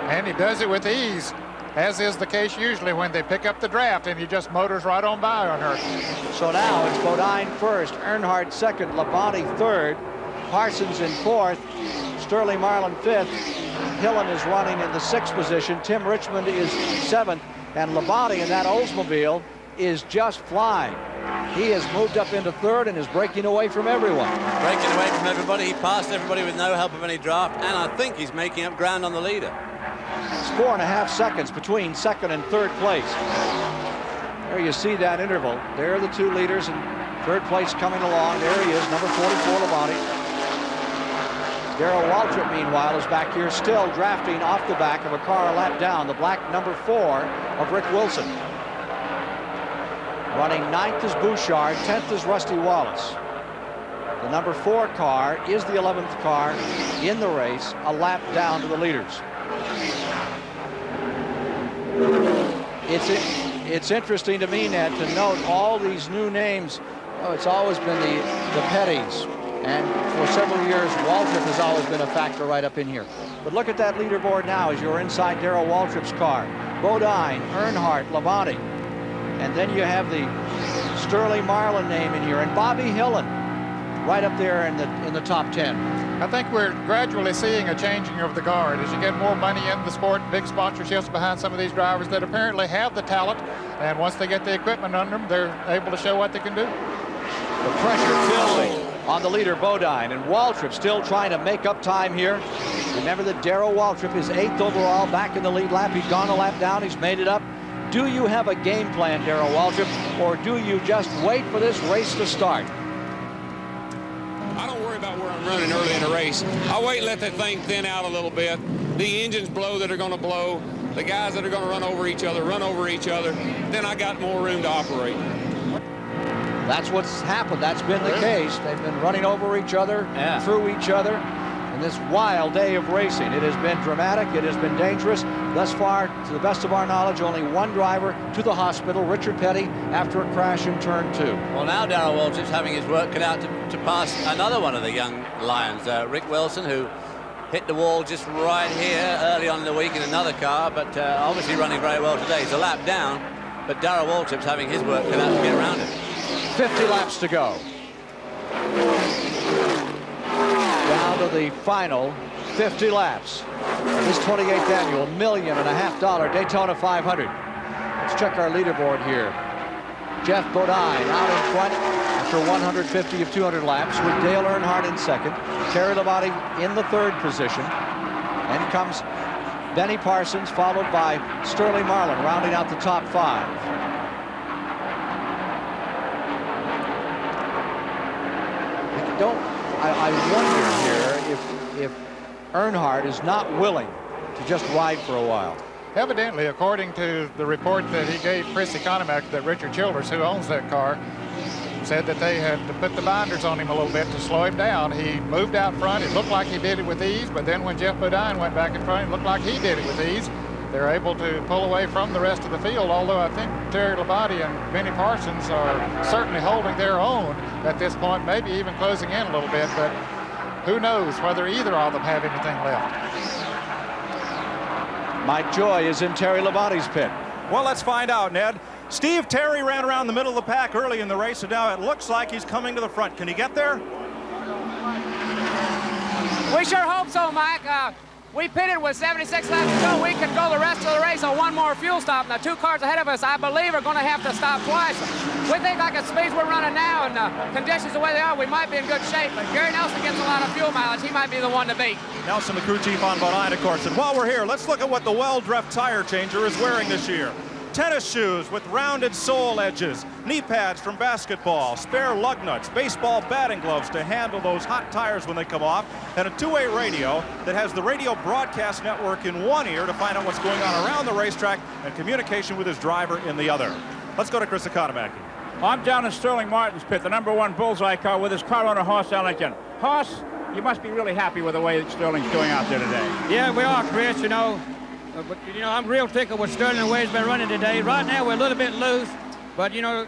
And he does it with ease, as is the case usually when they pick up the draft, and he just motors right on by Earnhardt. So now it's Bodine 1st, Earnhardt 2nd, Labonte 3rd, Parsons in 4th, Sterling Marlin 5th. Hillen is running in the 6th position. Tim Richmond is 7th. And Labonte in that Oldsmobile is just flying. He has moved up into 3rd and is breaking away from everyone. Breaking away from everybody. He passed everybody with no help of any draft. And I think he's making up ground on the leader. It's 4.5 seconds between 2nd and 3rd place. There you see that interval. There are the 2 leaders, and 3rd place coming along. There he is, number 44, Labonte. Darrell Waltrip, meanwhile, is back here still drafting off the back of a car a lap down, the black number 4 of Rick Wilson. Running 9th is Bouchard, 10th is Rusty Wallace. The number 4 car is the 11th car in the race, a lap down to the leaders. It's interesting to me, Ned, to note all these new names. Oh, it's always been the Petties. And for several years, Waltrip has always been a factor right up in here. But look at that leaderboard now as you're inside Darrell Waltrip's car. Bodine, Earnhardt, Labonte. And then you have the Sterling Marlin name in here, and Bobby Hillen right up there in the top 10. I think we're gradually seeing a changing of the guard as you get more money in the sport, big sponsorships behind some of these drivers that apparently have the talent, and once they get the equipment under them, they're able to show what they can do. The pressure building on the leader, Bodine, and Waltrip still trying to make up time here. Remember that Darrell Waltrip is 8th overall, back in the lead lap. He's gone a lap down, he's made it up. Do you have a game plan, Darrell Waltrip, or do you just wait for this race to start? I don't worry about where I'm running early in the race. I wait and let that thing thin out a little bit. The engines blow that are going to blow. The guys that are going to run over each other. Then I got more room to operate. That's what's happened. That's been the case. They've been running over each other, through each other, in this wild day of racing. It has been dramatic. It has been dangerous. Thus far, to the best of our knowledge, only 1 driver to the hospital, Richard Petty, after a crash in turn 2. Well, now Darrell Waltrip's having his work cut out to pass another one of the young lions, Rick Wilson, who hit the wall just right here early on in the week in another car, but obviously running very well today. He's a lap down, but Darrell Waltrip's having his work cut out to get around him. 50 laps to go. Down to the final 50 laps. This 28th annual $1.5 million Daytona 500. Let's check our leaderboard here. Jeff Bodine out in front after 150 of 200 laps with Dale Earnhardt in 2nd. Terry Labonte in the 3rd position. Then comes Benny Parsons, followed by Sterling Marlin, rounding out the top 5. I wonder here if Earnhardt is not willing to just ride for a while. Evidently, according to the report that he gave Chris Economac, that Richard Childers, who owns that car, said that they had to put the binders on him a little bit to slow him down. He moved out front. It looked like he did it with ease, but then when Jeff Bodine went back in front, it looked like he did it with ease. They're able to pull away from the rest of the field, although I think Terry Labonte and Benny Parsons are certainly holding their own at this point, maybe even closing in a little bit, but who knows whether either of them have anything left. Mike Joy is in Terry Labonte's pit. Well, let's find out, Ned. Steve Terry ran around the middle of the pack early in the race, and now it looks like he's coming to the front. Can he get there? We sure hope so, Mike. We pitted with 76 laps to go. We can go the rest of the race on 1 more fuel stop. Now, 2 cars ahead of us, I believe, are going to have to stop twice. We think like at speeds we're running now and conditions the way they are, we might be in good shape. But Gary Nelson gets a lot of fuel mileage. He might be the one to beat. Nelson, the crew chief on Bodine, of course. And while we're here, let's look at what the well-dressed tire changer is wearing this year. tennis shoes with rounded sole edges, knee pads from basketball, spare lug nuts, baseball batting gloves to handle those hot tires when they come off, and a two-way radio that has the radio broadcast network in one ear to find out what's going on around the racetrack and communication with his driver in the other. Let's go to Chris Economaki. I'm down in Sterling Martin's pit, the #1 bullseye car with his car owner, Hoss Ellington. Hoss, you must be really happy with the way that Sterling's doing out there today. Yeah, we are, Chris, you know. But, you know, I'm real tickled with Sterling and the way he's been running today. Right now, we're a little bit loose, but, you know,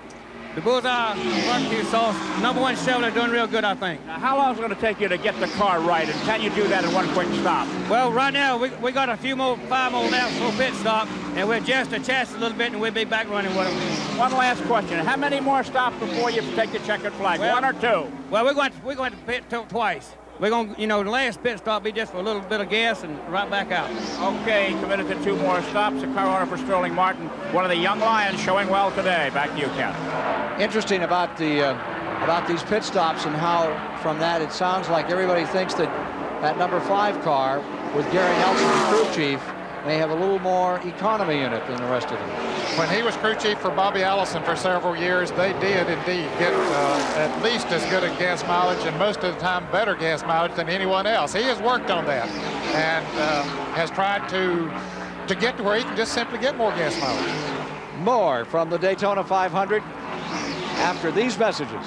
the bullseye barbecue sauce, #1 Chevrolet doing real good, I think. Now, how long is it going to take you to get the car right, and can you do that in one quick stop? Well, right now, we got 5 more laps for pit stop, and we'll adjust the chassis a little bit, and we'll be back running with them. One last question. How many more stops before you take the checkered flag? Well, 1 or 2? Well, we're going to pit twice. We're going to, you know, the last pit stop be just for a little bit of gas and right back out. Okay, committed to 2 more stops. The car owner for Sterling Martin, one of the young lions showing well today. Back to you, Ken. Interesting about these pit stops and how from that it sounds like everybody thinks that that #5 car with Gary Nelson, the crew chief, may have a little more economy in it than the rest of them. When he was crew chief for Bobby Allison for several years, they did indeed get at least as good a gas mileage, and most of the time better gas mileage than anyone else. He has worked on that and has tried to get to where he can just simply get more gas mileage. More from the Daytona 500 after these messages.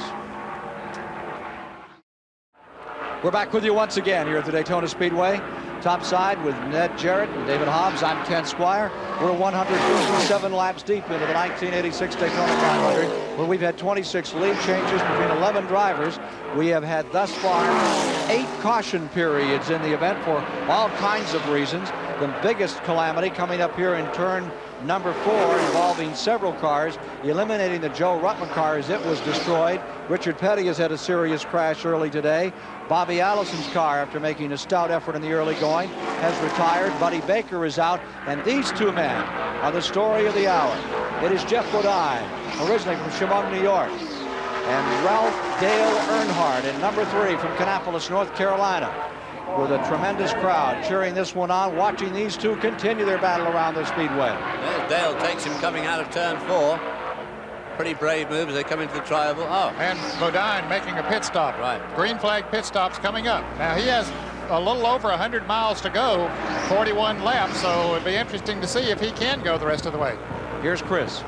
We're back with you once again here at the Daytona Speedway. Topside with Ned Jarrett and David Hobbs. I'm Ken Squire. We're 157 laps deep into the 1986 Daytona 500, where we've had 26 lead changes between 11 drivers. We have had thus far 8 caution periods in the event for all kinds of reasons. The biggest calamity coming up here in turn #4 involving several cars, eliminating the Joe Ruttman car as it was destroyed. Richard Petty has had a serious crash early today. Bobby Allison's car, after making a stout effort in the early going, has retired. Buddy Baker is out, and these two men are the story of the hour. It is Jeff Bodine, originally from Chemung, New York, and Ralph Dale Earnhardt in #3 from Kannapolis, North Carolina, with a tremendous crowd cheering this one on, watching these two continue their battle around the speedway. There's Dale takes him coming out of turn 4. Pretty brave move as they come into the tri-oval. Oh. And Bodine making a pit stop. Right. Green flag pit stops coming up. Now he has a little over 100 miles to go, 41 laps, so it'd be interesting to see if he can go the rest of the way. Here's Chris.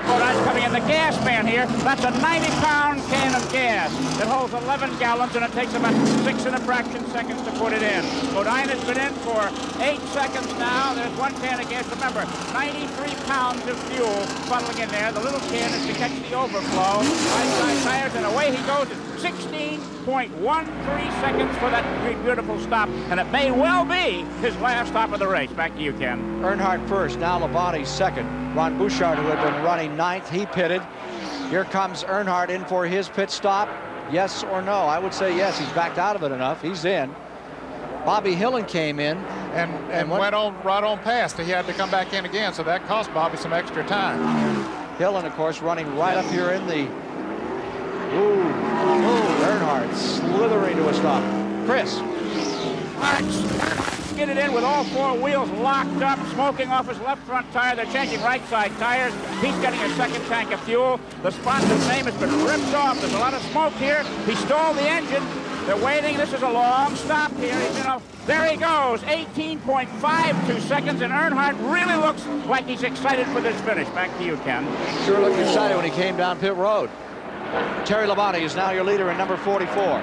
Bodine's coming in. The gas man here. That's a 90-pound can of gas. It holds 11 gallons, and it takes about 6 and a fraction seconds to put it in. Bodine has been in for 8 seconds now. There's 1 can of gas. Remember, 93 pounds of fuel funneling in there. The little can is to catch the overflow. Right-side tires, and away he goes at 16.13 seconds for that beautiful stop, and it may well be his last stop of the race. Back to you, Ken. Earnhardt first, now Labonte second. Ron Bouchard, who had been running 9th, he pitted. Here comes Earnhardt in for his pit stop. Yes or no? I would say yes. He's backed out of it enough. He's in. Bobby Hillen came in and went on right on past. He had to come back in again, so that cost Bobby some extra time. Hillen, of course, running right up here in the... Earnhardt slithering to a stop. Chris. Get it in with all 4 wheels locked up, smoking off his left front tire. They're changing right side tires. He's getting a second tank of fuel. The sponsor's name has been ripped off. There's a lot of smoke here. He stalled the engine. They're waiting. This is a long stop here. There he goes. 18.52 seconds, and Earnhardt really looks like he's excited for this finish. Back to you, Ken. Sure looked excited when he came down pit road. Terry Labonte is now your leader in #44.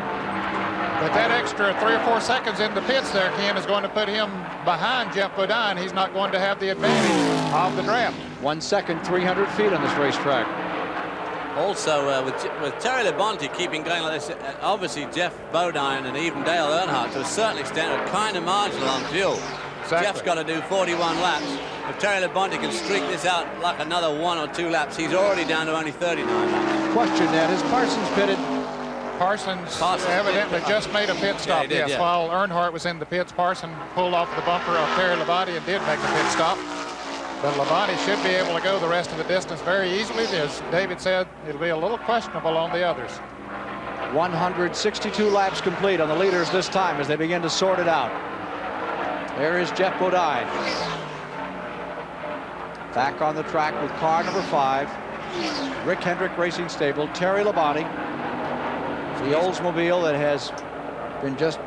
But that extra 3 or 4 seconds in the pits there, Ken, is going to put him behind Jeff Bodine. He's not going to have the advantage of the draft. 1 second, 300 feet on this racetrack. Also, with Terry Labonte keeping going like this, obviously Jeff Bodine and even Dale Earnhardt, to a certain extent, are kind of marginal on fuel. Exactly. Jeff's got to do 41 laps. If Terry Labonte can streak this out like another 1 or 2 laps, he's already down to only 39 laps. Question, Ned, is Parsons pitted? Parsons evidently just made a pit stop. Yeah, yes, while Earnhardt was in the pits, Parsons pulled off the bumper of Terry Labonte and did make a pit stop. But Labonte should be able to go the rest of the distance very easily. As David said, it'll be a little questionable on the others. 162 laps complete on the leaders this time as they begin to sort it out. There is Jeff Bodine. Back on the track with car number 5, Rick Hendrick Racing Stable, Terry Labonte. The Oldsmobile that has been just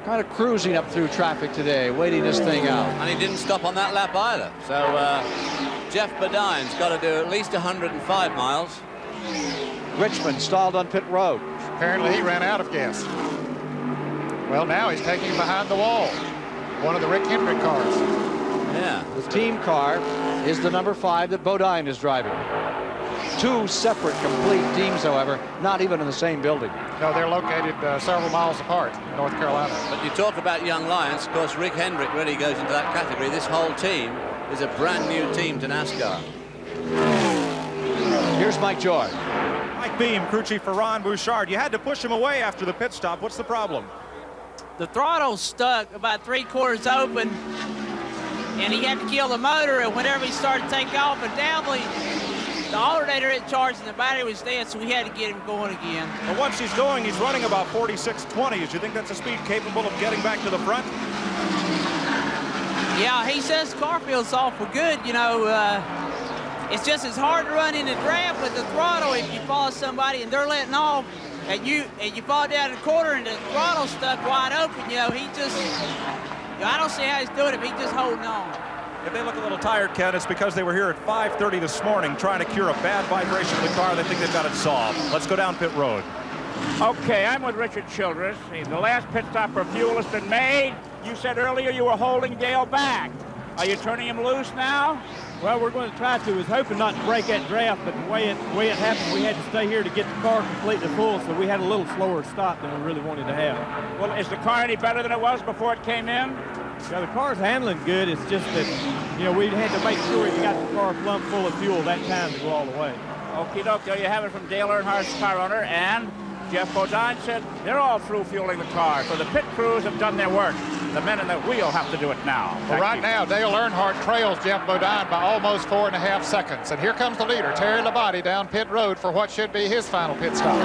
kind of cruising up through traffic today, waiting this thing out. And he didn't stop on that lap either. So Jeff Bodine's got to do at least 105 miles. Richmond stalled on pit road. Apparently he ran out of gas. Well, now he's taking him behind the wall. One of the Rick Hendrick cars. Yeah. The team car is the number 5 that Bodine is driving. 2 separate complete teams, however, not even in the same building. No, they're located several miles apart in North Carolina. But you talk about young lions. Of course, Rick Hendrick really goes into that category. This whole team is a brand new team to NASCAR. Here's Mike Joy. Mike Beam, crew chief for Ron Bouchard. You had to push him away after the pit stop. What's the problem? The throttle's stuck about 3/4 open, and he had to kill the motor, and whenever he started to take off and downly, the alternator had charged and the battery was dead, so we had to get him going again. And once he's going, he's running about 46.20. Do you think that's a speed capable of getting back to the front? Yeah, he says the car feels awful good. You know, it's just as hard to run in the draft with the throttle if you follow somebody and they're letting off, and you fall down the corner and the throttle's stuck wide open. You know, he just, you know, I don't see how he's doing it, but he's just holding on. If they look a little tired, Ken, it's because they were here at 5:30 this morning trying to cure a bad vibration of the car. They think they've got it solved. Let's go down pit road. Okay, I'm with Richard Childress. The last pit stop for fuel has been made. You said earlier you were holding Dale back. Are you turning him loose now? Well, we're going to try to. I was hoping not to break that draft, but the way it happened, we had to stay here to get the car completely full, so we had a little slower stop than we really wanted to have. Well, is the car any better than it was before it came in? Yeah, the car's handling good. It's just that, you know, we had to make sure we got the car plumb full of fuel that time to go all the way. Okie doke, there you have it from Dale Earnhardt's car owner, and Jeff Bodine said they're all through fueling the car, so the pit crews have done their work. The men in the wheel have to do it now. Well, right now, Dale Earnhardt trails Jeff Bodine by almost 4.5 seconds. And here comes the leader, Terry Labonte, down pit road for what should be his final pit stop.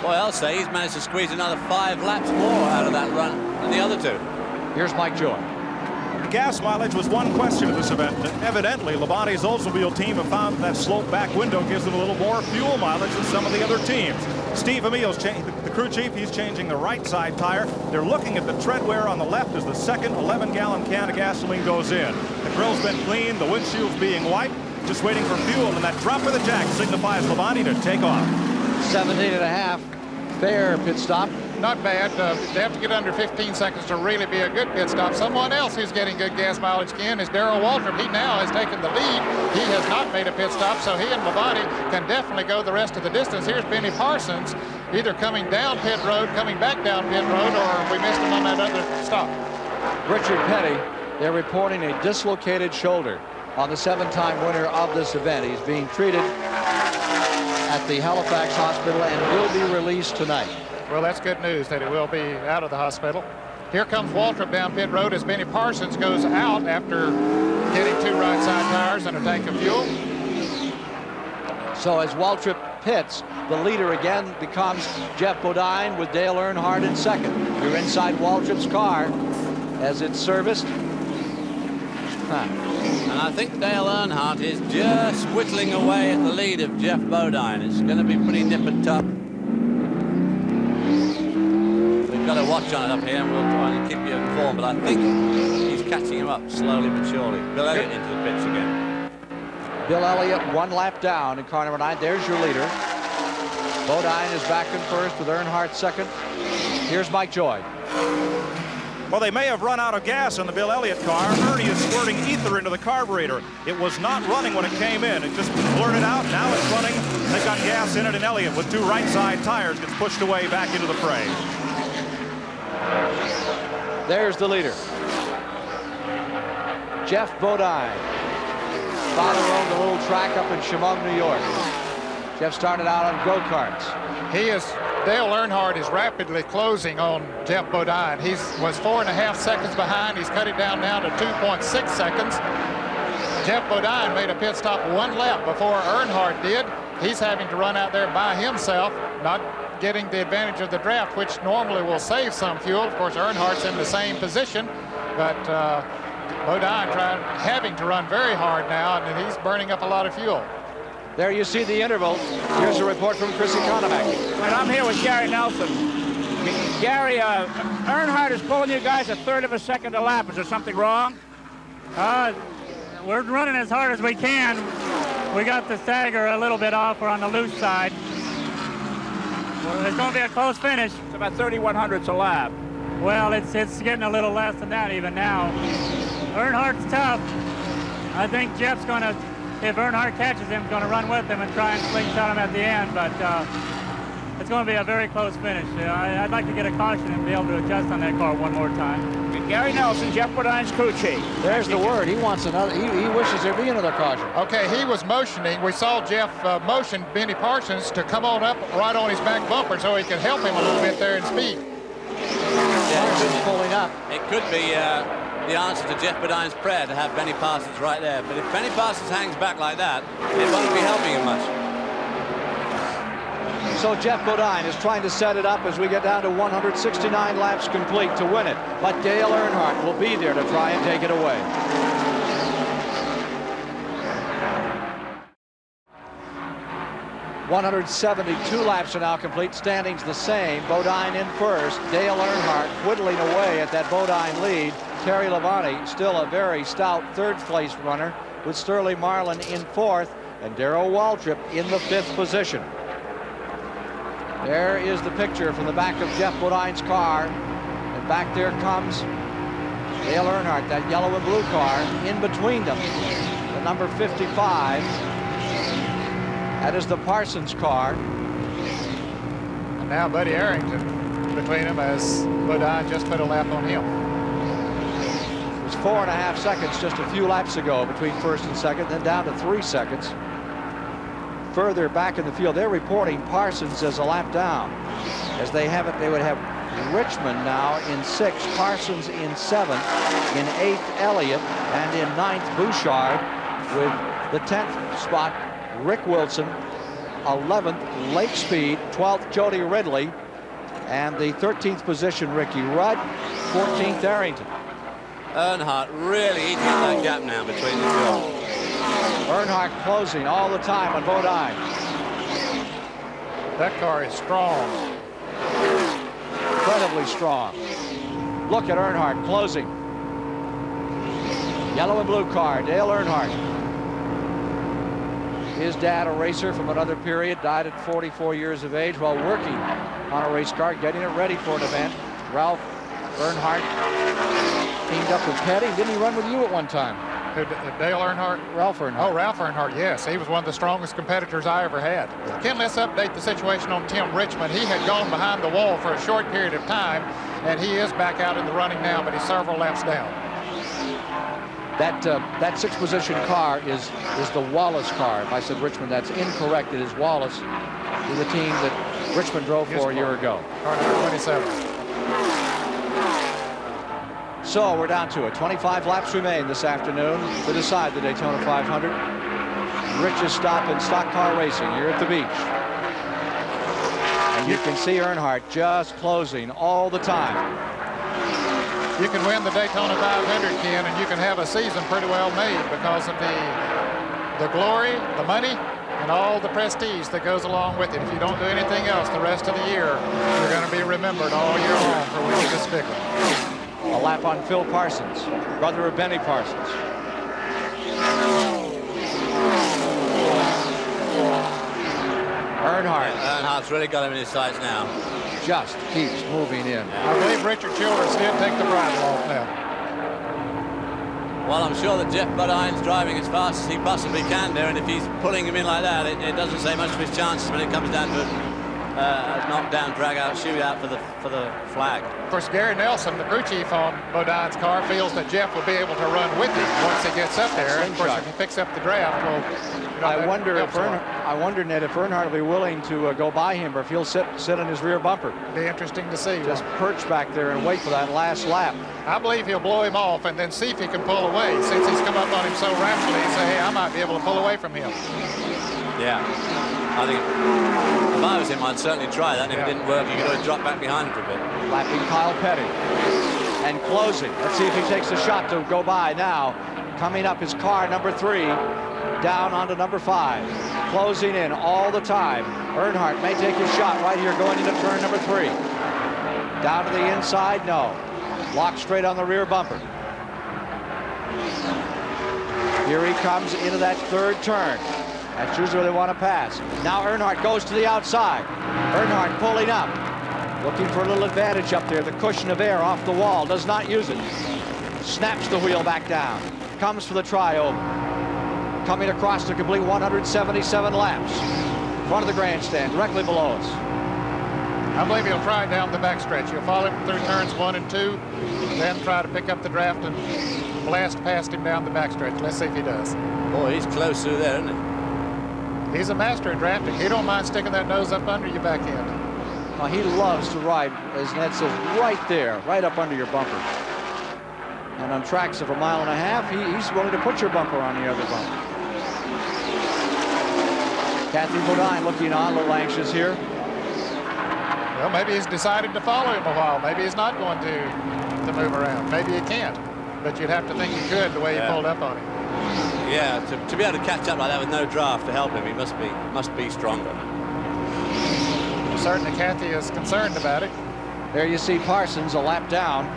Boy, I'll say he's managed to squeeze another 5 laps more out of that run than the other 2. Here's Mike Joy. Gas mileage was one question of this event. Evidently, Labonte's Oldsmobile team have found that slope back window gives them a little more fuel mileage than some of the other teams. Steve Emil's the crew chief. He's changing the right side tire. They're looking at the tread wear on the left as the second 11-gallon can of gasoline goes in. The grill's been cleaned, the windshield's being wiped, just waiting for fuel, and that drop of the jack signifies Labonte to take off. 17.5, fair pit stop. Not bad. They have to get under 15 seconds to really be a good pit stop. Someone else who's getting good gas mileage again is Darrell Waltrip. He now has taken the lead. He has not made a pit stop, so he and Labonte can definitely go the rest of the distance. Here's Benny Parsons, either coming down pit road, coming back down pit road, or we missed him on that other stop. Richard Petty, they're reporting a dislocated shoulder on the 7-time winner of this event. He's being treated at the Halifax Hospital and will be released tonight. Well, that's good news that it will be out of the hospital. Here comes Waltrip down pit road as Benny Parsons goes out after getting 2 right side tires and a tank of fuel. So as Waltrip pits, the leader again becomes Jeff Bodine with Dale Earnhardt in second. You're inside Waltrip's car as it's serviced. And I think Dale Earnhardt is just whittling away at the lead of Jeff Bodine. It's going to be pretty nip and tuck. We've got a watch on it up here, and we'll try and keep you informed, but I think he's catching him up slowly but surely. Bill Elliott into the pits again. Bill Elliott 1 lap down in car number 9. There's your leader. Bodine is back in first with Earnhardt second. Here's Mike Joy. Well, they may have run out of gas in the Bill Elliott car. Ernie is squirting ether into the carburetor. It was not running when it came in. It just blurted out. Now it's running. They've got gas in it, and Elliott, with 2 right side tires, gets pushed away back into the fray. There's the leader. Jeff Bodine. Father owned a little track up in Chemung, New York. Jeff started out on go-karts. Dale Earnhardt is rapidly closing on Jeff Bodine. He was 4.5 seconds behind. He's cut it down now to 2.6 seconds. Jeff Bodine made a pit stop 1 lap before Earnhardt did. He's having to run out there by himself, not getting the advantage of the draft, which normally will save some fuel. Of course, Earnhardt's in the same position, but Bodine having to run very hard now, and he's burning up a lot of fuel. There you see the interval. Here's a report from Chris Economac. And I'm here with Gary Nelson. Gary, Earnhardt is pulling you guys a third of a second a lap. Is there something wrong? We're running as hard as we can. We got the stagger a little bit off. We're on the loose side. Well, it's going to be a close finish. It's about 3/100ths a lap. Well, it's getting a little less than that even now. Earnhardt's tough. I think Jeff's going to, if Earnhardt catches him, going to run with him and try and slingshot him at the end. But it's going to be a very close finish. I'd like to get a caution and be able to adjust on that car one more time. Gary Nelson, Jeff Bodine's crew chief. There's the word. He wants another. He wishes there be another caution. Okay, he was motioning. We saw Jeff motion Benny Parsons to come on up right on his back bumper so he could help him a little bit there in speed. Parsons pulling up. It could be the answer to Jeff Bodine's prayer to have Benny Parsons right there. But if Benny Parsons hangs back like that, it won't be helping him much. So Jeff Bodine is trying to set it up as we get down to 169 laps complete to win it. But Dale Earnhardt will be there to try and take it away. $172 laps are now complete. Standings the same. Bodine in first. Dale Earnhardt whittling away at that Bodine lead. Terry Labonte still a very stout third-place runner with Sterling Marlin in fourth and Darrell Waltrip in the fifth position. There is the picture from the back of Jeff Bodine's car. And back there comes Dale Earnhardt, that yellow and blue car. In between them, the number 55. That is the Parsons car. And now Buddy Arrington between them as Bodine just put a lap on him. It was 4.5 seconds just a few laps ago between first and second, then down to 3 seconds. Further back in the field, they're reporting Parsons as a lap down. As they have it, they would have Richmond now in 6th, Parsons in 7th, in 8th Elliott, and in 9th Bouchard, with the 10th spot Rick Wilson, 11th Lake Speed, 12th Jody Ridley, and the 13th position Ricky Rudd, 14th Arrington. Earnhardt really eating up that gap now between the two. Earnhardt closing all the time on Bodine. That car is strong. Incredibly strong. Look at Earnhardt closing. Yellow and blue car, Dale Earnhardt. His dad, a racer from another period, died at 44 years of age while working on a race car, getting it ready for an event. Ralph Earnhardt teamed up with Petty. Didn't he run with you at one time? Dale Earnhardt? Ralph Earnhardt. Oh, Ralph Earnhardt, yes. He was one of the strongest competitors I ever had. Ken, let's update the situation on Tim Richmond. He had gone behind the wall for a short period of time, and he is back out in the running now, but he's several laps down. That 6th position car is the Wallace car. If I said Richmond, that's incorrect. It is Wallace, who's the team that Richmond drove for a year ago. Car number 27. So we're down to it. 25 laps remain this afternoon to decide the Daytona 500. Richest stop in stock car racing here at the beach. And you can see Earnhardt just closing all the time. You can win the Daytona 500, Ken, and you can have a season pretty well made because of the glory, the money, and all the prestige that goes along with it. If you don't do anything else the rest of the year, you're going to be remembered all year long for winning this sticker. A lap on Phil Parsons, brother of Benny Parsons. Earnhardt. Earnhardt's really got him in his sights now. Just keeps moving in. I believe Richard Childress did take the bridle off now. Well, I'm sure that Jeff Bodine's driving as fast as he possibly can there, and if he's pulling him in like that, it doesn't say much of his chances when it comes down to a knockdown, drag-out, shootout for the flag. Of course, Gary Nelson, the crew chief on Bodine's car, feels that Jeff will be able to run with him once he gets up there. And of course, if he picks up the draft, well, I wonder, Ned, if Earnhardt will be willing to go by him, or if he'll sit in his rear bumper. Be interesting to see. Just perch back there and wait for that last lap. I believe he'll blow him off and then see if he can pull away. Since he's come up on him so rapidly, he say, hey, I might be able to pull away from him. Yeah. I think if I was him, I'd certainly try that. And if it didn't work, you could always drop back behind him for a bit. Lapping Kyle Petty. and closing. Let's see if he takes a shot to go by now. Coming up is car number 3, down onto number 5. Closing in all the time. Earnhardt may take his shot right here going into turn number 3. Down to the inside, no. Locked straight on the rear bumper. Here he comes into that 3rd turn. That's usually where they want to pass. Now Earnhardt goes to the outside. Earnhardt pulling up. Looking for a little advantage up there. The cushion of air off the wall. Does not use it. Snaps the wheel back down. Comes for the tri-oval. Coming across to complete 177 laps. Front of the grandstand, directly below us. I believe he'll try down the backstretch. He'll follow him through turns 1 and 2, then try to pick up the draft and blast past him down the backstretch. Let's see if he does. Boy, he's close through there, isn't he? He's a master at drafting. He don't mind sticking that nose up under your back end. Well, he loves to ride, as Ned says, right there, right up under your bumper. And on tracks of 1.5 miles, he's willing to put your bumper on the other bumper. Kathy Bodine looking on, a little anxious here. Well, maybe he's decided to follow him a while. Maybe he's not going to move around. Maybe he can't. But you'd have to think he could the way he pulled up on him. Yeah, to be able to catch up like that with no draft to help him, he must be stronger. Certainly Kathy is concerned about it. There you see Parsons a lap down.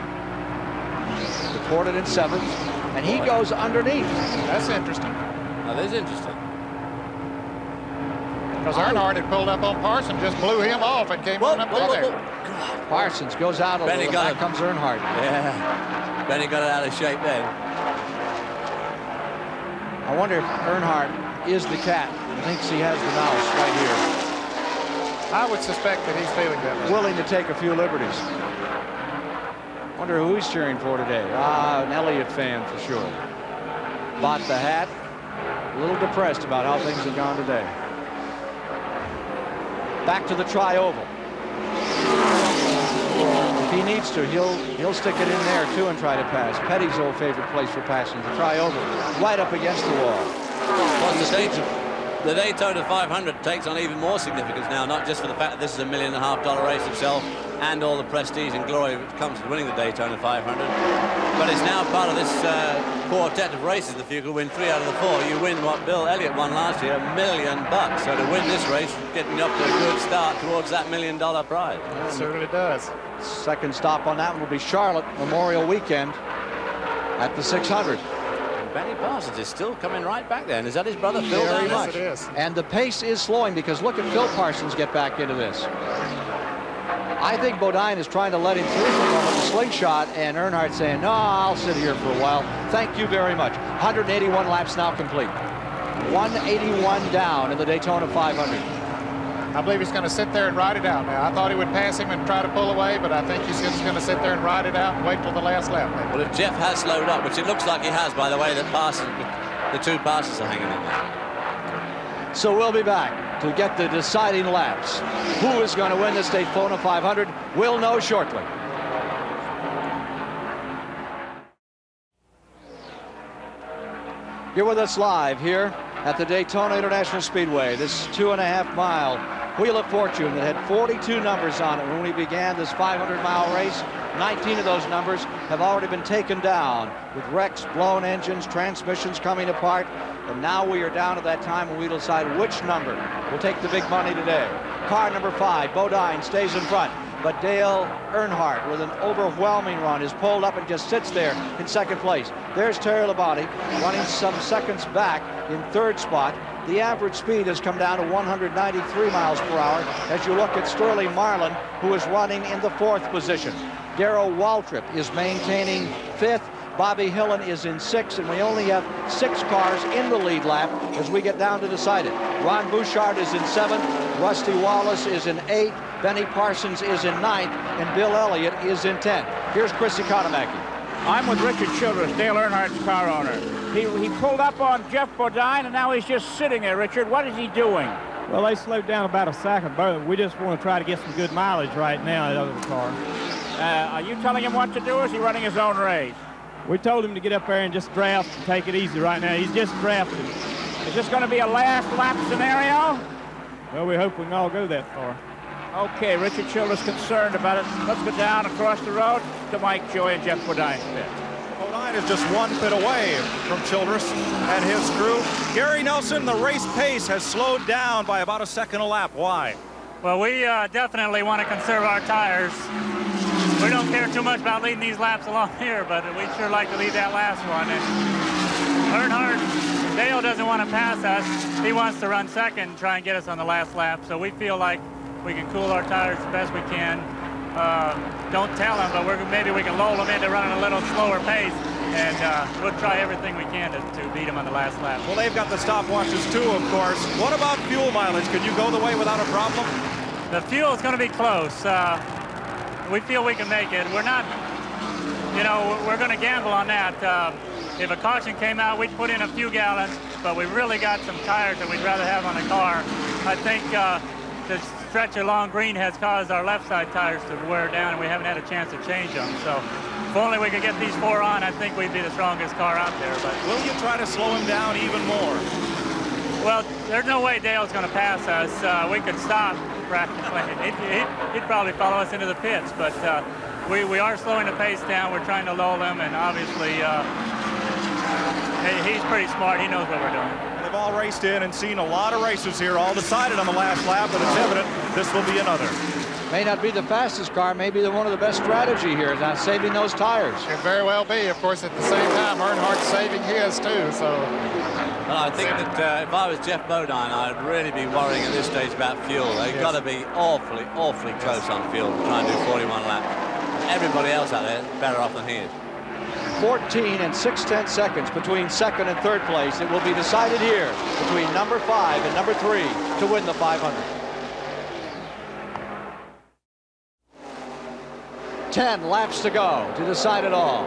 Reported in 7th, and he goes underneath. That's interesting. That is interesting. Because Earnhardt had pulled up on Parsons, just blew him off and came on up there. Parsons goes out a little, there comes Earnhardt. Yeah, Benny got it out of shape then. I wonder if Earnhardt is the cat and thinks he has the mouse right here. I would suspect that he's feeling that way. Willing to take a few liberties. Wonder who he's cheering for today. An Elliott fan for sure. Bought the hat. A little depressed about how things have gone today. Back to the tri-oval. If he needs to, he'll stick it in there too and try to pass. Petty's old favorite place for passing, the tri-oval, right up against the wall. Well, the Daytona 500 takes on even more significance now, not just for the fact that this is a $1.5 million race itself and all the prestige and glory which comes with winning the Daytona 500, but it's now part of this quartet of races. If you could win 3 out of the 4, you win what Bill Elliott won last year, $1 million. So to win this race, getting up to a good start towards that $1 million prize. It certainly does. Second stop on that one will be Charlotte Memorial Weekend at the 600. Benny Parsons is still coming right back there. And is that his brother Phil? Very much. Yes, it is. And the pace is slowing because look at Phil Parsons get back into this. I think Bodine is trying to let him through for a moment, the slingshot, and Earnhardt saying, no, I'll sit here for a while. Thank you very much. 181 laps now complete. 181 down in the Daytona 500. I believe he's going to sit there and ride it out now. I thought he would pass him and try to pull away, but I think he's just going to sit there and ride it out and wait till the last lap. Maybe. Well, if Jeff has slowed up, which it looks like he has by the way that the 2 passes are hanging in there. So we'll be back to get the deciding laps. Who is going to win this Daytona 500? We'll know shortly. You're with us live here at the Daytona International Speedway. This 2.5-mile Wheel of Fortune that had 42 numbers on it when we began this 500-mile race. 19 of those numbers have already been taken down with wrecks, blown engines, transmissions coming apart. And now we are down to that time when we'll decide which number will take the big money today. Car number 5, Bodine, stays in front. But Dale Earnhardt, with an overwhelming run, is pulled up and just sits there in 2nd place. There's Terry Labonte running some seconds back in 3rd spot. The average speed has come down to 193 miles per hour as you look at Sterling Marlin, who is running in the 4th position. Darrell Waltrip is maintaining 5th. Bobby Hillen is in 6th, and we only have 6 cars in the lead lap as we get down to decide it. Ron Bouchard is in 7th. Rusty Wallace is in 8th. Benny Parsons is in 9th, and Bill Elliott is in 10th. Here's Chris Economaki. I'm with Richard Childress, Dale Earnhardt's car owner. He pulled up on Jeff Bodine, and now he's just sitting there. Richard, what is he doing? Well, they slowed down about a second, but we just want to try to get some good mileage right now out of the car. Are you telling him what to do, or is he running his own race? We told him to get up there and just draft and take it easy right now. He's just drafting. Is this going to be a last lap scenario? Well, we hope we can all go that far. Okay, Richard Childress concerned about it. Let's go down across the road to Mike Joy and Jeff Bodine's pit. Bodine is just 1 pit away from Childress and his crew. Gary Nelson, the race pace has slowed down by about a second a lap. Why? Well, we definitely want to conserve our tires. We don't care too much about leading these laps along here, but we sure like to lead that last one. And Earnhardt, Dale doesn't want to pass us. He wants to run second and try and get us on the last lap. So we feel like we can cool our tires as best we can. Don't tell him, but maybe we can lull him into running a little slower pace. And we'll try everything we can to beat him on the last lap. Well, they've got the stopwatches too, of course. What about fuel mileage? Could you go the way without a problem? The fuel is going to be close. We feel we can make it. We're not, you know, we're going to gamble on that. If a caution came out, we'd put in a few gallons, but we really got some tires that we'd rather have on the car. I think the stretch along green has caused our left side tires to wear down, and we haven't had a chance to change them. So if only we could get these 4 on, I think we'd be the strongest car out there. But will you try to slow him down even more? Well, there's no way Dale's going to pass us. We could stop practically. He'd probably follow us into the pits, but we are slowing the pace down. We're trying to lull him, and obviously he's pretty smart. He knows what we're doing. They've all raced in and seen a lot of races here, all decided on the last lap, but it's evident this will be another. May not be the fastest car, maybe one of the best strategy here is not saving those tires. Could very well be. Of course, at the same time, Earnhardt's saving his too. So, well, I think that if I was Jeff Bodine, I'd really be worrying at this stage about fuel. They've got to be awfully close on fuel to try and do 41 laps. Everybody else out there is better off than he is. 14 and 6/10 seconds between second and third place. It will be decided here between number 5 and number 3 to win the 500. 10 laps to go to decide it all.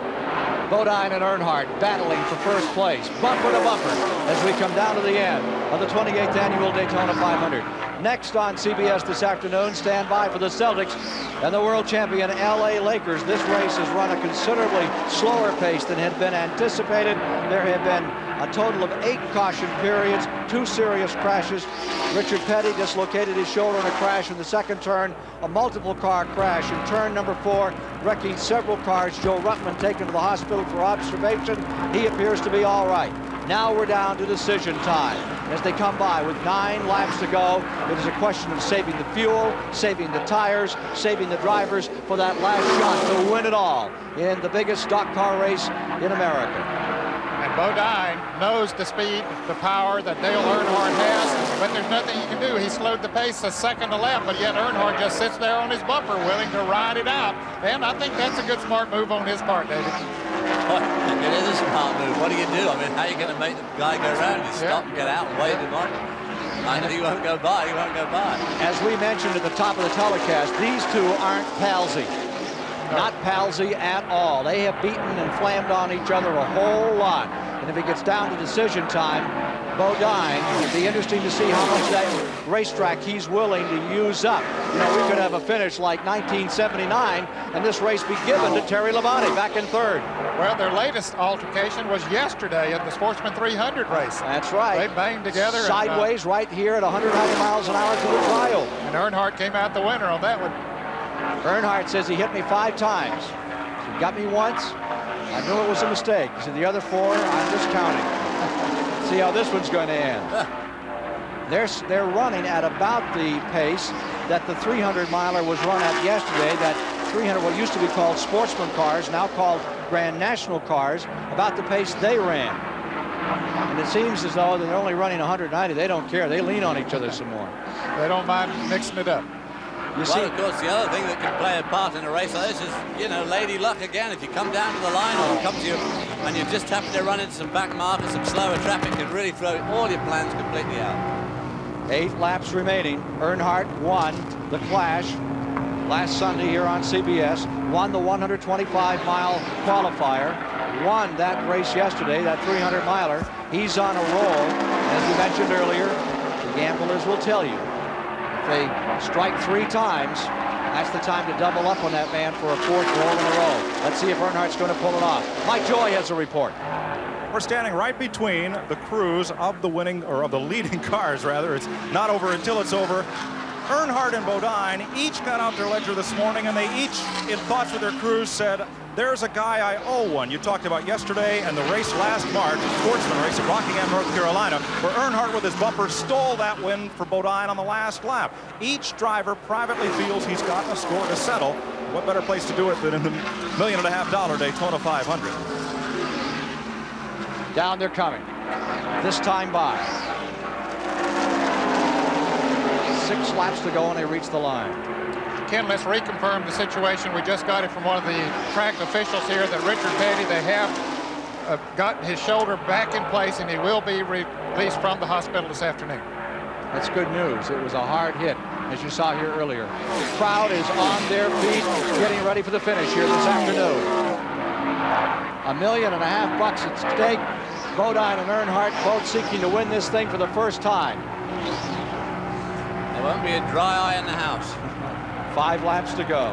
Bodine and Earnhardt battling for first place, bumper to bumper, as we come down to the end of the 28th annual Daytona 500. Next on CBS this afternoon, stand by for the Celtics and the world champion LA Lakers. This race has run a considerably slower pace than had been anticipated. There have been a total of 8 caution periods, 2 serious crashes. Richard Petty dislocated his shoulder in a crash in the second turn, a multiple car crash in turn number 4, wrecking several cars. Joe Ruttman taken to the hospital for observation. He appears to be all right. Now we're down to decision time. As they come by with 9 laps to go, it is a question of saving the fuel, saving the tires, saving the drivers for that last shot to win it all in the biggest stock car race in America. And Bodine knows the speed, the power that Dale Earnhardt has, but there's nothing he can do. He slowed the pace a second a lap, but yet Earnhardt just sits there on his bumper willing to ride it out. And I think that's a good smart move on his part, David. It is a smart move. What do? I mean, how are you going to make the guy go around? You stop and get out and wait him on. I know he won't go by. He won't go by. As we mentioned at the top of the telecast, these two aren't palsy. Not palsy at all. They have beaten and flammed on each other a whole lot. And if it gets down to decision time, Bodine, it'd be interesting to see how much that racetrack he's willing to use up. You know, we could have a finish like 1979 and this race be given to Terry Labonte back in third. Well, their latest altercation was yesterday at the Sportsman 300 race. That's right. They banged together. Sideways right here at 190 miles an hour to the trial. And Earnhardt came out the winner on that one. Earnhardt says he hit me 5 times. He got me once. I knew it was a mistake. He said the other 4, I'm just counting. See how this one's going to end. They're running at about the pace that the 300-miler was run at yesterday. That 300, what used to be called sportsman cars, now called Grand National cars, about the pace they ran. And it seems as though they're only running 190. They don't care. They lean on each other some more. They don't mind mixing it up. Well, of course, the other thing that can play a part in a race like this is, you know, lady luck again. If you come down to the line or come to you and you just happen to run into some back markers, some slower traffic, can really throw all your plans completely out. 8 laps remaining. Earnhardt won the Clash last Sunday here on CBS, won the 125-mile qualifier, won that race yesterday, that 300-miler. He's on a roll. As we mentioned earlier, the gamblers will tell you, they strike 3 times, that's the time to double up on that man for a 4th roll in a row. Let's see if Earnhardt's going to pull it off. Mike Joy has a report. We're standing right between the crews of the winning, or of the leading cars rather. It's not over until it's over. Earnhardt and Bodine each got out their ledger this morning, and they each, in thoughts with their crews, said, there's a guy I owe one. You talked about yesterday and the race last March, Sportsman race at Rockingham, North Carolina, where Earnhardt with his bumper stole that win for Bodine on the last lap. Each driver privately feels he's got a score to settle. What better place to do it than in the $1.5 million Daytona 500? Down they're coming. This time by. 6 laps to go and they reach the line. Ken, let's reconfirm the situation. We just got it from one of the track officials here that Richard Petty, they have got his shoulder back in place and he will be released from the hospital this afternoon. That's good news. It was a hard hit, as you saw here earlier. The crowd is on their feet, getting ready for the finish here this afternoon. $1.5 million at stake. Bodine and Earnhardt both seeking to win this thing for the first time. There won't be a dry eye in the house. 5 laps to go.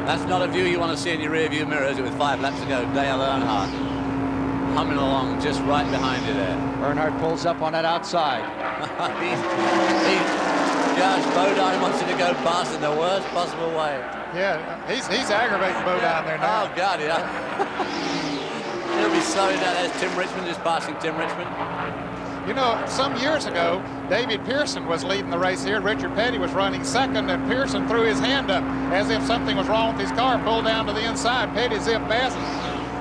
That's not a view you want to see in your rear view mirror, is it, with 5 laps to go? Dale Earnhardt humming along just right behind you there. Earnhardt pulls up on that outside. Judge Bodine wants him to go past in the worst possible way. Yeah, he's aggravating Bodine there now. Oh, God, yeah. He'll be slowing down. There's Tim Richmond, just passing Tim Richmond. You know, some years ago, David Pearson was leading the race here. Richard Petty was running second, and Pearson threw his hand up as if something was wrong with his car, pulled down to the inside. Petty zipped past him.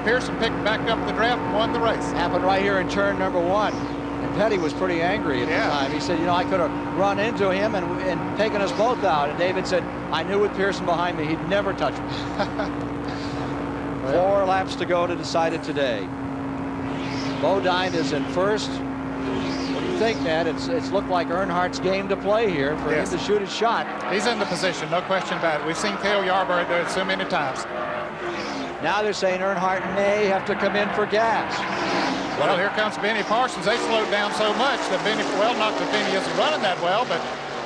Pearson picked back up the draft and won the race. Happened right here in turn number 1. And Petty was pretty angry at the time. He said, you know, I could have run into him and taken us both out. And David said, I knew with Pearson behind me, he'd never touch me. 4 laps to go to decide it today. Bodine is in first. What do you think, Ned? It's looked like Earnhardt's game to play here for him to shoot his shot. He's in the position, no question about it. We've seen Cale Yarborough do it so many times. Now they're saying Earnhardt may have to come in for gas. Well, here comes Benny Parsons. They slowed down so much that Benny, well, not that Benny isn't running that well, but,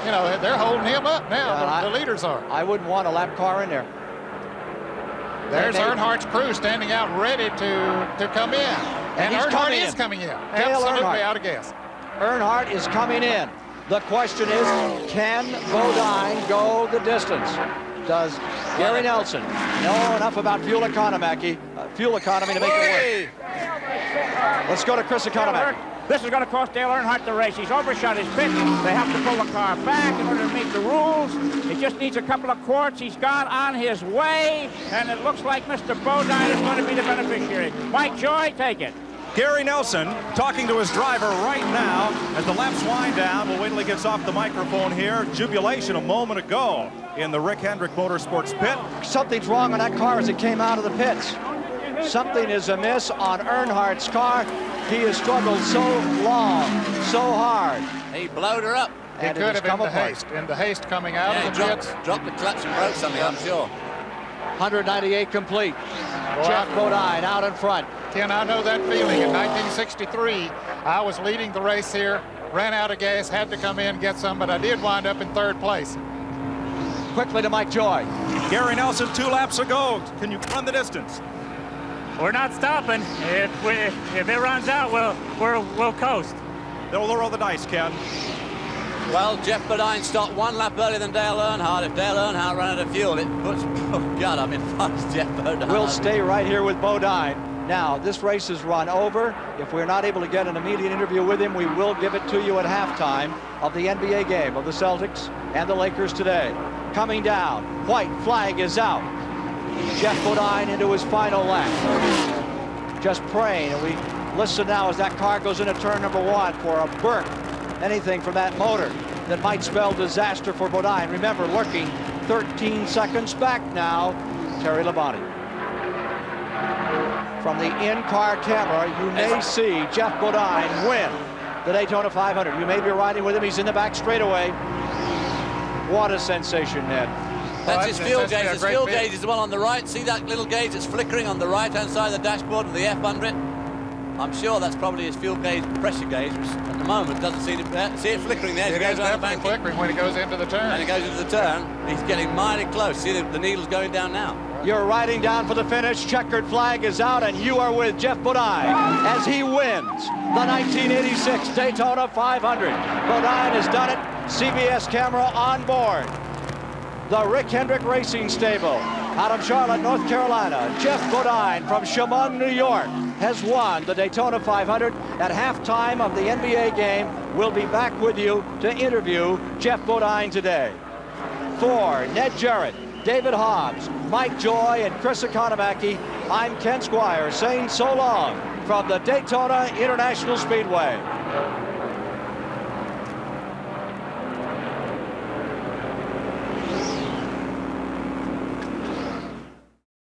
you know, they're holding him up now. The leaders are. I wouldn't want a lap car in there. There's Earnhardt's crew standing out ready to come in. And Earnhardt is coming in. Absolutely out of gas. Earnhardt is coming in. The question is, can Bodine go the distance? Does Gary Nelson know enough about fuel economy to make it work? Let's go to Chris Economack. This is going to cost Dale Earnhardt the race. He's overshot his pit. They have to pull the car back in order to meet the rules. He just needs a couple of quarts. He's gone on his way, and it looks like Mr. Bodine is going to be the beneficiary. Mike Joy, take it. Gary Nelson talking to his driver right now as the laps wind down. We'll wait till he gets off the microphone here. Jubilation a moment ago in the Rick Hendrick Motorsports pit. Something's wrong on that car as it came out of the pits. Something is amiss on Earnhardt's car. He has struggled so long, so hard. He blowed her up. It could have been the haste coming out of the pits. Dropped the clutch and broke something, I'm sure. 198 complete. Jeff Bodine out in front. Ken, I know that feeling. In 1963, I was leading the race here, ran out of gas, had to come in and get some, but I did wind up in 3rd place. Quickly to Mike Joy. Gary Nelson, 2 laps ago. Can you run the distance? We're not stopping. If it runs out, we'll coast. They'll roll the dice, Ken. Well, Jeff Bodine stopped 1 lap earlier than Dale Earnhardt. If Dale Earnhardt ran out of fuel, it puts, oh God, I'm in front of Jeff Bodine. We'll stay right here with Bodine. Now, this race is run over. If we're not able to get an immediate interview with him, we will give it to you at halftime of the NBA game of the Celtics and the Lakers today. Coming down, white flag is out. Jeff Bodine into his final lap. Just praying, and we listen now as that car goes into turn number 1 for a burnt anything from that motor that might spell disaster for Bodine. Remember, lurking 13 seconds back now, Terry Labonte. From the in-car camera, you may see Jeff Bodine win the Daytona 500. You may be riding with him. He's in the back straightaway. What a sensation, Ned. That's his fuel gauge. His fuel gauge is the one on the right. See that little gauge that's flickering on the right-hand side of the dashboard and the F under it? I'm sure that's probably his fuel gauge, pressure gauge, which at the moment doesn't seem to see it flickering there. It is definitely flickering when it goes into the turn. And it goes into the turn. He's getting mighty close. See the needle's going down now. You're riding down for the finish. Checkered flag is out, and you are with Jeff Bodine as he wins the 1986 Daytona 500. Bodine has done it CBS camera on board. The Rick Hendrick Racing Stable out of Charlotte, North Carolina. Jeff Bodine from Chemung, New York has won the Daytona 500 at halftime of the NBA game. We'll be back with you to interview Jeff Bodine today. For Ned Jarrett, David Hobbs, Mike Joy, and Chris Economaki, I'm Ken Squire saying so long from the Daytona International Speedway.